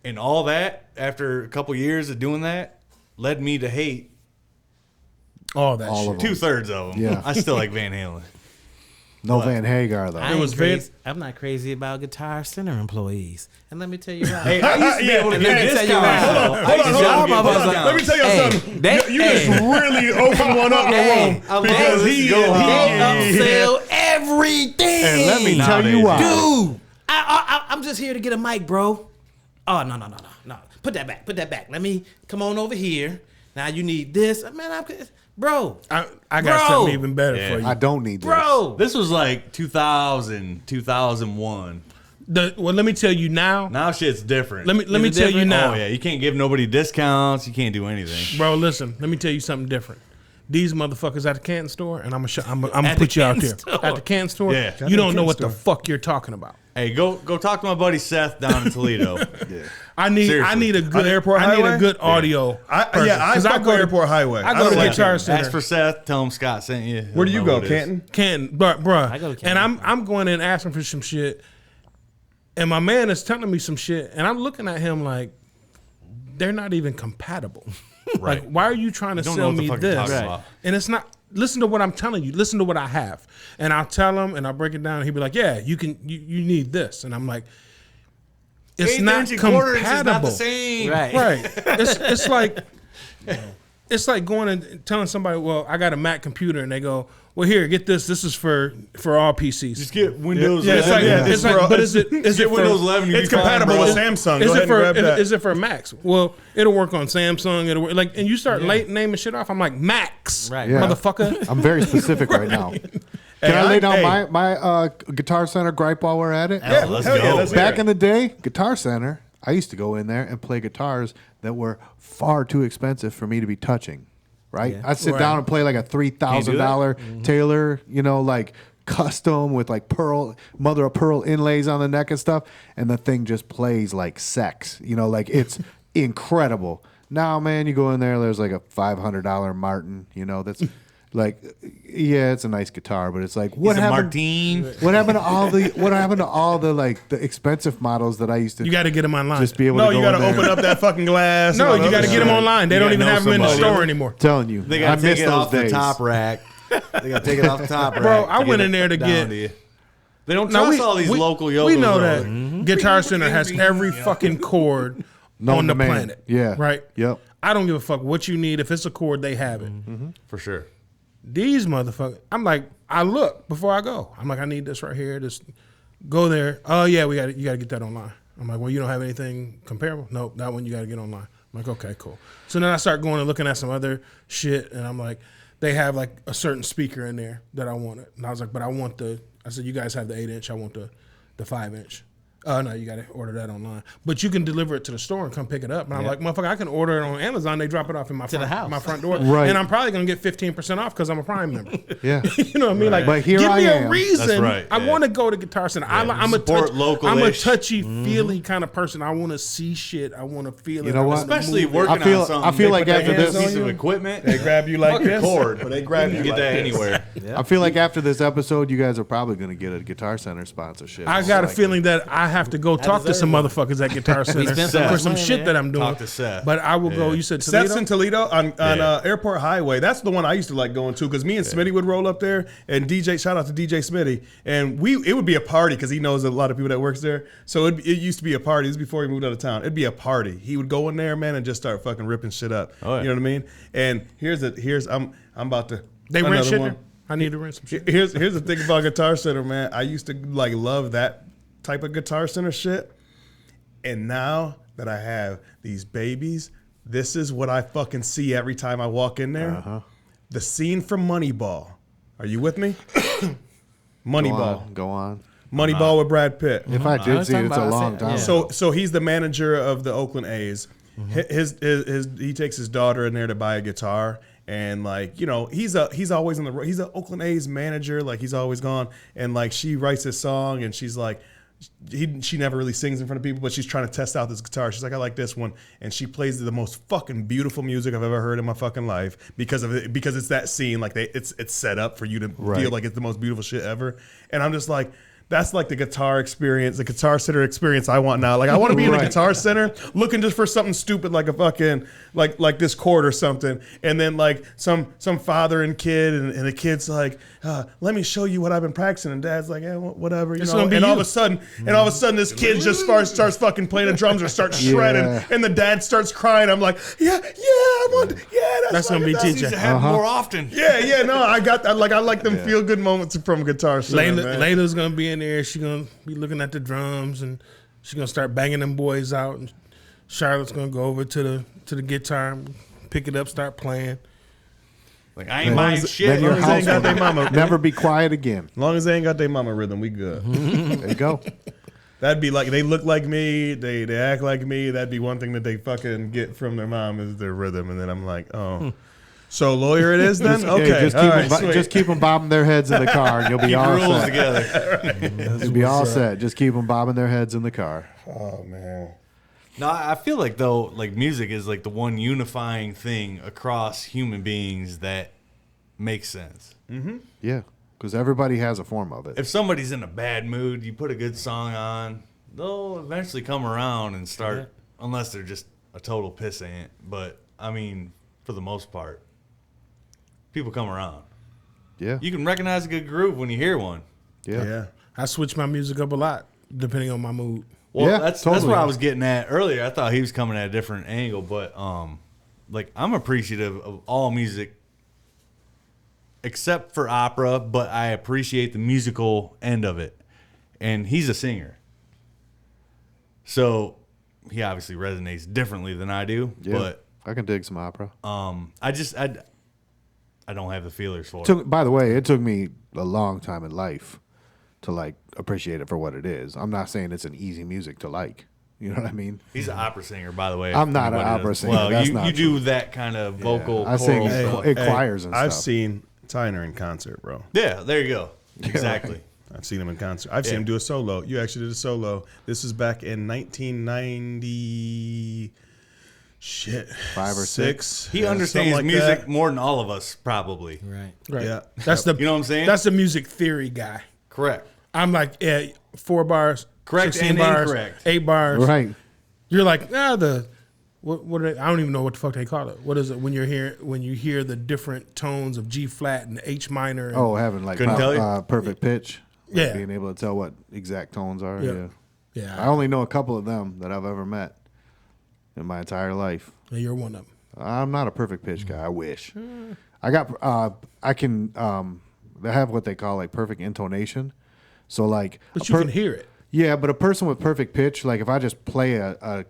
And all that, after a couple years of doing that, led me to hate All that All shit. of them. 2/3 of them. Yeah. I still like Van Halen. No Van Hagar though. I ain't was crazy. I'm not crazy about Guitar Center employees. And let me tell you why. Hey, I used to be able to And get let me tell you discounts. why. I used to be able to get Hold on. discounts. Let me tell you Hey, something. they- You just really opened one up, Hey, Rome, I because love he this go hard. They upsell everything. And let me tell you Nowadays, why. Dude, I'm just here to get a mic, bro. Oh, no. Put that back. Let me come on over here. Now you need this. Man, bro. I got Bro. something even better Yeah. for you. I don't need this. Bro. This was like 2000, 2001. Well, let me tell you now. Now shit's different. Let me tell you now. Oh yeah, you can't give nobody discounts. You can't do anything. Bro, listen. Let me tell you something different. These motherfuckers at the Canton store, and I'm gonna put you out there at the Canton store. Yeah. You don't know what the fuck you're talking about. Hey, go talk to my buddy Seth down in Toledo. I need a good Airport I need Highway? a good audio. I fuck with Airport Highway. I go to like Guitar it. Center. Ask for Seth. Tell him Scott sent you. Where do you go, He'll know who it is. Canton? Bruh. I go to And Canton. I'm going in asking for some shit, and my man is telling me some shit, and I'm looking at him like they're not even compatible. Right. Like, why are you trying to don't know sell what the me fuck you're this? talking about. And it's not. Listen to what I'm telling you. Listen to what I have, and I'll tell him, and I'll break it down. And he'll be like, "Yeah, you need this," and I'm like, "It's not compatible. Is not the same. Right. It's like going and telling somebody, "Well, I got a Mac computer," and they go, "Well, here, get this. This is for all PCs." Just get Windows. Yeah, it's like, 11. it's like, but is it Get Windows 11. It's compatible with Samsung. Go ahead and grab that. Is it for Macs? Well, it'll work on Samsung. It'll work, like, and you start naming shit off. I'm like, Macs, Right. Yeah. motherfucker. I'm very specific right now. Can I lay down my Guitar Center gripe while we're at it? Yeah, let's hell go. yeah, let's Back in the day, Guitar Center, I used to go in there and play guitars that were far too expensive for me to be touching. Right? Yeah. I'd sit Right. down and play like a $3,000 Taylor, like custom with like mother of pearl inlays on the neck and stuff, and the thing just plays like sex. Like it's incredible. Now, man, you go in there, there's like a $500 Martin. That's like, yeah, it's a nice guitar, but it's like, what He's a happened? Martine. What happened to all the like the expensive models that I used to You got to get them online. just be able No, to go you got to in there. open up that fucking glass. no, and all you got to that get them shit. online. They You don't gotta even know have them in the somebody. store anymore. Telling you, They I got to miss take it those off days. the top rack. They got to take it off the top rack. Bro, I went get in there it to down get- you. They don't Now, trust all these local yokos. We know though. that Guitar Center has every fucking chord Known on the to man. planet. Yeah. Right? Yep. I don't give a fuck what you need. If it's a chord, they have it. For sure. These motherfuckers, I'm like, I look before I go. I'm like, I need this right here. Just go there. Oh yeah, you got to get that online. I'm like, well, you don't have anything comparable? Nope, that one you got to get online. I'm like, okay, cool. So then I start going and looking at some other shit, and I'm like, they have like a certain speaker in there that I wanted, and I was like, but I said, you guys have the 8-inch. I want the 5-inch. No, you got to order that online. But you can deliver it to the store and come pick it up. And I'm like, motherfucker, I can order it on Amazon. They drop it off in my front door. Right. And I'm probably going to get 15% off because I'm a Prime member. Yeah. You know what I mean? Like, But here give I me a am. reason. That's right, I yeah. want to go to Guitar Center. I'm a Support localish. touchy-feely kind of person. I want to see shit. I want to feel it. know I what? wanna Especially move it. working I feel- on something. I feel They like put after that this- piece of equipment, They grab you like fucking this. cord, but they grab you. Get that anywhere. I feel like after this episode, you guys are probably going to get a Guitar Center sponsorship. I got a feeling that I have to go talk to some motherfuckers at Guitar Center spent so for much some money, shit man. that I'm doing. Talk to Seth. But I will go. You said Toledo? Seth's in Toledo on Yeah. Airport Highway. That's the one I used to like going to because me and Smitty would roll up there and DJ. Shout out to DJ Smitty, and it would be a party because he knows a lot of people that works there. So it used to be a party. This is before he moved out of town. It'd be a party. He would go in there, man, and just start fucking ripping shit up. Oh, yeah. You know what I mean? And I'm about to. They rent another shit one. there? I need to rent some shit. Here's the thing about Guitar Center, man. I used to like love that type of Guitar Center shit, and now that I have these babies, this is what I fucking see every time I walk in there. The scene from Moneyball. Are you with me? Moneyball. Go on. Moneyball with Brad Pitt. If I did see it, it's a long time. So he's the manager of the Oakland A's. He takes his daughter in there to buy a guitar, and like he's always on the road. He's an Oakland A's manager. Like he's always gone, and like she writes his song, and she's like. She never really sings in front of people, but she's trying to test out this guitar. She's like, I like this one, and she plays the most fucking beautiful music I've ever heard in my fucking life because it's that scene. Like it's set up for you to feel like it's the most beautiful shit ever. And I'm just like, that's like the Guitar experience, the Guitar Center experience I want now. Like I want to be in a Guitar Center looking just for something stupid like a fucking like this chord or something, and then like some father and kid, and the kid's like, let me show you what I've been practicing, and dad's like, yeah, whatever, and all of a sudden this kid just starts fucking playing the drums or starts shredding, and the dad starts crying. I'm like, I want, That's gonna be TJ. Happen more often. No, I got that. Like I like them feel good moments from Guitar Center. Man. Layla's gonna be in there. She's gonna be looking at the drums, and she's gonna start banging them boys out. And Charlotte's gonna go over to the guitar, pick it up, start playing. Like I ain't buying shit. Then your As long as they ain't got house their mama. never be quiet again. As long as they ain't got their mama rhythm, we good. There you go. That'd be like, they look like me, they act like me. That'd be one thing that they fucking get from their mom is their rhythm. And then I'm like, oh. So lawyer it is then? Okay. Just keep them bobbing their heads in the car, and you'll be all rules set. together. You'll be all set. Just keep them bobbing their heads in the car. Oh, man. No, I feel like though, like music is like the one unifying thing across human beings that makes sense. Mm-hmm. Yeah, because everybody has a form of it. If somebody's in a bad mood, you put a good song on, they'll eventually come around and start, unless they're just a total pissant. But I mean, for the most part, people come around. Yeah. You can recognize a good groove when you hear one. Yeah. I switch my music up a lot depending on my mood. Well, Yeah, that's totally. what I was getting at earlier. I thought he was coming at a different angle, but like I'm appreciative of all music except for opera, but I appreciate the musical end of it. And he's a singer. So he obviously resonates differently than I do, but I can dig some opera. I don't have the feelers for it. By the way, it took me a long time in life to like appreciate it for what it is. I'm not saying it's an easy music to like. You know what I mean? He's an opera singer, by the way. I'm not an Anybody opera doesn't- singer. Well, That's you not do that kind of vocal I sing choral stuff. in choirs and I've stuff. seen Tyner in concert, bro. Yeah, there you go. Exactly. I've seen him in concert. I've seen him do a solo. You actually did a solo. This was back in 1990. Shit. 5 or 6. He Yeah, understands something like music that. more than all of us, probably. Right. Right. Yeah. That's the You know what I'm saying? That's the music theory guy. Correct. I'm like, 4 bars, Correct 16 and bars, incorrect. 8 bars. Right. You're like, what are they, I don't even know what the fuck they call it. What is it when you hear the different tones of G flat and H minor? And, Oh, having like Couldn't tell you. perfect pitch. Like Yeah. being able to tell what exact tones are. Yeah. Yeah. I yeah, only know a couple of them that I've ever met in my entire life. you're one of them. I'm not a perfect pitch guy. I wish. I can they have what they call like perfect intonation. So like, But you can hear it. yeah, but a person with perfect pitch, like if I just play a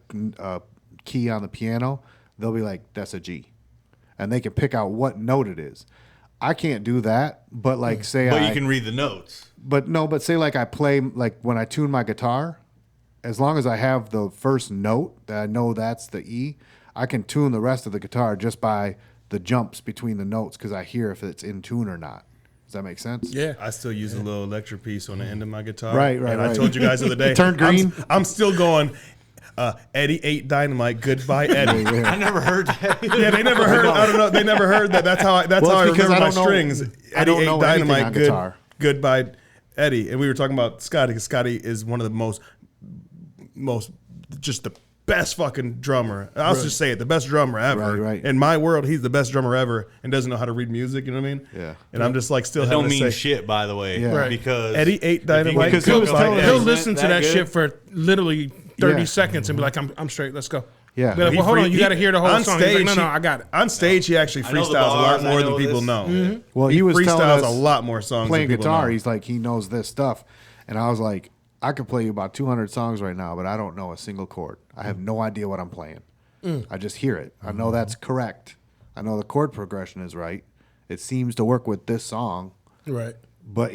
key on the piano, they'll be like, that's a G, and they can pick out what note it is. I can't do that, but like say But you can read the notes. But say like I play, like when I tune my guitar, as long as I have the first note that I know that's the E, I can tune the rest of the guitar just by the jumps between the notes because I hear if it's in tune or not. Does that make sense? Yeah. I still use a little electric piece on the end of my guitar. Right, And I right. told you guys the other day. Turned green? I'm still going, Eddie ate dynamite. Goodbye, Eddie. I never heard that. Yeah, they never heard. I don't know. They never heard that. That's how I Well, it's because remember I my don't know- strings. I Eddie don't ate know anything dynamite. on guitar. Goodbye, Eddie. And we were talking about Scotty because Scotty is one of the most just the best fucking drummer. I'll just say it, the best drummer ever. Right. In my world, he's the best drummer ever and doesn't know how to read music. You know what I mean? Yeah. And I'm just like still That having don't to mean say, shit, by the way. Yeah. Right. Because Eddie ate if you dynamite. can Because he was cook up telling an us- He'll accent listen to that good, shit for literally 30 Yeah. seconds and be like, I'm straight. Let's go. Yeah. Be like, well, hold on. You got to hear the whole on song. He's like, stage, no, I got it. On stage, he actually I know freestyles the a lot bars, I more than know people this. know. Well, he was telling freestyles us a lot more songs playing than people guitar. know. He's like, he knows this stuff. And I was like, I could play you about 200 songs right now, but I don't know a single chord. I have no idea what I'm playing. I just hear it. I know that's correct. I know the chord progression is right. It seems to work with this song. Right. But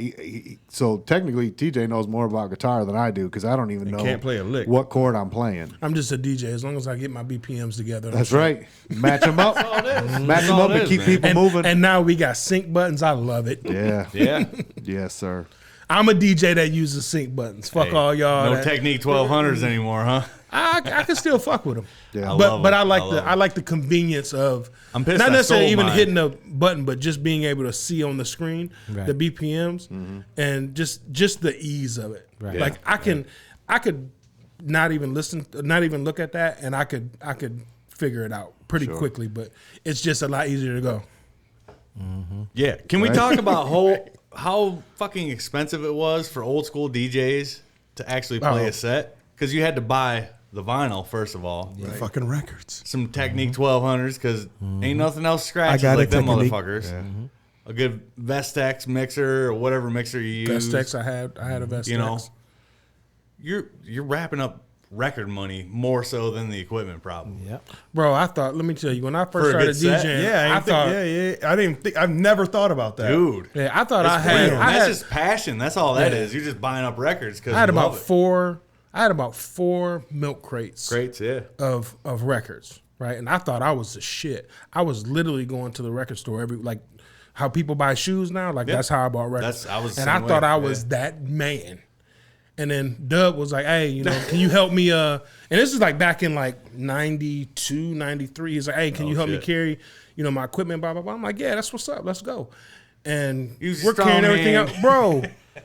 so technically, TJ knows more about guitar than I do because I don't even know can't play a lick. what chord I'm playing. I'm just a DJ. As long as I get my BPMs together. I'm That's straight. right. Match them up. Match them all up it and is, keep man. people moving. And now we got sync buttons. I love it. Yeah. Yeah. Yes, sir. I'm a DJ that uses sync buttons. Fuck Hey, all y'all. No that- Technique 1200s anymore, huh? I can still fuck with them. Yeah. I But love but it. I like I the love I like the convenience of I'm pissed not I necessarily sold even mine. hitting a button, but just being able to see on the screen Right. the BPMs and just the ease of it. Right. Like I could not even look at that, and I could figure it out pretty quickly. But it's just a lot easier to go. Yeah. Can we talk about how fucking expensive it was for old school DJs to actually play Oh. a set? Because you had to buy the vinyl, first of all. The fucking records. Some Technique 1200s, because ain't nothing else scratches got like a them Technique. motherfuckers. A good Vestex mixer or whatever mixer you use. Vestex, I had a Vestex. You know, you're wrapping up record money more so than the equipment, probably. Yep. Bro, I thought. Let me tell you, when I For first a started good set? DJing, Yeah, I thought. I didn't think. I've never thought about that, Dude. Yeah, I thought It's I had. real. I That's had, just passion. That's all that Yeah. is. You're just buying up records because I had about 4 I had about 4 milk crates. Crates, yeah. Of records, right? And I thought I was the shit. I was literally going to the record store like how people buy shoes now. Like that's how I bought records. I was the and same I thought way. I was that man. And then Dub was like, hey, can you help me? And this is like back in like 92, 93. He's like, hey, can you help me carry, my equipment, blah, blah, blah. I'm like, yeah, that's what's up. Let's go. And we're carrying everything out. Bro,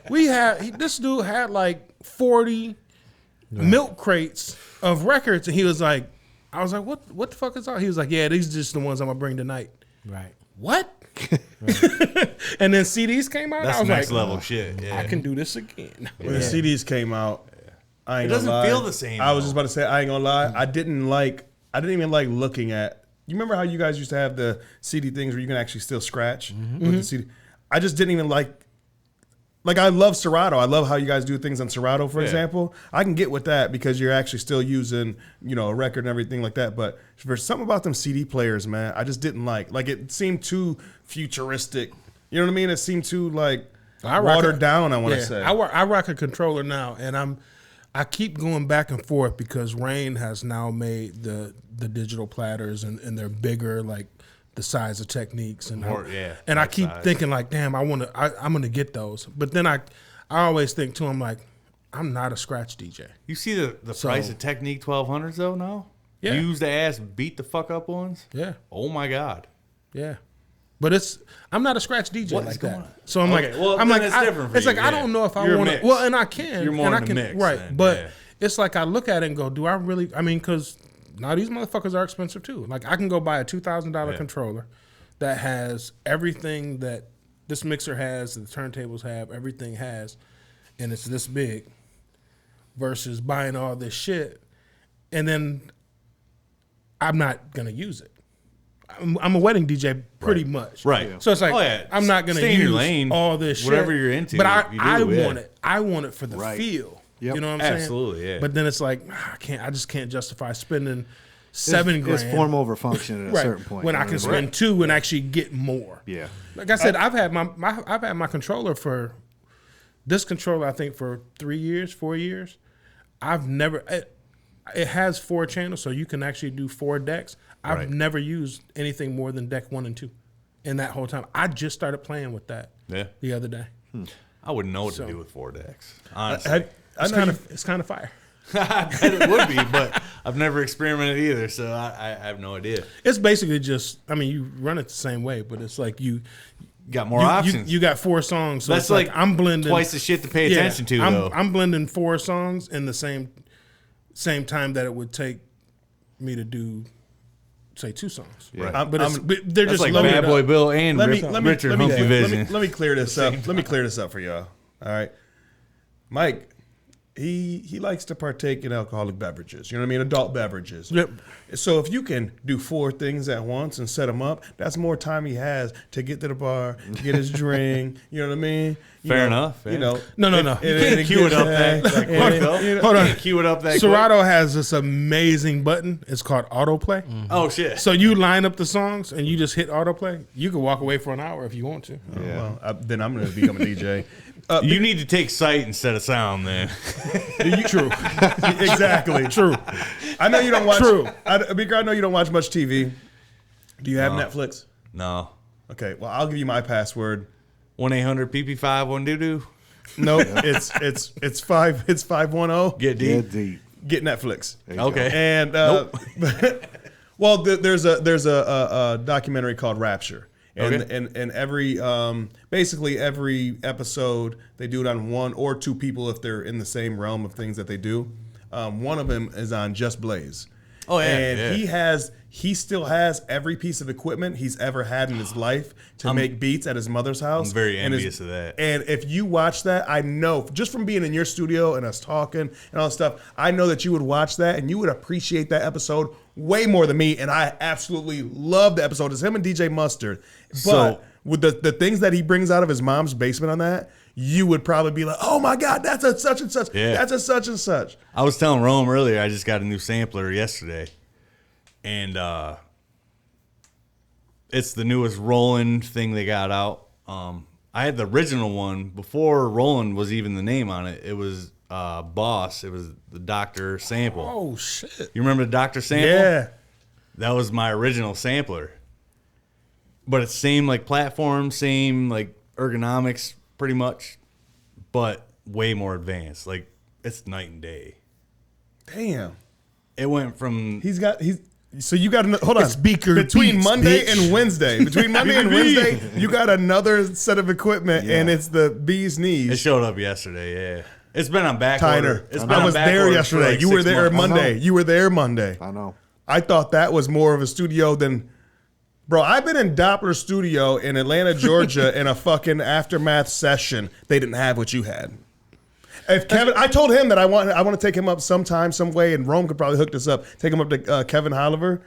this dude had like 40 milk crates of records. And he was like, I was like, what the fuck is all? He was like, yeah, these are just the ones I'm going to bring tonight. Right. What? And then CDs came out. That's I was next like, level shit. Yeah. I can do this again. When the CDs came out, I ain't It doesn't gonna lie. feel the same, I was though. just about to say, I ain't gonna lie. I didn't even like looking at. You remember how you guys used to have the CD things where you can actually still scratch with the CD? I just didn't even like. Like I love Serato. I love how you guys do things on Serato, for example. I can get with that because you're actually still using, a record and everything like that. But for something about them CD players, man, I just didn't like. Like it seemed too futuristic. You know what I mean? It seemed too watered down. I want to say. I rock a controller now, and I keep going back and forth because Rane has now made the digital platters and they're bigger, like the size of Techniques and and I keep thinking like, damn, I'm gonna get those. But then I always think too, I'm like, I'm not a scratch DJ. You see the price of Technique 1200s though now? Yeah. Used ass beat the fuck up ones? Yeah. Oh my God. Yeah. But I'm not a scratch DJ What like is going that. on? So I'm Okay, like, well, I'm then like, it's different for it's you, like I yeah. don't know if I You're want to. mixed. Well, and I can. You're more and I in the can, mix right? then, But yeah. it's like I look at it and go, do I really? I mean, because now these motherfuckers are expensive too. Like I can go buy a $2,000 controller that has everything that this mixer has, that the turntables have, everything has, and it's this big. Versus buying all this shit, and then I'm not gonna use it. I'm a wedding DJ pretty much. Right. So it's like, I'm not going to Stay in your use lane, all this shit. whatever you're into, But you I do, want it. I want it for the feel. Yep. You know what I'm saying? Absolutely, yeah. But then it's like, I just can't justify spending $7 grand. It's form over function at a certain point. When I can spend $2 and actually get more. Yeah. Like I said, I've had my controller for this controller, I think for 4 years. I've never it has 4 channels, so you can actually do 4 decks. I've never used anything more than deck 1 and 2 in that whole time. I just started playing with that the other day. I wouldn't know what to do with 4 decks. Honestly. It's kind of fire. I bet it would be, but I've never experimented either, so I have no idea. It's basically just, I mean, you run it the same way, but it's like you got more options. You got 4 songs, so That's it's like I'm blending twice the shit to pay attention to. Though I'm blending 4 songs in the same time that it would take me to do, say, 2 songs. Yeah. Right? But they're that's just like loaded Bad up. Boy Bill and Richard Humphrey let Vision. me clear this up. Let me clear this up for y'all. All right, Mike. He likes to partake in alcoholic beverages. You know what I mean? Adult beverages. Yep. So if you can do 4 things at once and set them up, that's more time he has to get to the bar, get his drink. You know what I mean? Fair enough. You know. No. You can't cue it up that Hold on. Cue it up that quick. Serato has this amazing button. It's called autoplay. Oh shit. So you line up the songs and you just hit autoplay. You can walk away for an hour if you want to. Well, then I'm going to become a DJ. You need to take sight instead of sound, then. True. Exactly. True. I know you don't watch. True. I know you don't watch much TV. Do you have Netflix? No. Okay. Well, I'll give you my password. 1-800-PP5-1-doo-doo. Nope. it's 510. Get deep. Get deep. Get Netflix. Okay. And well, there's a documentary called Rapture. And every basically every episode they do it on 1 or 2 people if they're in the same realm of things that they do. One of them is on Just Blaze. Oh yeah, and he still has every piece of equipment he's ever had in his life to make beats at his mother's house. I'm very envious of that. And if you watch that, I know just from being in your studio and us talking and all that stuff, I know that you would watch that and you would appreciate that episode way more than me. And I absolutely love the episode. It's him and DJ Mustard. But with the things that he brings out of his mom's basement on that, you would probably be like, oh my God, that's a such and such. Yeah. That's a such and such. I was telling Rome earlier, I just got a new sampler yesterday. And it's the newest Roland thing they got out. I had the original one before Roland was even the name on it. It was Boss. It was the Dr. sample. Oh shit! You remember the Dr. sample? Yeah. That was my original sampler. But it's same like platform, same like ergonomics, pretty much, but way more advanced. Like it's night and day. Damn. It went from So you got hold on. Speaker between beats, Monday bitch. and Wednesday. Between Monday and Wednesday, you got another set of equipment, and it's the bee's it knees. showed up yesterday. Yeah, it's been on back Tyner, order. It's been I on was back there order for yesterday. like You were 6 there months. Monday. You were there Monday. I know. I thought that was more of a studio than. Bro, I've been in Doppler Studio in Atlanta, Georgia, in a fucking aftermath session. They didn't have what you had. If Kevin, I told him that I want to take him up sometime, some way, and Rome could probably hook this up. Take him up to Kevin Holliver,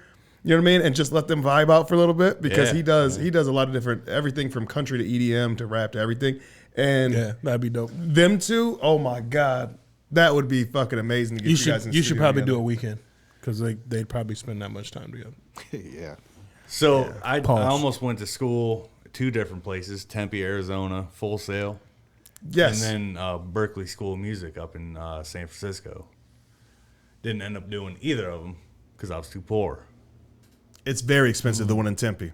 you know what I mean, and just let them vibe out for a little bit because Yeah. he does a lot of different everything from country to EDM to rap to everything, and Yeah, that'd be dope. them two, oh my god, that would be fucking amazing to get you, guys in. You should probably do a together. weekend because they'd probably spend that much time together. Yeah. So I Pause. almost went to school 2 different places: Tempe, Arizona, Full Sail, Yes, and then Berkeley School of Music up in San Francisco. Didn't end up doing either of them because I was too poor. it's very expensive. The one in Tempe.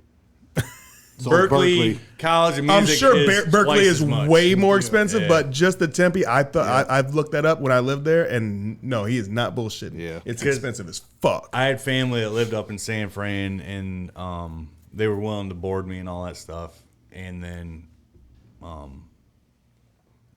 So Berkeley College of Music. I'm sure is Berkeley twice is as much. way more expensive, Yeah. but just the Tempe, I thought I've looked that up when I lived there, and no, he is not bullshitting. Yeah. It's 'Cause expensive as fuck. I had family that lived up in San Fran, and they were willing to board me and all that stuff. And then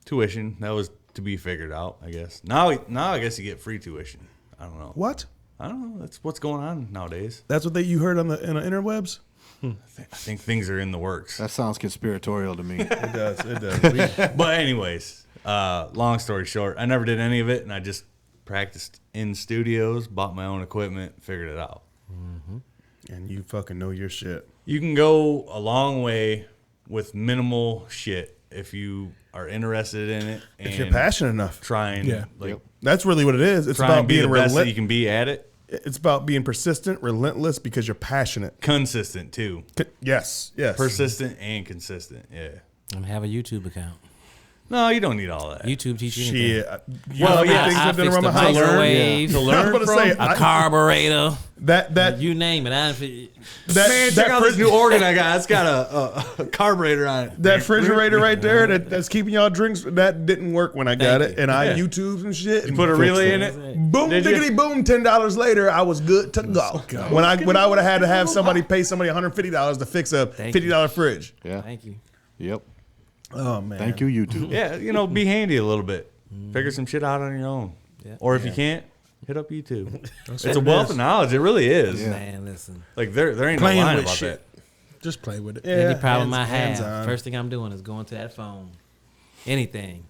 tuition, that was to be figured out, I guess. Now I guess you get free tuition. I don't know. What? I don't know. That's what's going on nowadays. That's what you heard on the interwebs? I think things are in the works. That sounds conspiratorial to me. It does. It does. But anyways, long story short, I never did any of it, and I just practiced in studios, bought my own equipment, figured it out. And you fucking know your shit. You can go a long way with minimal shit if you are interested in it. And If you're passionate enough. try and Yeah. That's really what it is. It's try about and be being the best that you relentless. can be at it. It's about being persistent, relentless, because you're passionate. Consistent too. Yes. Persistent and consistent. Yeah. I'm gonna have a YouTube account. No, you don't need all that. YouTube teach you anything. Shit. Well, You know how yeah, many things I I've done fixed around my the house? microwave, To I learn was from. gonna say, a carburetor, that you name it. Man, check out this new organ I got. It's got a carburetor on it. that refrigerator right there that's keeping y'all drinks, that didn't work when I got Thank it. you. And I Yeah. YouTubes and shit. You put a relay in it. Boom, Did you? diggity boom, $10 later, I was good to go. When I would have had to have somebody pay somebody $150 to fix a Thank you. $50 fridge. Yeah. Thank you. Yep. Oh man. Thank you, YouTube. Yeah, be handy a little bit. Figure some shit out on your own. Yeah. Or if you can't, hit up YouTube. It's what a it wealth is. of knowledge. It really is. Yeah. Man, listen. Like there ain't no Playing line with about shit. Just play with it. Yeah, Any problem I hands have, on. first thing I'm doing is going to that phone. Anything.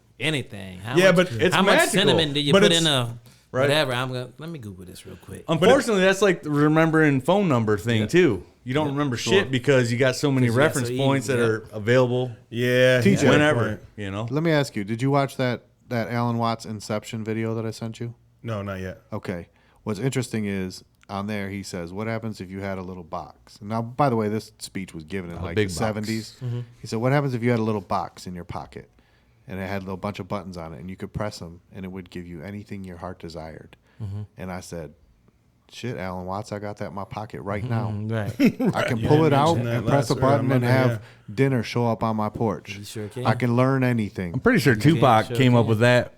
How Yeah, much, but it's how much magical. cinnamon do you But put it's- in a Right. whatever? Let me Google this real quick. Unfortunately, that's like the remembering phone number thing too. You don't remember shit because you got so many 'Cause you got reference so points easy, that yeah. are available Yeah. TJ. whenever. You know. Let me ask you, did you watch that Alan Watts Inception video that I sent you? No, not yet. Okay. What's interesting is on there he says, "What happens if you had a little box?" Now, by the way, this speech was given in like the big box. 70s. He said, "What happens if you had a little box in your pocket and it had a little bunch of buttons on it and you could press them and it would give you anything your heart desired?" And I said, "Shit, Alan Watts, I got that in my pocket right now. Right. I can pull it out mentioned that and press a last- button Monday, and have yeah. dinner show up on my porch. You sure can. I can learn anything." I'm pretty sure Tupac sure came up can. with that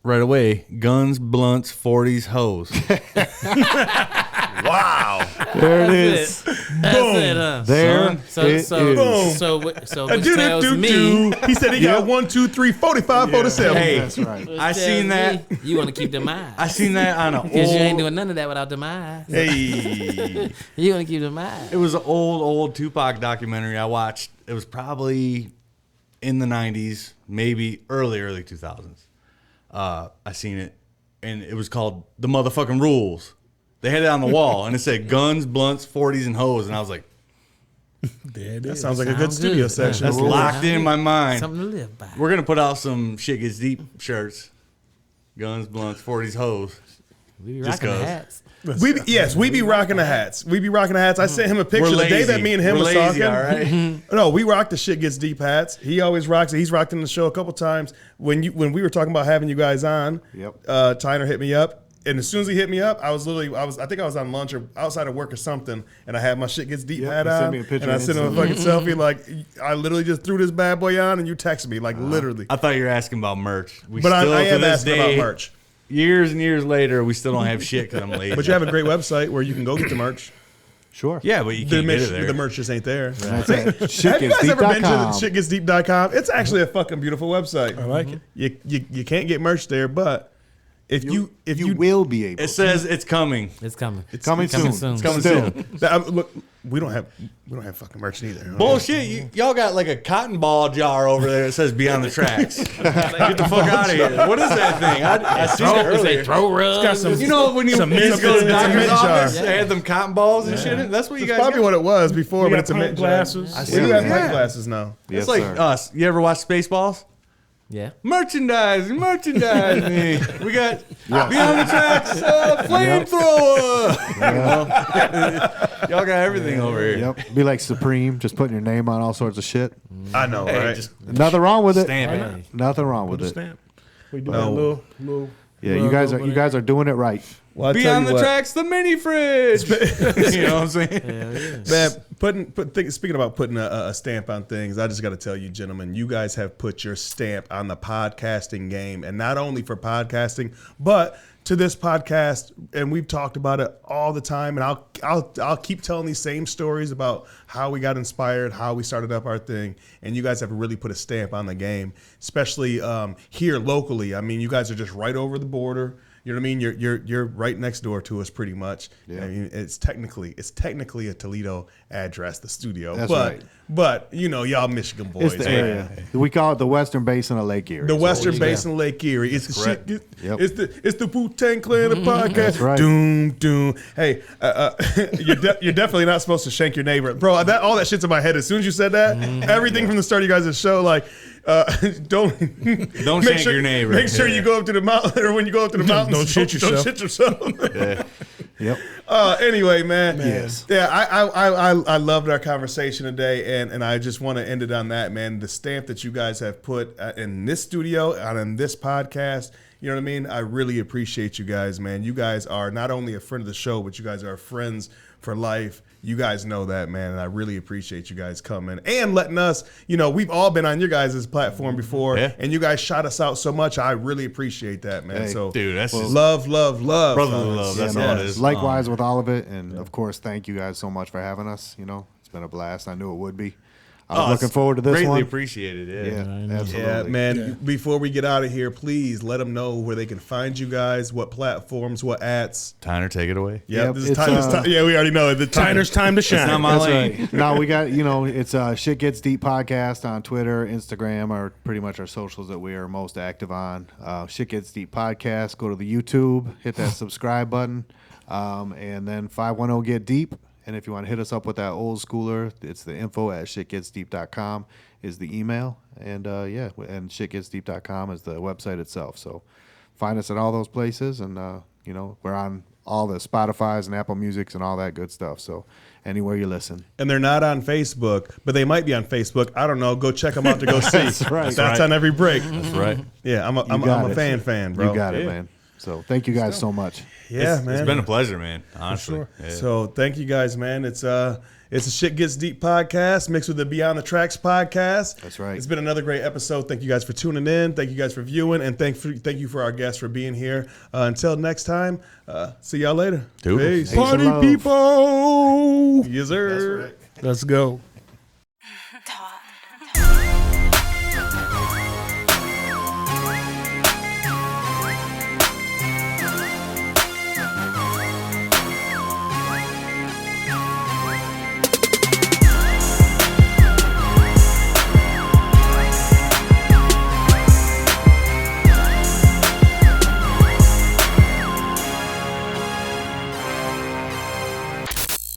right away. Guns, blunts, 40s, hoes. Wow. There it is. That's it, huh? There So it so is. Boom. so which tells me He said he got 1, 2, 3, 45, 47. Hey, That's right. which I tells seen that. me you want to keep them eyes. I seen that on an Because you ain't old. doing none of that without them eyes. Hey. You want to keep them eyes. It was an old Tupac documentary I watched. It was probably in the 90s, maybe early 2000s. I seen it, and it was called The Motherfucking Rules. They had it on the wall, and it said guns, blunts, 40s, and hoes. And I was like, There it That is. sounds like a good Sounds studio good. section. that's locked in my mind. Something to live by. We're going to put out some Shit Gets Deep shirts. Guns, blunts, 40s, hoes. We be Just rocking the goes. hats. We be rocking the hats. We be rocking the hats. I sent him a picture the day that me and him We're was lazy, talking. all right? No, we rock the Shit Gets Deep hats. He always rocks it. He's rocked in the show a couple times. When we were talking about having you guys on, Yep. Tyner hit me up. And as soon as he hit me up, I think I was on lunch or outside of work or something, and I had my Shit Gets Deep hat you sent on, me a picture and I and sent him a fucking selfie. Like, I literally just threw this bad boy on, and you texted me, like, literally. I thought you were asking about merch. We But still, I to am this asking day, about merch. Years and years later, we still don't have shit because I'm lazy. But you have a great website where you can go get the merch. Sure. yeah, but you The can't get merch, it there. the merch just ain't there. That's it. Have you guys ever been to ShitGetsDeep.com. shitgetsdeep.com? It's actually a fucking beautiful website. I like it. You can't get merch there, but if you will be able. It says it's coming. It's coming. It's coming soon. It's coming Still. soon. look, we don't have fucking merch either. Bullshit. Y'all got like a cotton ball jar over there that says Beyond the Tracks. Get the fuck out of here. What is that thing? I seen it earlier. Throw rugs. Got some, You know when you some used to mint go to the jar. doctor's Mint jar. office, they had them cotton balls and shit in it? That's what you That's guys probably got. what it was before, We but got it's a pint mint jar. glasses. We do have Yeah. pint glasses now. Yes, It's like sir. us. You ever watch Spaceballs? Yeah. Merchandising. We got Beyond the Tracks flamethrower. Y'all got everything over here. Yep. Be like Supreme, just putting your name on all sorts of shit. I know, Hey, right? just Nothing wrong with it. stamp it. Nothing wrong with it. Stamp. We do No. that little. Yeah, you guys are doing it right. Well, I tell Beyond you the what, Tracks, the mini fridge. You know what I'm saying? man. Speaking about putting a stamp on things, I just got to tell you, gentlemen, you guys have put your stamp on the podcasting game, and not only for podcasting, but to this podcast. And we've talked about it all the time, and I'll keep telling these same stories about how we got inspired, how we started up our thing, and you guys have really put a stamp on the game, especially here locally. I mean, you guys are just right over the border. You know what I mean? You're right next door to us, pretty much. Yeah. I mean, it's technically a Toledo address, the studio. That's but right. But you know, y'all Michigan boys. It's the man. area. We call it the Western Basin of Lake Erie. The So Western we- Basin, Lake Erie. It's the correct. shit. Yep. It's the Wu-Tang Clan of podcast. That's right. Doom, doom. Hey, you're definitely not supposed to shank your neighbor, bro. All that shit's in my head. As soon as you said that, everything from the start of you guys' show, like, don't Don't make shank your neighbor. Make sure you go up to the mountain, or when you go up to the mountains, don't shit yourself. Don't shit yourself. Yep. Anyway, man. Yes. Yeah, I loved our conversation today, and I just want to end it on that, man. The stamp that you guys have put in this studio and in this podcast, you know what I mean? I really appreciate you guys, man. You guys are not only a friend of the show, but you guys are friends for life. You guys know that, man, and I really appreciate you guys coming and letting us, you know, we've all been on your guys' platform before, Yeah. and you guys shot us out so much. I really appreciate that, man. Hey, So, dude, that's just love. brotherly fellas. love. That's Yeah, all man. it is. Likewise with all of it, and of course, thank you guys so much for having us. You know, it's been a blast. I knew it would be. I was looking forward to this greatly one. appreciated. Yeah, absolutely. Yeah, man. Before we get out of here, please let them know where they can find you guys, what platforms, what ads. Tyner, take it away. Yeah, Yep, this is it's, time. Yeah, we already know it. The Tyner's time to shine. It's not my That's lane. right. No, we got, it's Shit Gets Deep Podcast on Twitter, Instagram are pretty much our socials that we are most active on. Shit Gets Deep Podcast. Go to the YouTube, hit that subscribe button, and then 510 Get Deep. And if you want to hit us up with that old schooler, it's the info@shitgetsdeep.com is the email. And and shitgetsdeep.com is the website itself. So find us at all those places. And, we're on all the Spotify's and Apple Musics and all that good stuff. So anywhere you listen. And they're not on Facebook, but they might be on Facebook. I don't know. Go check them out to go see. That's right. That's on every break. That's right. Yeah, I'm got a it. fan, bro. You got it, man. So thank you guys so much. Yeah, man. It's been a pleasure, man. Honestly. sure. Yeah. So thank you guys, man. It's a Shit Gets Deep podcast mixed with the Beyond the Tracks podcast. That's right. It's been another great episode. Thank you guys for tuning in. Thank you guys for viewing, and thank you for our guests for being here. Until next time, see y'all later. Toodles. Peace. Peace and Party love. people. Yes, sir. Let's go.